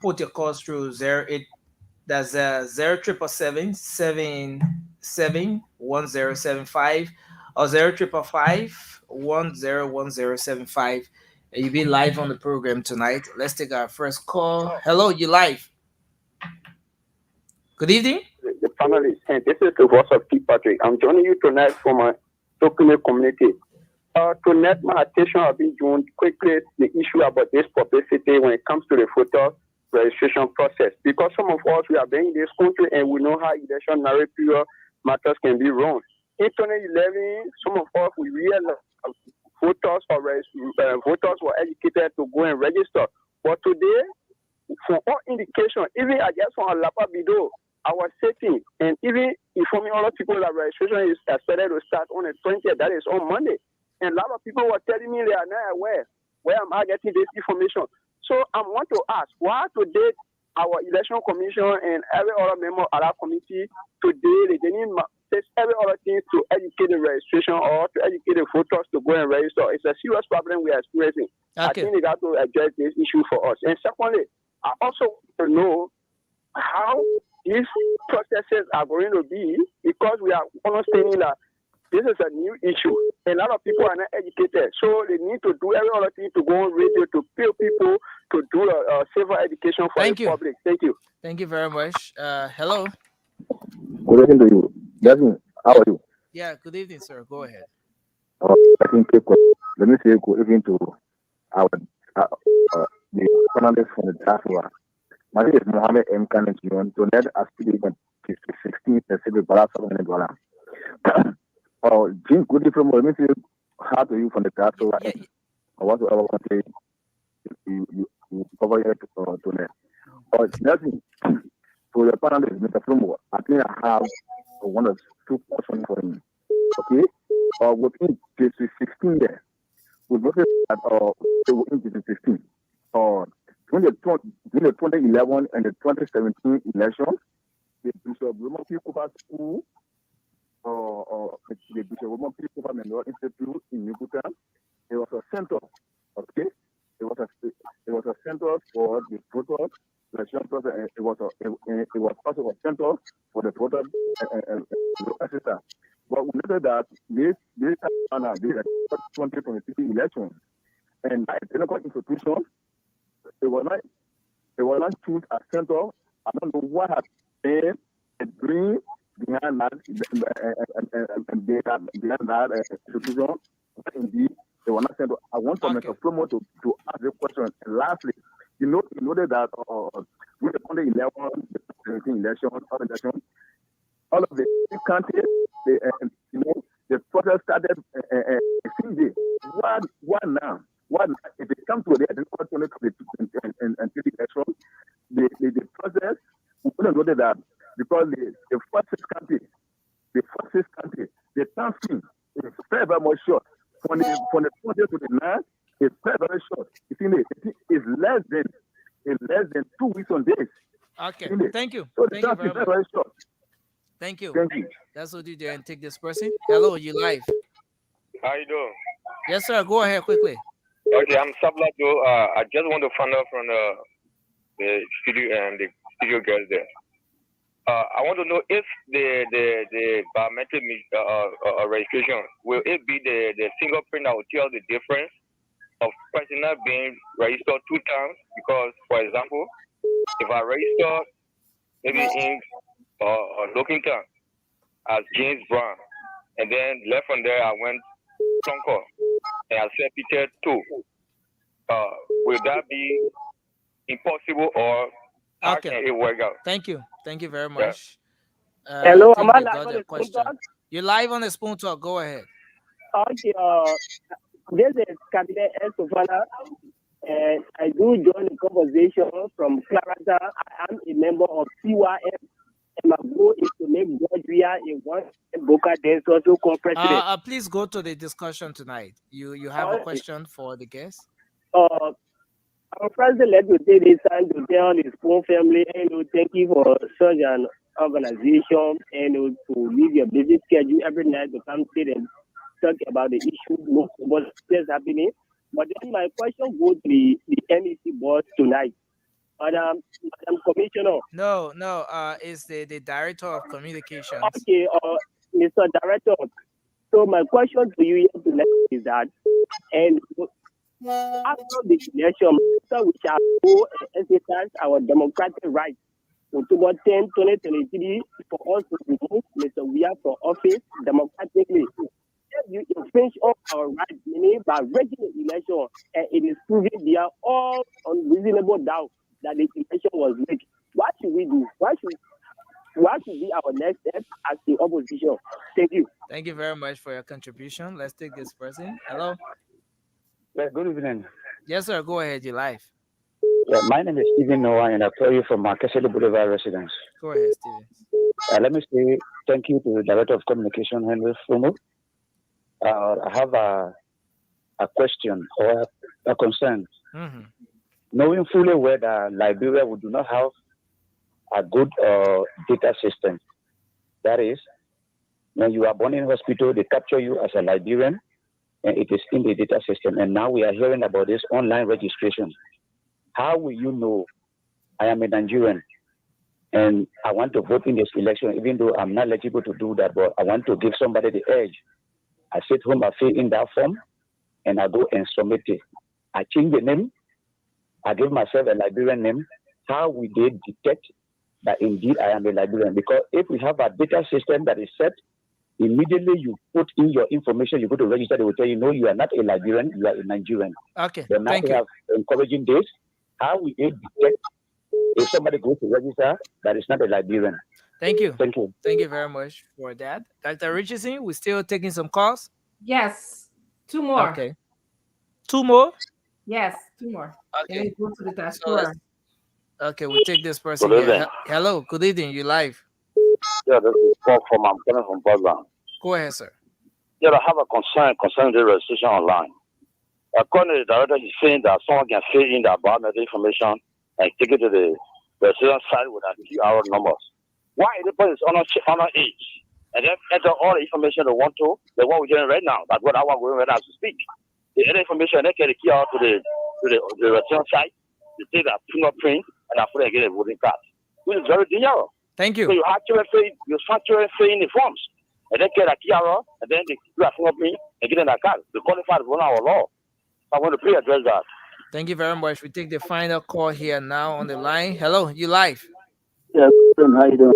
put your calls through 08. That's 0777 1075 or 0555 101075. You'll be live on the program tonight. Let's take our first call. Hello, you live. Good evening. The panelists, and this is the voice of T. Patrick. I'm joining you tonight from my Tokyo community. Tonight, my attention has been drawn quickly the issue about this publicity when it comes to the voter registration process. Because some of us, we are in this country and we know how election narrative matters can be run. In 2011, some of us, we realized voters were educated to go and register. But today, for all indication, even I just from Lapa Bido, I was sitting and even informing other people that registration is expected to start on the 20th, that is on Monday. And a lot of people were telling me they are not aware. Where am I getting this information? So I want to ask, why today our election commission and every other member of our committee today, they didn't take every other thing to educate the registration or to educate the voters to go and register? It's a serious problem we are experiencing. Okay. I think they got to address this issue for us. And secondly, I also want to know how these processes are going to be, because we are understanding that this is a new issue. A lot of people are not educated. So they need to do every other thing to go on radio to pay people to do a civil education for the public. Thank you. Thank you very much. Hello. Good evening to you. Jasmine, how are you? Yeah, good evening, sir. Go ahead. Let me say good evening to our the panelists from the Diaspora. My name is Mohammed M. Kenneth John. Donate as to the 16th Pacific Balance of $1. Jim, good evening. Let me say how to you from the Diaspora. I want to say you cover here to donate. Nothing. For the panelists, Mr. Flomo, I think I have one or two questions for him. Okay? Within this 16 years, we look at within this 16. During the 2011 and the 2017 elections, the Bishop Roman P. Cooper School, the Bishop Roman P. Cooper Memorial Institute in Yucatan, it was a center. Okay? It was a center for the voters. Election process. It was also a center for the voter assistance. But we noted that this 2023 election and technical institutions, it was not choose a center. I don't know what has been during behind that institution. Indeed, they were not sent. I want for Mr. Promo to ask the question. And lastly, you noted that with the country election, all of the countries, the process started Tuesday. What now? If it comes to the election, the process, we couldn't know that because the first six countries, the time frame is very, very much short. From the 20th to the 9th, it's very, very short. It's less than 2 weeks on days. Okay, thank you. So Thank you very much. Very short. Thank you. Thank you. That's what you do and take this person. Hello, you live. How you doing? Yes, sir. Go ahead quickly. Okay, I'm Sablajo. I just want to find out from the studio and the studio girls there. I want to know if the biometric registration will it be the fingerprint that will tell the difference of personnel being registered 2 times? Because, for example, if I register maybe in Lockington as James Brown, and then left from there I went Concord and I said Peter 2, will that be impossible or how can it work out? Thank you. Thank you very much. Hello, am I live on the question. Spoon Talk? You're live on the Spoon Talk. Go ahead. Okay, this is Cabinet Esofana, and I do join the conversation from Clarata. I am a member of CYM, and my goal is to make Georgia a one Boca then also co-president. Please go to the discussion tonight. You have a question for the guest? Our president let me take this time to tell the Spoon family, and thank you for such an organization, and to leave your busy schedule every night to come sit and talk about the issue, what is happening. But then my question goes to the MEC board tonight. Madam Commissioner. No, it's the Director of Communications. Okay, Mr. Director. So my question to you here tonight is that, and after the election, we shall go and exercise our democratic rights. October 10, 2023, for us to remove Mr. Weah from office democratically. If you infringe on our rights, meaning by breaking the election, and it is proven beyond all unreasonable doubt that the election was rigged, what should we do? What should be our next step as the opposition? Thank you. Thank you very much for your contribution. Let's take this person. Hello. Well, good evening. Yes, sir. Go ahead. You're live. Yeah, my name is Stephen Noah, and I call you from Marquesas Boulevard residence. Go ahead, Stephen. Let me say thank you to the Director of Communication, Henry Fumo. I have a question or a concern. Mm-hmm. Knowing fully well that Liberia we do not have a good data system. That is, when you are born in hospital, they capture you as a Liberian, and it is in the data system. And now we are hearing about this online registration. How will you know I am a Nigerian and I want to vote in this election, even though I'm not eligible to do that, but I want to give somebody the edge? I sit home, I fill in that form, and I go and submit it. I change the name, I give myself a Liberian name. How will they detect that indeed I am a Liberian? Because if we have a data system that is set, immediately you put in your information, you go to register, they will tell you, no, you are not a Liberian, you are a Nigerian. Okay, but now thank we you. have encouraging this. How will they detect if somebody goes to register that is not a Liberian? Thank you. Thank you. Thank you very much for that. Dr. Richardson, we're still taking some calls? Yes. 2 more. Okay. 2 more? Yes, 2 more. Okay. Then we go to the Diaspora. Okay, we'll take this person Good here. evening. Hello, good evening. You live. Yeah, this is Paul from I'm coming from Portland. Go ahead, sir. Yeah, I have a concern concerning the registration online. According to the director, he's saying that someone can fill in their biometric information and take it to the registration site with a QR numbers. Why the person is on age and then enter all the information they want to, the one we're doing right now. That's what I want going right now to speak. The other information they get the QR to the registration site, they take their fingerprint and after they get a voting card. Which is very dangerous. Thank you. So you actually fill in the forms and then get a QR and then they do a fingerprint and get in a card. They qualify to run our law. I want to please address that. Thank you very much. We take the final call here now on the line. Hello, you live. Yeah, how you doing?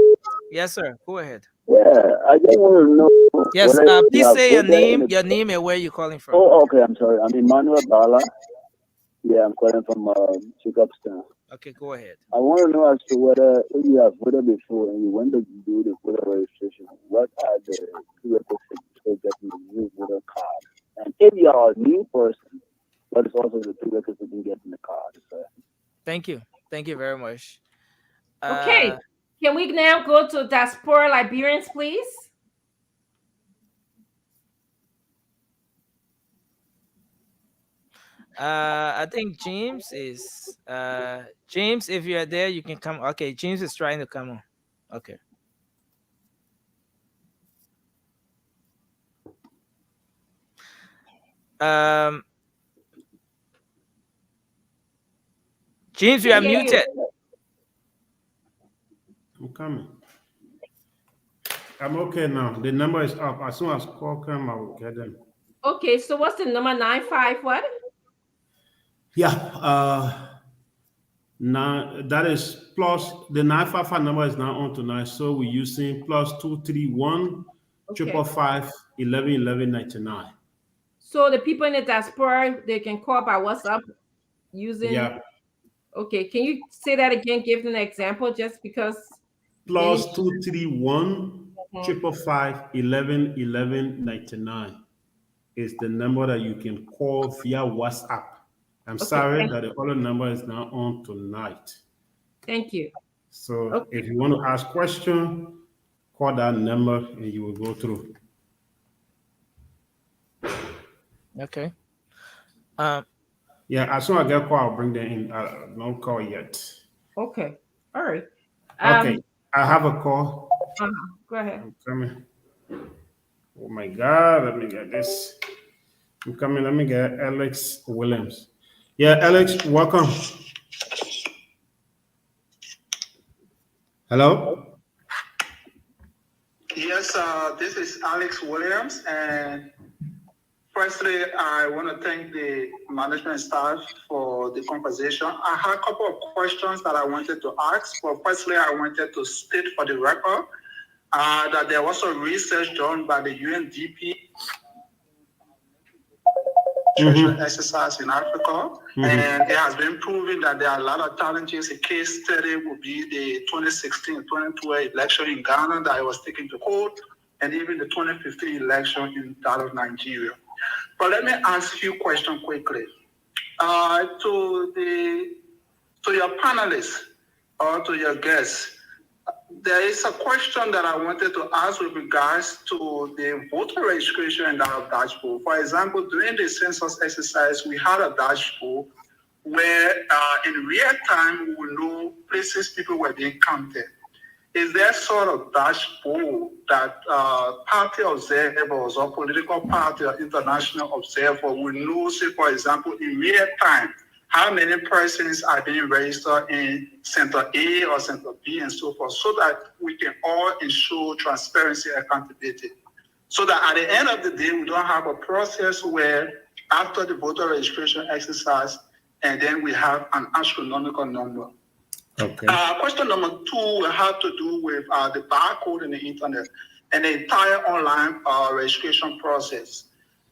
Yes, sir. Go ahead. Yeah, I just want to know. Yes, please say your name and where you're calling from. Oh, okay. I'm sorry. I'm Emmanuel Bala. Yeah, I'm calling from Chicopstown. Okay, go ahead. I want to know as to whether if you have voted before and you went to do the voter registration, what are the prerequisites for getting the new voter card? And if you are a new person, what is also the prerequisite in getting the card? Thank you. Thank you very much. Okay. Can we now go to Diaspora Liberians, please? I think James is James, if you are there, you can come. Okay, James is trying to come on. Okay. James, you are muted. I'm coming. I'm okay now. The number is up. As soon as call come, I will get them. Okay, so what's the number 95 what? Yeah, now that is plus the 955 number is now on tonight. So we're using plus 231 555 11 99. So the people in the diaspora, they can call by WhatsApp using. Yeah. Okay, can you say that again? Give an example, just because. Plus 231 555 11 99 is the number that you can call via WhatsApp. I'm sorry that the other number is now on tonight. Thank you. So if you want to ask question, call that number and you will go through. Okay. Yeah, as soon as I get call, I'll bring them in. No call yet. Okay. All right. Okay. I have a call. Go ahead. I'm coming. Oh my God, let me get this. I'm coming. Let me get Alex Williams. Yeah, Alex, welcome. Hello? Yes, this is Alex Williams. And firstly, I want to thank the management staff for the conversation. I had a couple of questions that I wanted to ask. But firstly, I wanted to state for the record that there was a research done by the UNDP exercise in Africa, and it has been proven that there are a lot of challenges. A case study would be the 2016-2012 election in Ghana that was taken to court, and even the 2015 election in that of Nigeria. But let me ask you a question quickly. To your panelists or to your guests, there is a question that I wanted to ask with regards to the voter registration and our dashboard. For example, during the census exercise, we had a dashboard where in real time we will know places people were being counted. Is there sort of dashboard that party observers or political party or international observer will know, say, for example, in real time, how many persons are being registered in Center A or Center B and so forth, so that we can all ensure transparency and accountability. So that at the end of the day, we don't have a process where after the voter registration exercise, and then we have an astronomical number. Okay. Question number 2 will have to do with the barcode in the internet and the entire online registration process.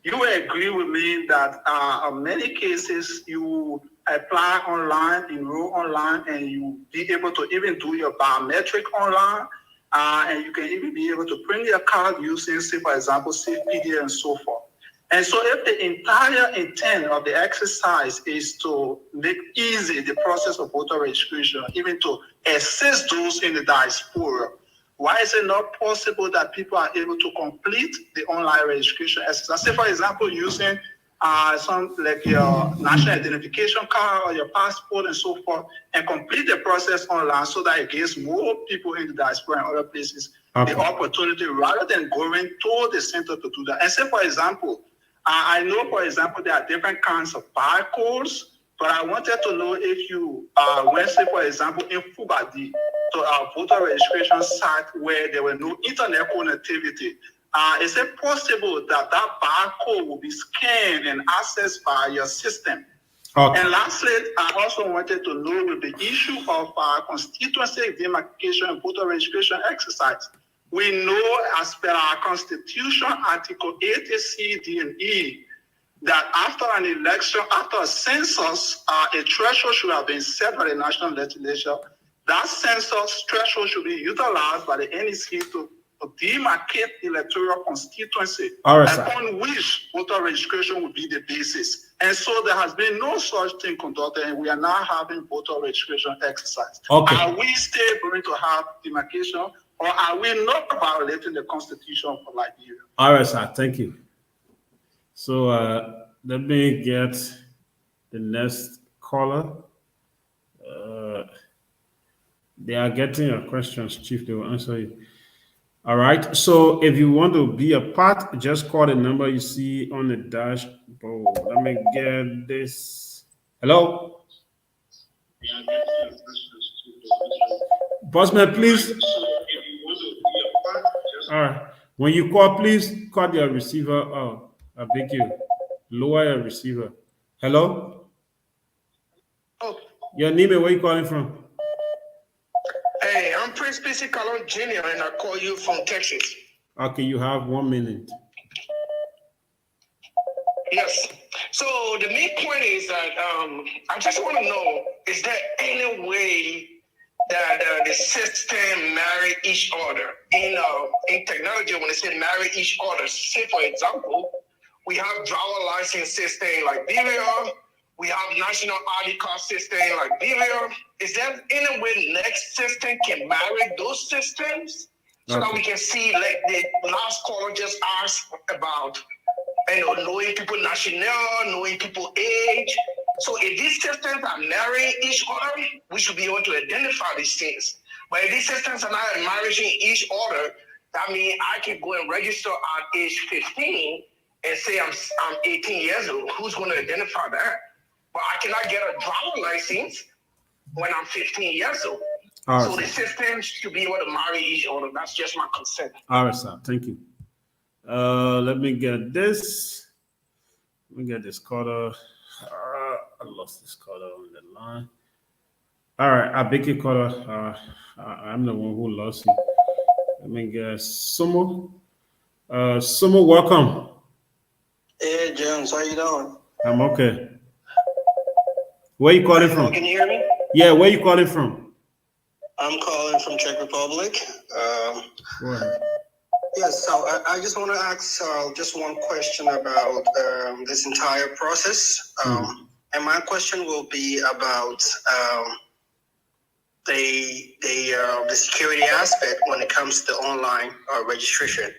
You will agree with me that in many cases you apply online, enroll online, and you be able to even do your biometric online, and you can even be able to print your card using, say, for example, CPD and so forth. And so if the entire intent of the exercise is to make easy the process of voter registration, even to assist those in the diaspora, why is it not possible that people are able to complete the online registration exercise? Say, for example, using some like your national identification card or your passport and so forth, and complete the process online so that it gives more people in the diaspora and other places the opportunity rather than going to the center to do that. And say, for example, I know, for example, there are different kinds of barcodes, but I wanted to know if you went, say, for example, in Fubadi, to our voter registration site where there were no internet connectivity. Is it possible that that barcode will be scanned and accessed by your system? Okay. And lastly, I also wanted to know with the issue of constituency demarcation and voter registration exercise. We know as per our Constitution, Article 80 C, D, and E, that after an election, after a census, a threshold should have been set by the national legislature. That census threshold should be utilized by the NEC to demarcate electoral constituency upon which voter registration would be the basis. And so there has been no such thing conducted, and we are now having voter registration exercise. Okay. Are we still going to have demarcation, or are we not violating the Constitution for Liberia? All right, sir. Thank you. So let me get the next caller. They are getting your questions, Chief. They will answer you. All right. So if you want to be a part, just call the number you see on the dashboard. Let me get this. Hello? Bossman, please. All right. When you call, please cut your receiver out. I beg you. Lower your receiver. Hello? Oh. Your name and where you calling from? Hey, I'm Prince PC Colon Jr. and I call you from Texas. Okay, you have 1 minute. Yes. So the main point is that I just want to know, is there any way that the system marry each other? In technology, when they say marry each other, say for example, we have driver license system like Liberia, we have national ID card system like Liberia. Is there any way next system can marry those systems so that we can see, like the last caller just asked about, knowing people national, knowing people age. So if these systems are marrying each other, we should be able to identify these things. But if these systems are not marrying each other, that means I can go and register at age 15 and say I'm 18 years old. Who's going to identify that? But I cannot get a driver license when I'm 15 years old. All right, so the systems should be able to marry each other. That's just my concern. All right, sir. Thank you. Let me get this. Let me get this caller. I lost this caller on the line. All right, I beg you, caller. I'm the one who lost you. Let me get Sumo. Sumo, welcome. Hey, James, how you doing? I'm okay. Where you calling from? Can you hear me? Yeah, where you calling from? I'm calling from Czech Republic. Go ahead. Yes, so I just want to ask just one question about this entire process. And my question will be about the security aspect when it comes to online registration.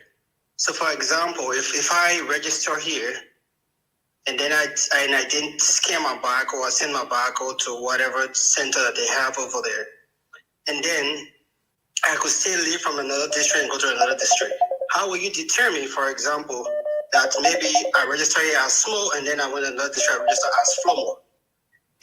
So, for example, if I register here, and then I didn't scan my barcode or send my barcode to whatever center that they have over there, and then I could still leave from another district and go to another district. How will you determine, for example, that maybe I register here as Small and then I went to another district, I register as Flomo?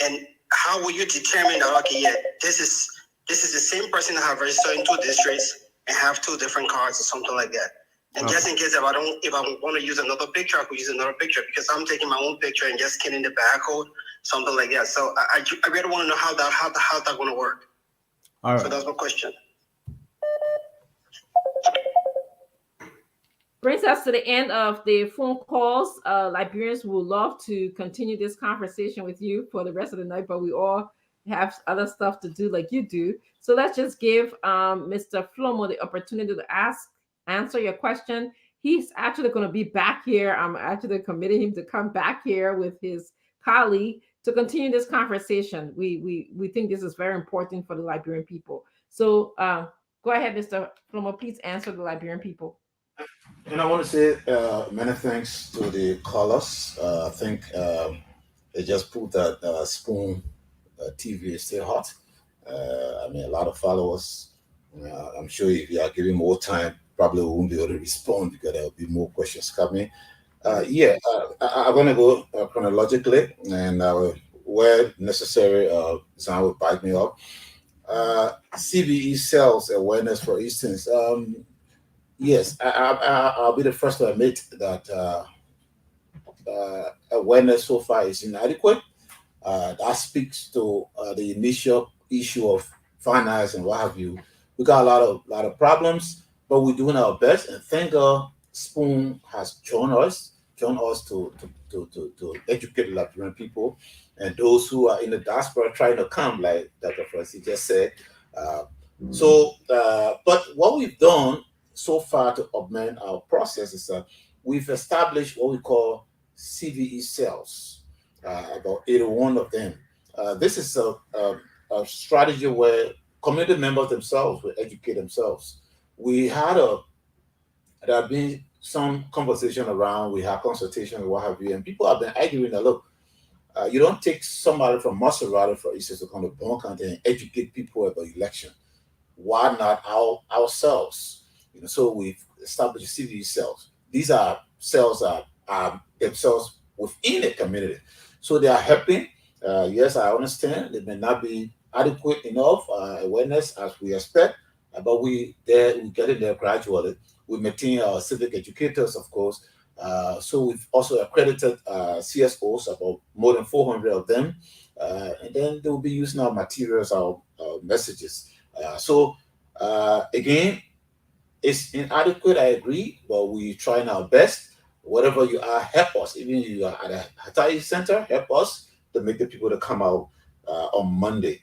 And how will you determine that, okay, yeah, this is the same person that have registered in 2 districts and have 2 different cards or something like that? And just in case if I want to use another picture, I could use another picture because I'm taking my own picture and just scanning the barcode, something like that. So I really want to know how that's going to work. All right. So that's my question. Brings us to the end of the phone calls. Liberians would love to continue this conversation with you for the rest of the night, but we all have other stuff to do like you do. So let's just give Mr. Flomo the opportunity to answer your question. He's actually going to be back here. I'm actually committing him to come back here with his colleague to continue this conversation. We think this is very important for the Liberian people. So go ahead, Mr. Flomo, please answer the Liberian people. And I want to say many thanks to the callers. I think they just proved that Spoon TV is still hot. I mean, a lot of followers. I'm sure if you are giving more time, probably won't be able to respond because there will be more questions coming. I'm going to go chronologically, and where necessary, Zan will back me up. CVE sales awareness, for instance. Yes, I'll be the first to admit that awareness so far is inadequate. That speaks to the initial issue of finance and what have you. We got a lot of problems, but we're doing our best. And thank God Spoon has joined us to educate the Liberian people and those who are in the diaspora trying to come, like Dr. Francis just said. But what we've done so far to augment our process is we've established what we call CVE cells, about 81 of them. This is a strategy where community members themselves will educate themselves. There have been some conversation around, we have consultation and what have you, and people have been arguing that, look, you don't take somebody from Maserati, for instance, to come to Bon County and educate people about election. Why not ourselves? So we've established CVE cells. These are cells that are themselves within a community. So they are helping. Yes, I understand. They may not be adequate enough awareness as we expect, but we get in there gradually. We maintain our civic educators, of course. So we've also accredited CSOs, about more than 400 of them. And then they will be using our materials, our messages. Again, it's inadequate, I agree, but we're trying our best. Whatever you are, help us. Even if you are at a Tallying center, help us to make the people to come out on Monday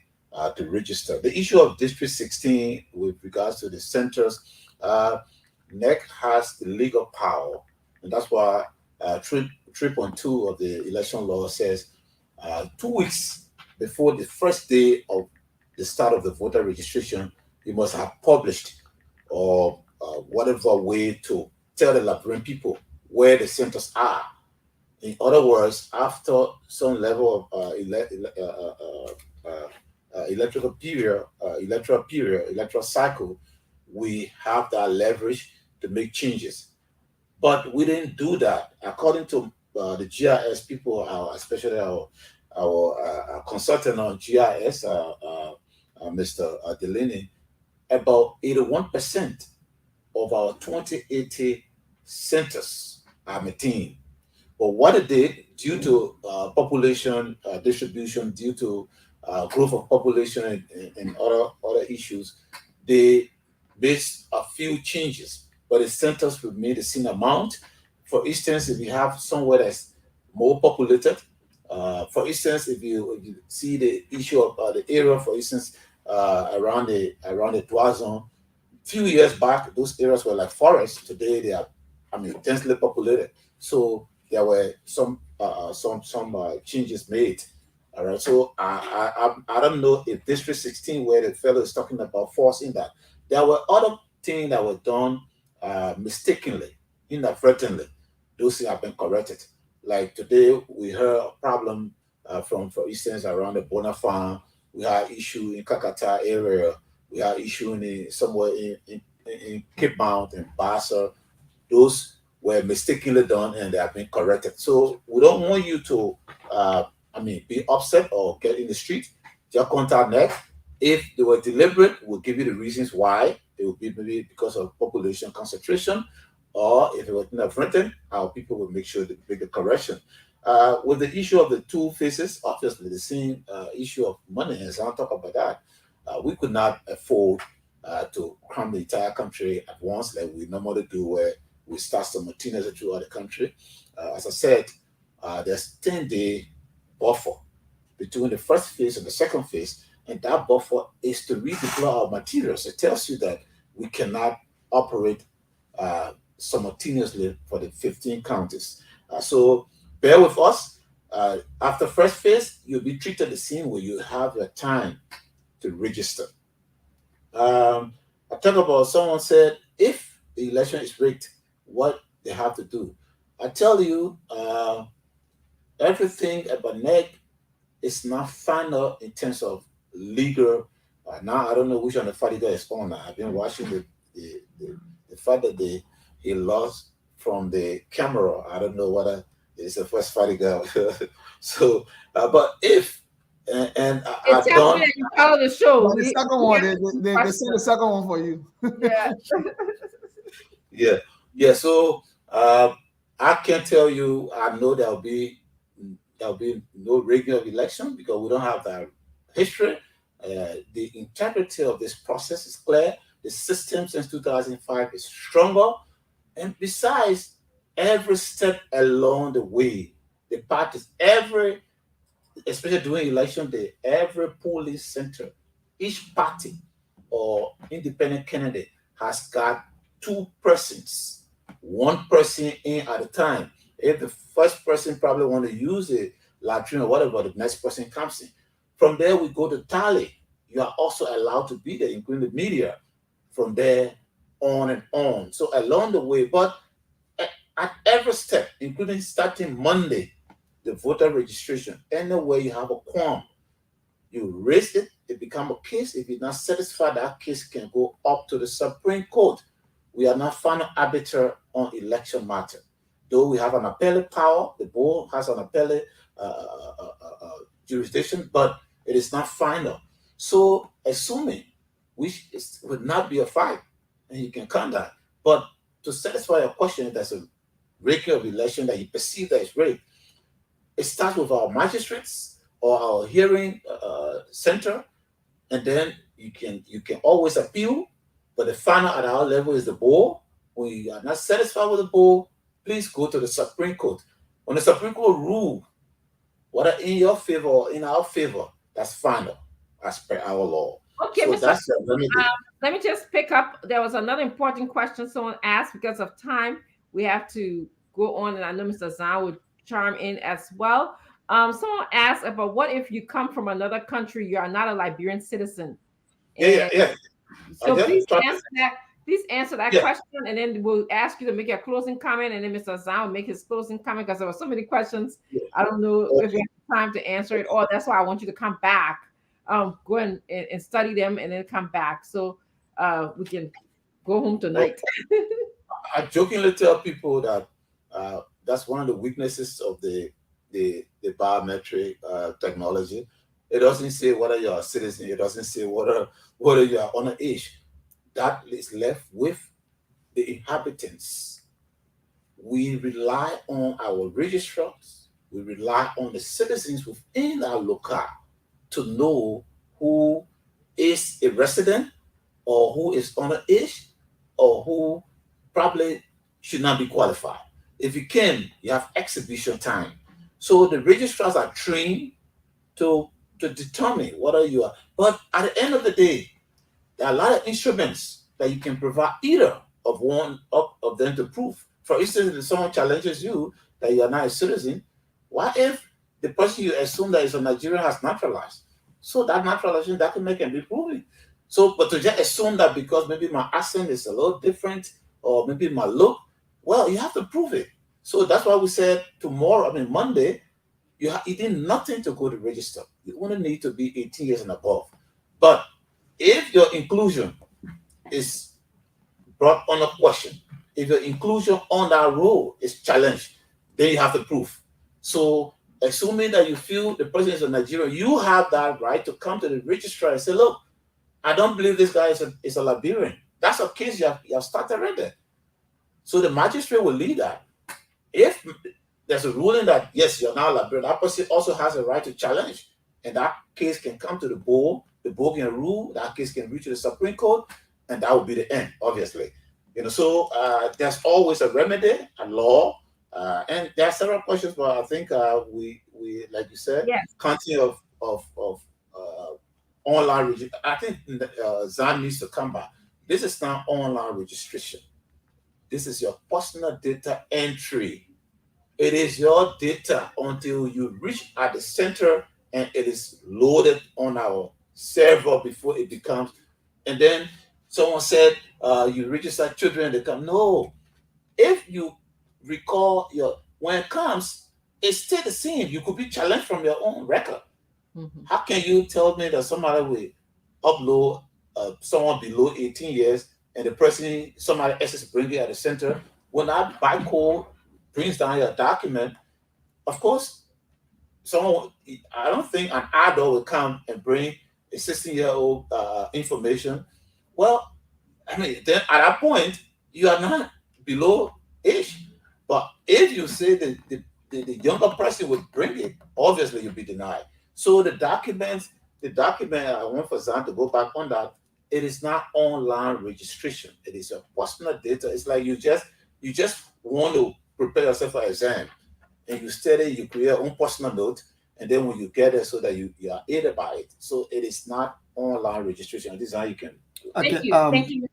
to register. The issue of District 16 with regards to the centers, NEC has the legal power, and that's why 3.2 of the election law says 2 weeks before the first day of the start of the voter registration, you must have published or whatever way to tell the Liberian people where the centers are. In other words, after some level of electoral cycle, we have that leverage to make changes. But we didn't do that. According to the GIS people, especially our consultant on GIS, Mr. Delaney, about 81% of our 2080 centers are maintained. But what it did, due to population distribution, due to growth of population and other issues, they based a few changes, but the centers remain the same amount. For instance, if you have somewhere that's more populated, for instance, if you see the issue of the area, for instance, around the Dwa zone, few years back, those areas were like forests. Today they are, densely populated. So there were some changes made. All right. So I don't know if District 16, where the fellow is talking about forcing that, there were other things that were done mistakenly, inadvertently. Those things have been corrected. Like today, we heard a problem for instance, around the Bona Farm. We had issue in Kakata area. We had issue somewhere in Cape Mount and Bassa. Those were mistakenly done and they have been corrected. So we don't want you to, be upset or get in the street. Just contact NEC. If they were deliberate, we'll give you the reasons why. It will be maybe because of population concentration, or if it was inadvertent, our people will make sure to make the correction. With the issue of the two phases, obviously the same issue of money, as I'll talk about that. We could not afford to cram the entire country at once like we normally do, where we start simultaneously throughout the country. As I said, there's 10-day buffer between the first phase and the second phase, and that buffer is to redeploy our materials. It tells you that we cannot operate simultaneously for the 15 counties. So bear with us. After first phase, you'll be treated the same way. You have your time to register. I talk about, someone said, if the election is rigged, what they have to do. I tell you, everything about NEC is not final in terms of legal. Now I don't know which one the Fadiga is on. I've been watching the fact that he lost from the camera. I don't know whether it's the first Fadiga. So, but if and I don't. You follow the show. Well, the second one, they send the second one for you. Yeah. So I can tell you, I know there'll be no regular election because we don't have that history. The integrity of this process is clear. the system since 2005 is stronger. And besides, every step along the way, the parties, especially during election day, every polling center, each party or independent candidate has got 2 persons, 1 person in at a time. If the first person probably want to use a latrine or whatever, the next person comes in. From there, we go to tally. You are also allowed to be there, including the media. From there, on and on. So along the way, but at every step, including starting Monday, the voter registration, anywhere you have a qualm, you raise it, it becomes a case. If you're not satisfied, that case can go up to the Supreme Court. We are not final arbiter on election matter. Though we have an appellate power, the board has an appellate jurisdiction, but it is not final. So assuming which would not be a fight, and you can conduct, but to satisfy your question, if there's a breaking of election that you perceive that is rape, it starts with our magistrates or our hearing center, and then you can always appeal, but the final at our level is the board. When you are not satisfied with the board, please go to the Supreme Court. When the Supreme Court rule, whether in your favor or in our favor, that's final as per our law. Okay, so Mr. that's the remedy. Let me just pick up. There was another important question someone asked. Because of time, we have to go on, and I know Mr. Zahn would chime in as well. Someone asked about what if you come from another country, you are not a Liberian citizen. Yeah. So please answer that. Please answer that question, and then we'll ask you to make your closing comment, and then Mr. Zahn will make his closing comment, because there were so many questions. I don't know if we have time to answer it all. That's why I want you to come back, go and study them, and then come back, so we can go home tonight. I jokingly tell people that that's one of the weaknesses of the biometric technology. It doesn't say whether you're a citizen. It doesn't say whether you're underage. That is left with the inhabitants. We rely on our registrars. We rely on the citizens within our locale to know who is a resident or who is underage or who probably should not be qualified. If you can, you have exhibition time. So the registrars are trained to determine whether you are. But at the end of the day, there are a lot of instruments that you can provide either of one of them to prove. For instance, if someone challenges you that you are not a citizen, what if the person you assume that is a Nigerian has naturalized? So that naturalization document can be proven. So, but to just assume that because maybe my accent is a little different or maybe my look, well, you have to prove it. So that's why we said Monday, you did nothing to go to register. You only need to be 18 years and above. But if your inclusion is brought under question, if your inclusion on that roll is challenged, then you have to prove. So assuming that you feel the person is a Nigerian, you have that right to come to the registrar and say, look, I don't believe this guy is a Liberian. That's a case you have started right there. So the magistrate will lead that. If there's a ruling that, yes, you're now a Liberian, that person also has a right to challenge. And that case can come to the board can rule, that case can reach to the Supreme Court, and that will be the end, obviously. So there's always a remedy, a law, and there are several questions, but I think we like you said, continue of online. I think Zahn needs to come back. This is not online registration. This is your personal data entry. It is your data until you reach at the center and it is loaded on our server before it becomes. And then someone said you register children, they come. No, if you recall when it comes, it's still the same. You could be challenged from your own record. Mm-hmm. How can you tell me that somebody will upload someone below 18 years and the person, somebody else is bringing it at the center? When that barcode brings down your document, of course, I don't think an adult will come and bring a 16-year-old information. Well, then at that point, you are not below age. But if you say that the younger person would bring it, obviously you'll be denied. So the document, I want for Zahn to go back on that. it is not online registration. It is your personal data. It's like you just want to prepare yourself for exam, and you study, you create your own personal note, and then when you get it, so that you are aided by it. So it is not online registration. This is how you can. Thank you. Thank you.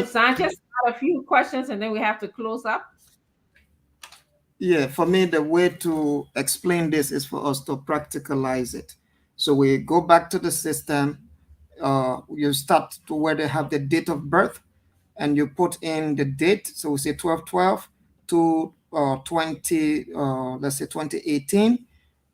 Sanchez, a few questions, and then we have to close up. Yeah, for me, the way to explain this is for us to practicalize it. So we go back to the system. You start to where they have the date of birth, and you put in the date. So we say 12/12 to 2018.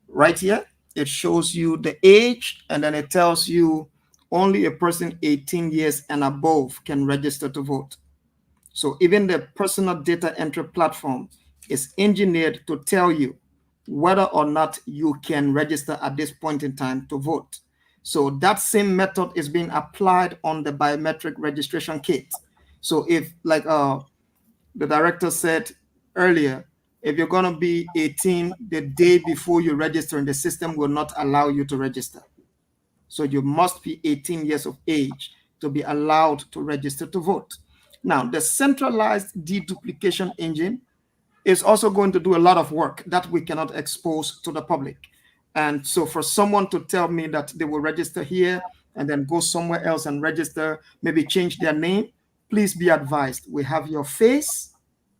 Right here, it shows you the age, and then it tells you only a person 18 years and above can register to vote. So even the personal data entry platform is engineered to tell you whether or not you can register at this point in time to vote. So that same method is being applied on the biometric registration kit. So if, like the director said earlier, if you're going to be 18 the day before you register, and the system will not allow you to register. So you must be 18 years of age to be allowed to register to vote. Now, the centralized deduplication engine is also going to do a lot of work that we cannot expose to the public. And so for someone to tell me that they will register here and then go somewhere else and register, maybe change their name, please be advised. We have your face,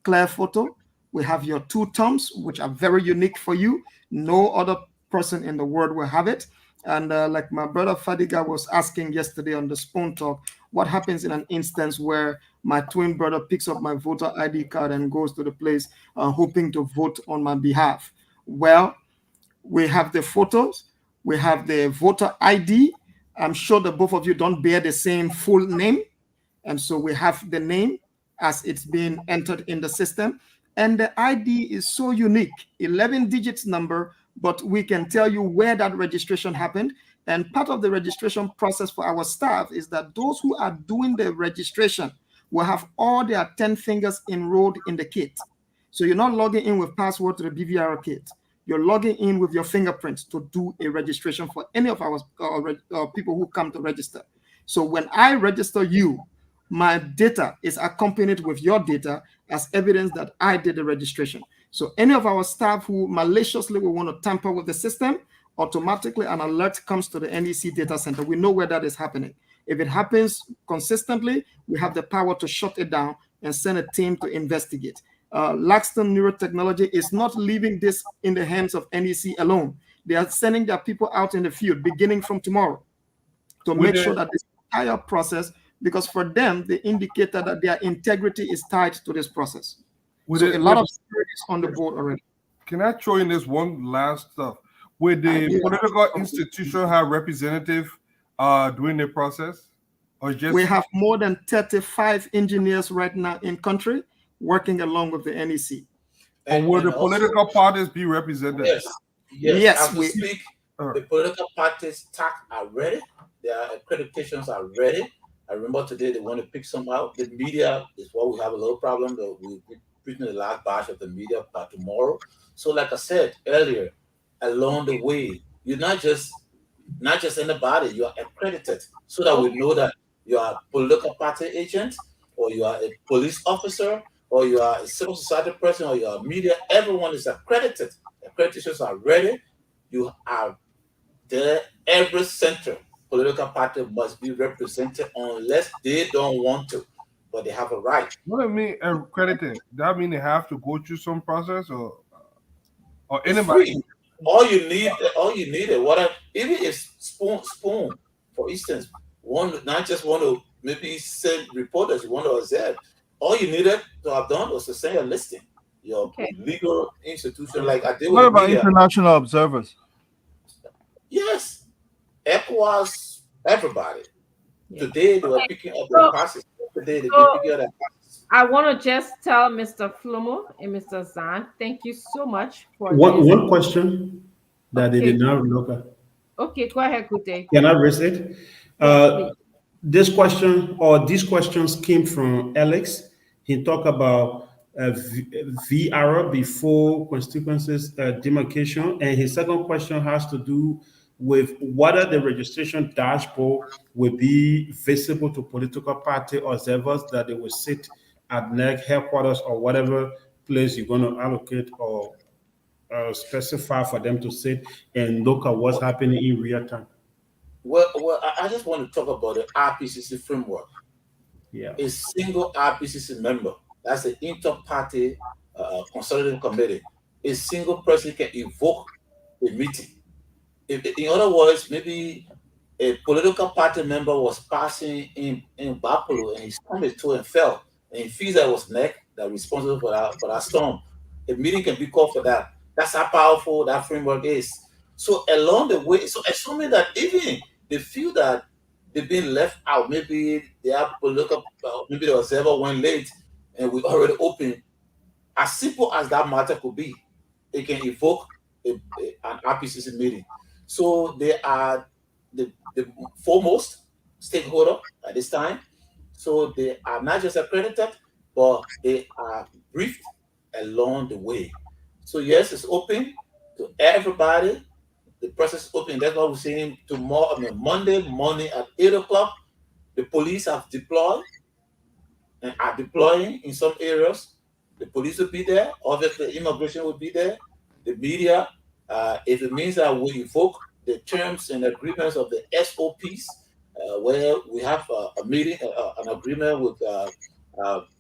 clear photo. We have your 2 thumbs, which are very unique for you. No other person in the world will have it. And like my brother Fadiga was asking yesterday on the Spoon Talk, what happens in an instance where my twin brother picks up my voter ID card and goes to the place hoping to vote on my behalf? Well, we have the photos, we have the voter ID. I'm sure that both of you don't bear the same full name. And so we have the name as it's being entered in the system. And the ID is so unique, 11 digits number, but we can tell you where that registration happened. And part of the registration process for our staff is that those who are doing the registration will have all their 10 fingers enrolled in the kit. So you're not logging in with password to the BVR kit. You're logging in with your fingerprints to do a registration for any of our people who come to register. So when I register you, my data is accompanied with your data as evidence that I did the registration. So any of our staff who maliciously will want to tamper with the system, automatically an alert comes to the NEC data center. We know where that is happening. If it happens consistently, we have the power to shut it down and send a team to investigate. Laxton Neurotechnology is not leaving this in the hands of NEC alone. They are sending their people out in the field beginning from tomorrow to make sure that this entire process, because for them, the indicator that their integrity is tied to this process. So a lot of security is on the board already. Can I throw in this one last stuff? Will the political institution have representative doing the process? Or just we have more than 35 engineers right now in country working along with the NEC. And will the political parties be represented? Yes. As we speak, the political parties tax are ready. Their accreditations are ready. I remember today they want to pick some out. The media is what we have a little problem. We'll be putting the last batch of the media by tomorrow. So like I said earlier, along the way, you're not just anybody, you are accredited so that we know that you are a political party agent, or you are a police officer, or you are a civil society person, or you are media. Everyone is accredited. Accreditations are ready. You are there. Every center political party must be represented unless they don't want to, but they have a right. What do you mean accredited? That mean they have to go through some process, or anybody? All you need is whatever. Even if spoon, for instance, not just want to maybe send reporters, you want to observe. All you needed to have done was to send a listing. Your legal institution, like I did. What about international observers? Yes. ECOWAS, everybody. Today they were picking up the process. Today they were picking up the process. I want to just tell Mr. Flomo and Mr. Zahn, thank you so much for one question that they did not look at. Okay, go ahead, good day. Can I raise it? This question or these questions came from Alex. He talked about VR before constituencies demarcation, and his second question has to do with whether the registration dashboard will be visible to political party observers, that they will sit at NEC headquarters or whatever place you're going to allocate or specify for them to sit and look at what's happening in real time. Well, I just want to talk about the RPCC framework. Yeah. A single RPCC member, that's the inter-party consolidating committee, a single person can evoke a meeting. In other words, maybe a political party member was passing in Bapolo and he stumbled his toe and fell, and he feels that it was NEC that responsible for that storm. A meeting can be called for that. That's how powerful that framework is. So along the way, so assuming that even they feel that they've been left out, maybe they have political, maybe the observer went late and we already open. As simple as that matter could be, it can evoke an RPCC meeting. So they are the foremost stakeholder at this time. So they are not just accredited, but they are briefed along the way. So yes, it's open to everybody. The process is open. That's why we're saying tomorrow, Monday morning at 8 o'clock, the police have deployed and are deploying in some areas. The police will be there. Obviously, immigration will be there. The media, if it means that we evoke the terms and agreements of the SOPs, where we have a meeting, an agreement with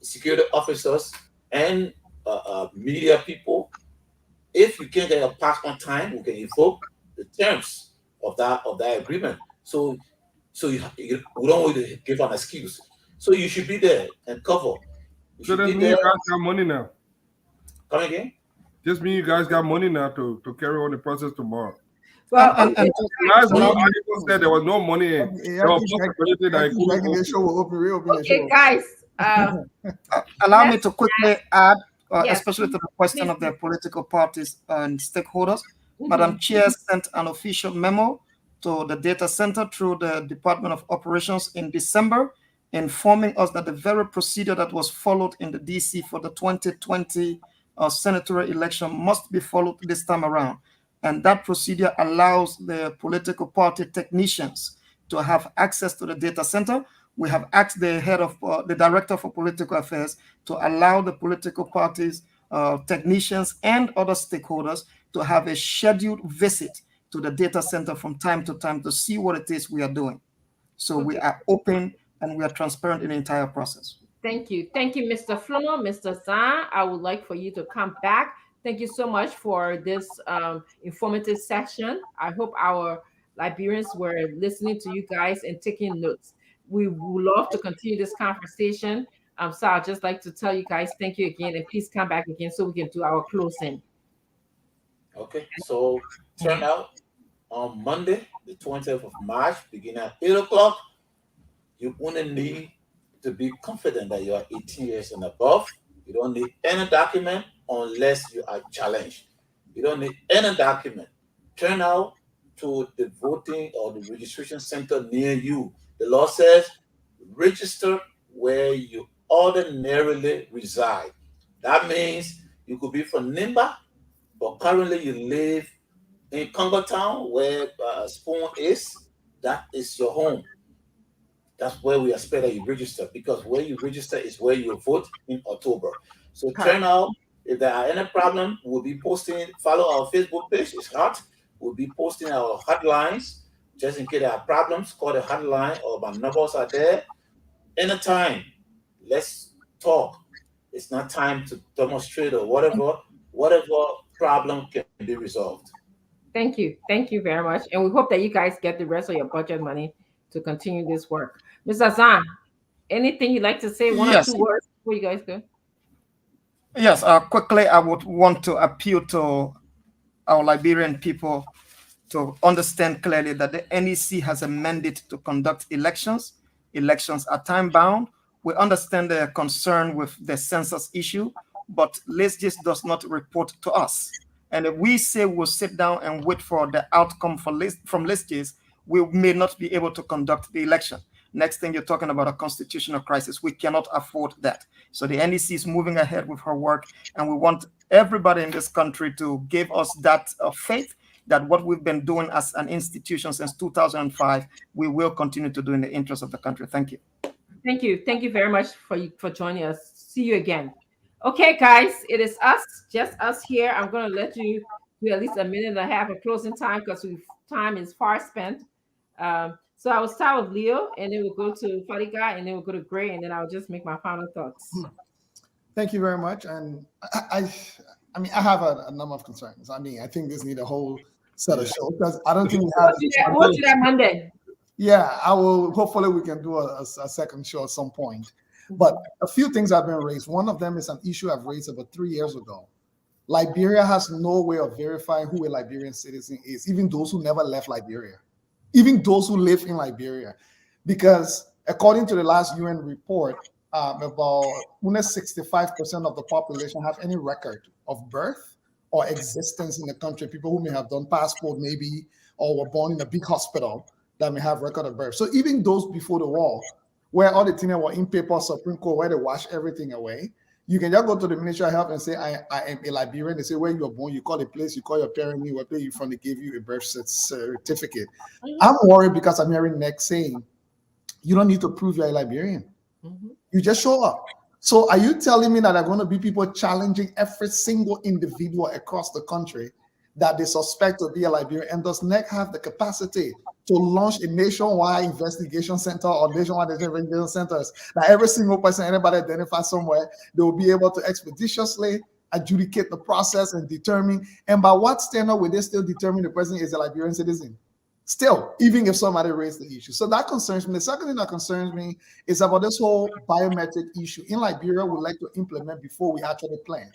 security officers and media people. If you can't get a pass on time, we can evoke the terms of that agreement. So we don't want to give an excuse. So you should be there and cover. So that means you guys got money now. Come again? Just mean you guys got money now to carry on the process tomorrow. Well, last week I said there was no money in. Okay, guys. Allow me to quickly add, especially to the question of the political parties and stakeholders. Madam Chair sent an official memo to the data center through the Department of Operations in December, informing us that the very procedure that was followed in the DC for the 2020 senatorial election must be followed this time around. And that procedure allows the political party technicians to have access to the data center. We have asked the head of the director for political affairs to allow the political parties, technicians, and other stakeholders to have a scheduled visit to the data center from time to time to see what it is we are doing. So we are open and we are transparent in the entire process. Thank you. Thank you, Mr. Flono. Mr. Zahn, I would like for you to come back. Thank you so much for this informative session. I hope our Liberians were listening to you guys and taking notes. We would love to continue this conversation. So I'd just like to tell you guys, thank you again, and please come back again so we can do our closing. Okay, so turn out on Monday, the 20th of March, beginning at 8 o'clock. You only need to be confident that you are 18 years and above. You don't need any document unless you are challenged. You don't need any document. Turn out to the voting or the registration center near you. The law says register where you ordinarily reside. That means you could be from Nimba, but currently you live in Congo Town, where Spoon is. That is your home. That's where we expect that you register, because where you register is where you vote in October. So turn out. If there are any problem, we'll be posting, follow our Facebook page, it's hot. We'll be posting our hotlines, just in case there are problems, call the hotline, or my numbers are there. Anytime, let's talk. It's not time to demonstrate or whatever problem can be resolved. Thank you. Thank you very much. And we hope that you guys get the rest of your budget money to continue this work. Mr. Zahn, anything you'd like to say, one or two words before you guys go? Yes, quickly, I would want to appeal to our Liberian people to understand clearly that the NEC has a mandate to conduct elections. Elections are time-bound. We understand the concern with the census issue, but ListGIS does not report to us. And if we say we'll sit down and wait for the outcome from ListGIS, we may not be able to conduct the election. Next thing, you're talking about a constitutional crisis. We cannot afford that. So the NEC is moving ahead with her work, and we want everybody in this country to give us that faith that what we've been doing as an institution since 2005, we will continue to do in the interest of the country. Thank you. Thank you. Thank you very much for joining us. See you again. Okay, guys, it is us, just us here. I'm going to let you do at least a minute and a half of closing time because time is far spent. So I will start with Leo, and then we'll go to Fadiga, and then we'll go to Gray, and then I'll just make my final thoughts. Thank you very much. And I mean, I have a number of concerns. I mean, I think this need a whole set of shows because I don't think we have. We'll do that Monday. Yeah, I will. Hopefully, we can do a second show at some point. But a few things have been raised. One of them is an issue I've raised about 3 years ago. Liberia has no way of verifying who a Liberian citizen is, even those who never left Liberia, even those who live in Liberia. Because according to the last UN report, about 65% of the population have any record of birth or existence in the country. People who may have done passport maybe, or were born in a big hospital that may have record of birth. So even those before the war, where all the things were in paper, Supreme Court, where they wash everything away, you can just go to the Ministry of Health and say, I am a Liberian. They say, where you were born, you call the place, you call your parent, where you from, they give you a birth certificate. I'm worried because I'm hearing next saying, you don't need to prove you're a Liberian. You just show up. So are you telling me that there are going to be people challenging every single individual across the country that they suspect to be a Liberian? And does NEC have the capacity to launch a nationwide investigation center or nationwide investigation centers that every single person, anybody identifies somewhere, they will be able to expeditiously adjudicate the process and determine? And by what standard will they still determine the person is a Liberian citizen? Still, even if somebody raised the issue. So that concerns me. The second thing that concerns me is about this whole biometric issue. In Liberia, we like to implement before we actually plan.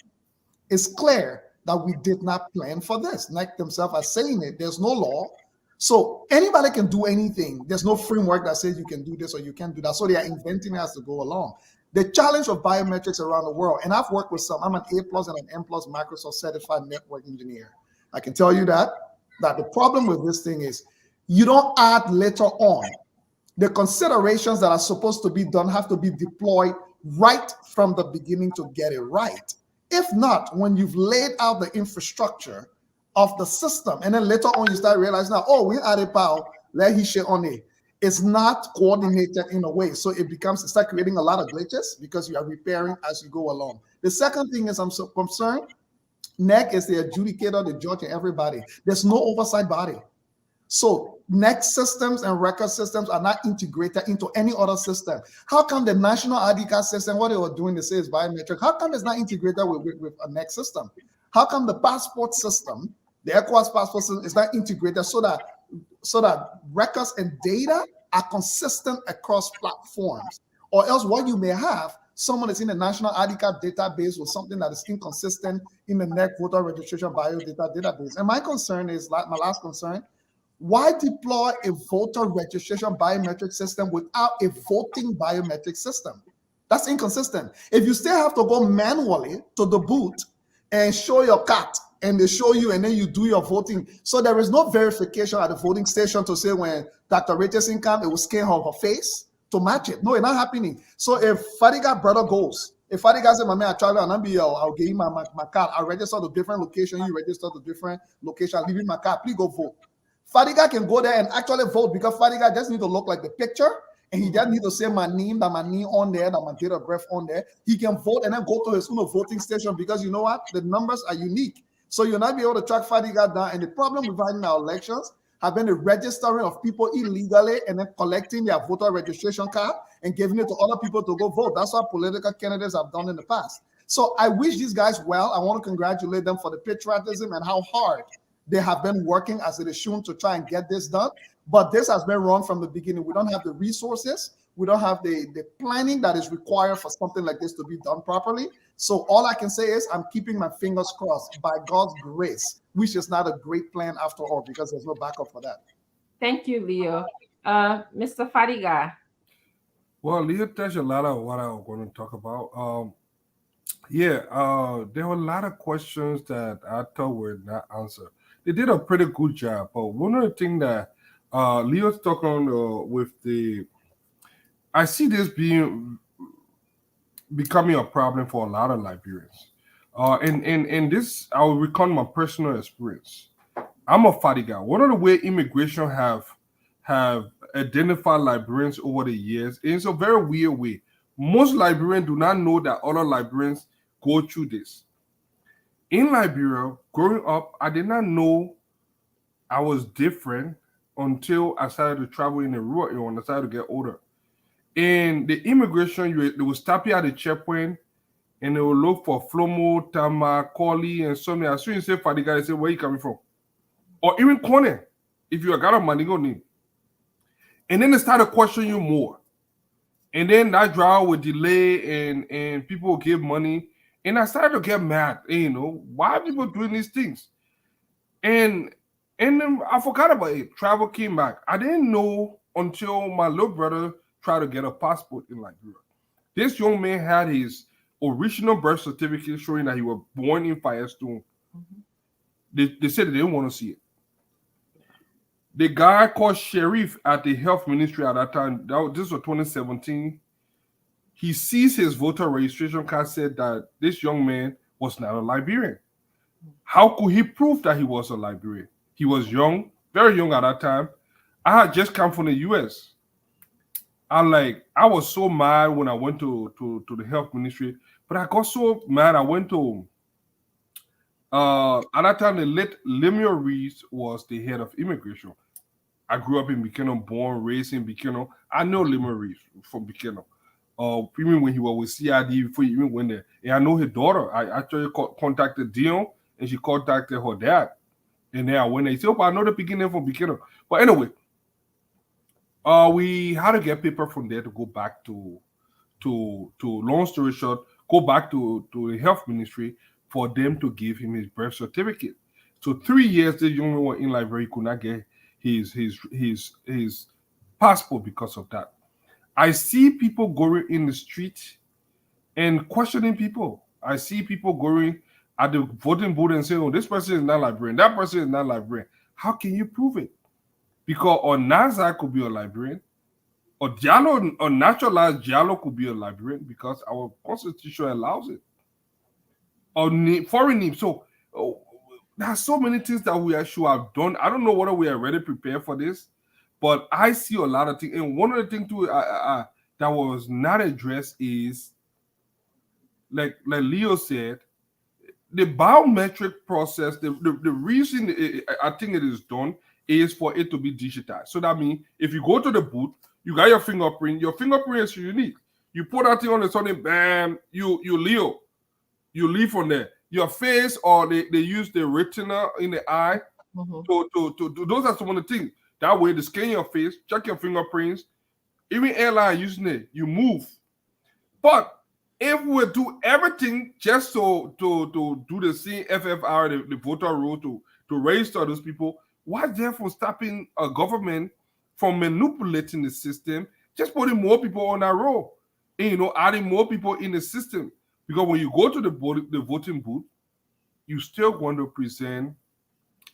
It's clear that we did not plan for this. NEC themselves are saying it. There's no law. So anybody can do anything. There's no framework that says you can do this or you can't do that. So they are inventing it as to go along. The challenge of biometrics around the world, and I've worked with some, I'm an A+ and an M+ Microsoft certified network engineer. I can tell you that the problem with this thing is you don't add later on. The considerations that are supposed to be done have to be deployed right from the beginning to get it right. If not, when you've laid out the infrastructure of the system, and then later on you start realizing now, oh, we added power, let he share on it. It's not coordinated in a way. So it start creating a lot of glitches because you are repairing as you go along. The second thing is I'm so concerned, NEC is the adjudicator, the judge, and everybody. There's no oversight body. So NEC systems and record systems are not integrated into any other system. How come the national ID card system, what they were doing, they say is biometric, how come it's not integrated with a NEC system? How come the passport system, the ECOWAS passport system, is not integrated so that records and data are consistent across platforms? Or else what you may have, someone is in the national ID card database with something that is inconsistent in the NEC voter registration biodata database. And my concern is, my last concern, why deploy a voter registration biometric system without a voting biometric system? That's inconsistent. If you still have to go manually to the booth and show your card, and they show you, and then you do your voting. So there is no verification at the voting station to say when Dr. Richardson comes, it will scan her face to match it. No, it's not happening. So if Fadiga brother goes, if Fadiga says, "Mama, I travel and I'll give you my card. I'll register to different location. You register to different location. I'll leave you my card. Please go vote." Fadiga can go there and actually vote because Fadiga just need to look like the picture, and he just need to say my name on there, that my date of birth on there. He can vote and then go to his own voting station because you know what? The numbers are unique. So you'll not be able to track Fadiga down. And the problem with having our elections have been the registering of people illegally and then collecting their voter registration card and giving it to other people to go vote. That's what political candidates have done in the past. So I wish these guys well. I want to congratulate them for the patriotism and how hard they have been working as it is shown to try and get this done. But this has been wrong from the beginning. We don't have the resources. We don't have the planning that is required for something like this to be done properly. So all I can say is I'm keeping my fingers crossed by God's grace, which is not a great plan after all, because there's no backup for that. Thank you, Leo. Mr. Fadiga. Well, Leo touched a lot of what I was going to talk about. There were a lot of questions that I thought were not answered. They did a pretty good job, but one of the things that Leo's talking on with I see this becoming a problem for a lot of Liberians. And this, I will recount my personal experience. I'm a Fadiga. One of the way immigration have identified Liberians over the years, it's a very weird way. Most Liberians do not know that other Liberians go through this. In Liberia, growing up, I did not know I was different until I started to travel in the rural area and I started to get older. In the immigration, they will stop you at the checkpoint and they will look for Flomo, Tama, Koli, and something. As soon as you say Fadiga, they say, where you coming from? Or even Kone, if you got a Manigo name. And then they start to question you more. And then that drive would delay and people will give money. And I started to get mad, why are people doing these things? And then I forgot about it. Travel came back. I didn't know until my little brother tried to get a passport in Liberia. This young man had his original birth certificate showing that he was born in Firestone. They said they didn't want to see it. The guy called Sheriff at the health ministry at that time, this was 2017, he sees his voter registration card, said that this young man was not a Liberian. How could he prove that he was a Liberian? He was young, very young at that time. I had just come from the US. I was so mad when I went to the health ministry, but I got so mad I went to at that time the late Lemuel Reeves was the head of immigration. I grew up in Bikino, born, raised in Bikino. I know Lemuel Reeves from Bikino. Even when he was with CID, before he even went there. And I know his daughter. I actually contacted Dion and she contacted her dad. And then I went there. He said, I know the beginning from Bikino. But anyway, we had to get paper from there to go back to long story short, go back to the health ministry for them to give him his birth certificate. So 3 years this young man was in Liberia, he could not get his passport because of that. I see people going in the street and questioning people. I see people going at the voting booth and saying, this person is not Liberian, that person is not Liberian. How can you prove it? Because on Naza could be a Liberian, or Diallo, or naturalized Diallo could be a Liberian because our constitution allows it. Or foreign name. So there's so many things that we should have done. I don't know whether we are ready prepared for this, but I see a lot of things. And one of the things too that was not addressed is, like Leo said, the biometric process. The reason I think it is done is for it to be digitized. So that means if you go to the booth, you got your fingerprint. Your fingerprint is unique. You put that thing on the something, bam, you Leo. You leave from there. Your face, or they use the retina in the eye to those are some of the things. That way they scan your face, check your fingerprints. Even airline using it, you move. But if we do everything just to do the same FFR, the voter roll to register those people, what's there for stopping a government from manipulating the system, just putting more people on that roll, and adding more people in the system? Because when you go to the voting booth, you still want to present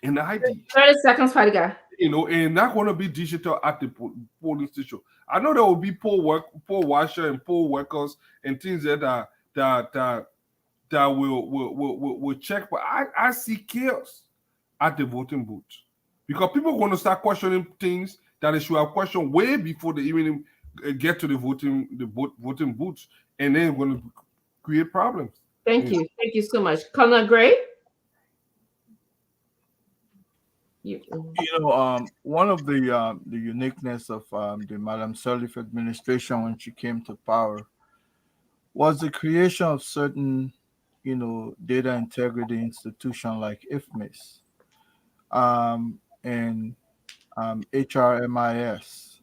an ID. 30 seconds, Fadiga. And not going to be digital at the polling station. I know there will be poll washer and poll workers and things that will check, but I see chaos at the voting booth because people are going to start questioning things that they should have questioned way before they even get to the voting booth, and then going to create problems. Thank you so much, Colonel Gray. One of the uniqueness of the Madam Sirleaf administration when she came to power was the creation of certain, data integrity institutions like IFMIS and HRMIS.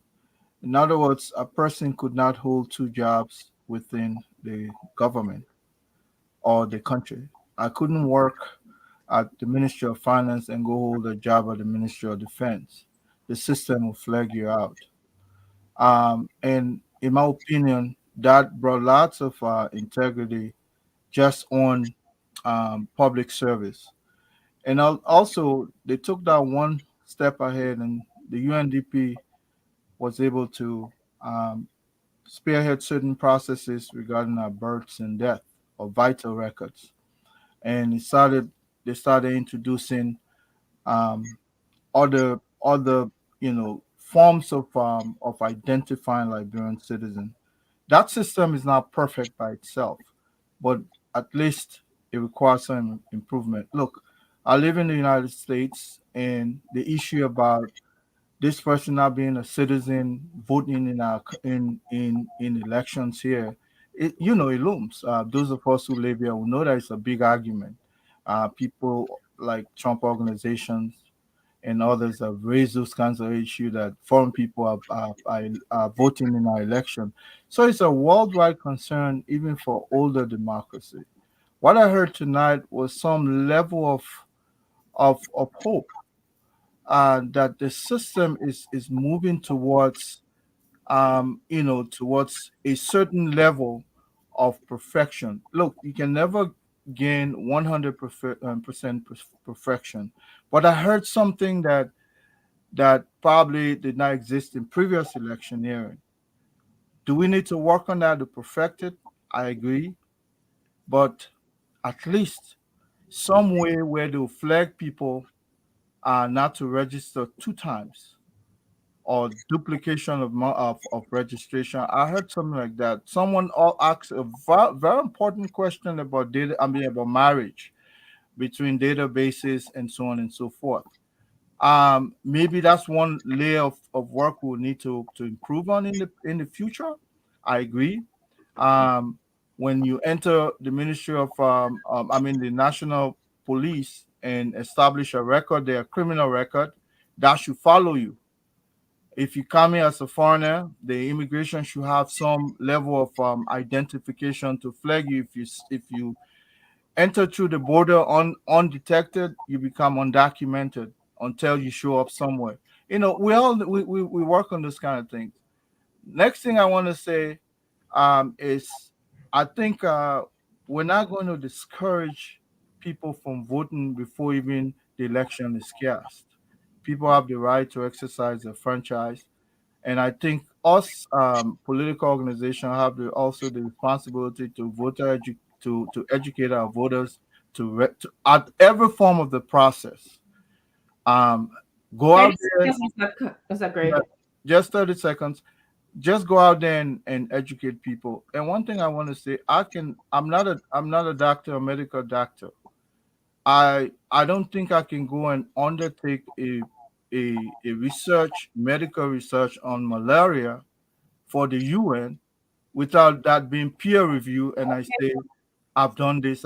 In other words, a person could not hold two jobs within the government or the country. I couldn't work at the Ministry of Finance and go hold a job at the Ministry of Defense. The system will flag you out. And in my opinion, that brought lots of integrity just on public service. And also, they took that one step ahead, and the UNDP was able to spearhead certain processes regarding our births and death or vital records. And they started introducing other forms of identifying Liberian citizens. That system is not perfect by itself, but at least it requires some improvement. Look, I live in the United States, and the issue about this person not being a citizen voting in our in elections here, it looms. Those of us who live here will know that it's a big argument. People like Trump organizations and others have raised those kinds of issues that foreign people are voting in our election. So it's a worldwide concern, even for older democracy. What I heard tonight was some level of hope that the system is moving towards towards a certain level of perfection. Look, you can never gain 100% perfection, but I heard something that probably did not exist in previous electioneering. Do we need to work on that to perfect it? I agree, but at least some way where they'll flag people not to register 2 times or duplication of registration. I heard something like that. Someone asked a very important question about data. I mean, about marriage between databases and so on and so forth. Maybe that's one layer of work we'll need to improve on in the future. I agree. When you enter the Ministry of the National Police and establish a record, their criminal record, that should follow you. If you come here as a foreigner, the immigration should have some level of identification to flag you. If you enter through the border undetected, you become undocumented until you show up somewhere. We work on this kind of things. Next thing I want to say is I think we're not going to discourage people from voting before even the election is cast. People have the right to exercise their franchise, and I think us political organizations have also the responsibility to to educate our voters at every form of the process. Go out there. That's a great. Just 30 seconds. Just go out there and educate people. And one thing I want to say, I'm not a doctor, a medical doctor. I don't think I can go and undertake a medical research on malaria for the UN without that being peer review. And I say, I've done this.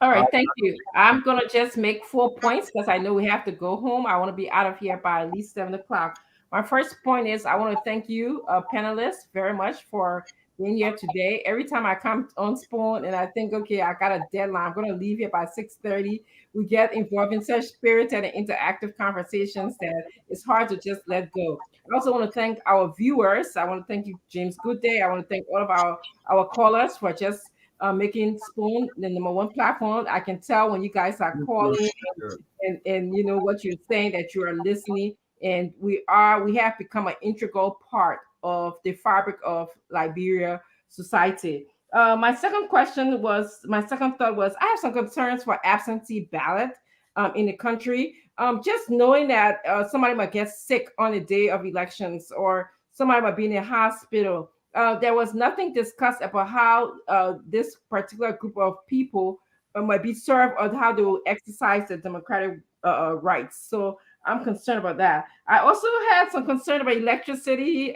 All right, thank you. I'm going to just make 4 points because I know we have to go home. I want to be out of here by at least 7 o'clock. My first point is I want to thank you, panelists, very much for being here today. Every time I come on Spoon and I think, okay, I got a deadline, I'm going to leave here by 6:30. We get involved in such spirited and interactive conversations that it's hard to just let go. I also want to thank our viewers. I want to thank you, James Goodday. I want to thank all of our callers for just making Spoon the #1 platform. I can tell when you guys are calling and you know what you're saying, that you are listening, and we have become an integral part of the fabric of Liberia society. My second thought was I have some concerns for absentee ballot in the country. Just knowing that somebody might get sick on the day of elections, or somebody might be in a hospital. There was nothing discussed about how this particular group of people might be served, or how they will exercise their democratic rights. So I'm concerned about that. I also had some concern about electricity,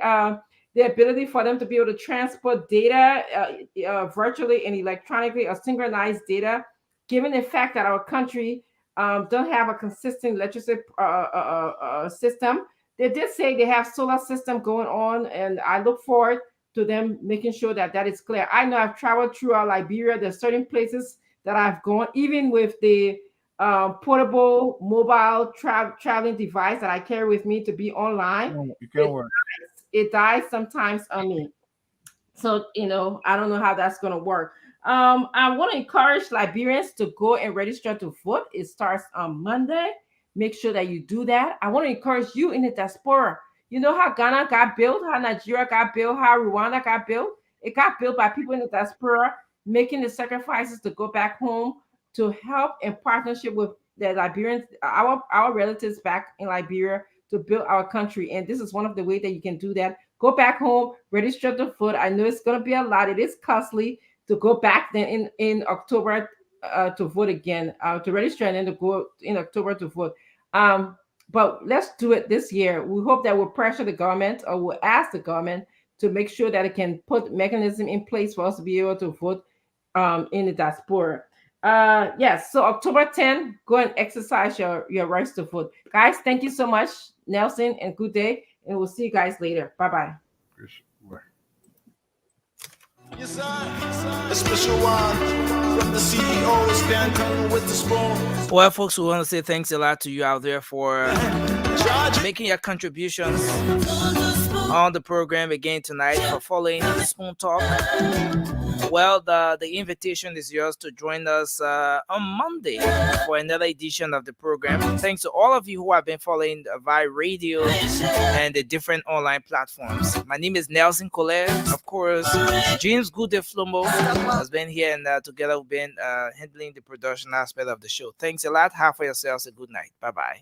the ability for them to be able to transport data virtually and electronically, or synchronized data, given the fact that our country don't have a consistent electricity system. They did say they have solar system going on, and I look forward to them making sure that that is clear. I know I've traveled throughout Liberia. There's certain places that I've gone, even with the portable mobile traveling device that I carry with me to be online. It dies sometimes on me. So, I don't know how that's going to work. I want to encourage Liberians to go and register to vote. It starts on Monday. Make sure that you do that. I want to encourage you in the diaspora. You know how Ghana got built, how Nigeria got built, how Rwanda got built? It got built by people in the diaspora making the sacrifices to go back home to help in partnership with the Liberians, our relatives back in Liberia to build our country. And this is one of the ways that you can do that. Go back home, register to vote. I know it's going to be a lot. It is costly to go back then in October to vote again, to register and then to go in October to vote. But let's do it this year. We hope that we'll pressure the government, or we'll ask the government to make sure that it can put mechanism in place for us to be able to vote in the diaspora. Yes, so October 10, go and exercise your rights to vote. Guys, thank you so much, Nelson, and good day. And we'll see you guys later. Bye-bye. Yes, sir. A special one from the CEO, Stanton with the spoon. Well, folks, we want to say thanks a lot to you out there for making your contributions on the program again tonight, for following the Spoon Talk. Well, the invitation is yours to join us on Monday for another edition of the program. Thanks to all of you who have been following via radio and the different online platforms. My name is Nelson Colette. Of course, James Goode-Flomo has been here, and together we've been handling the production aspect of the show. Thanks a lot. Have for yourselves a good night. Bye-bye.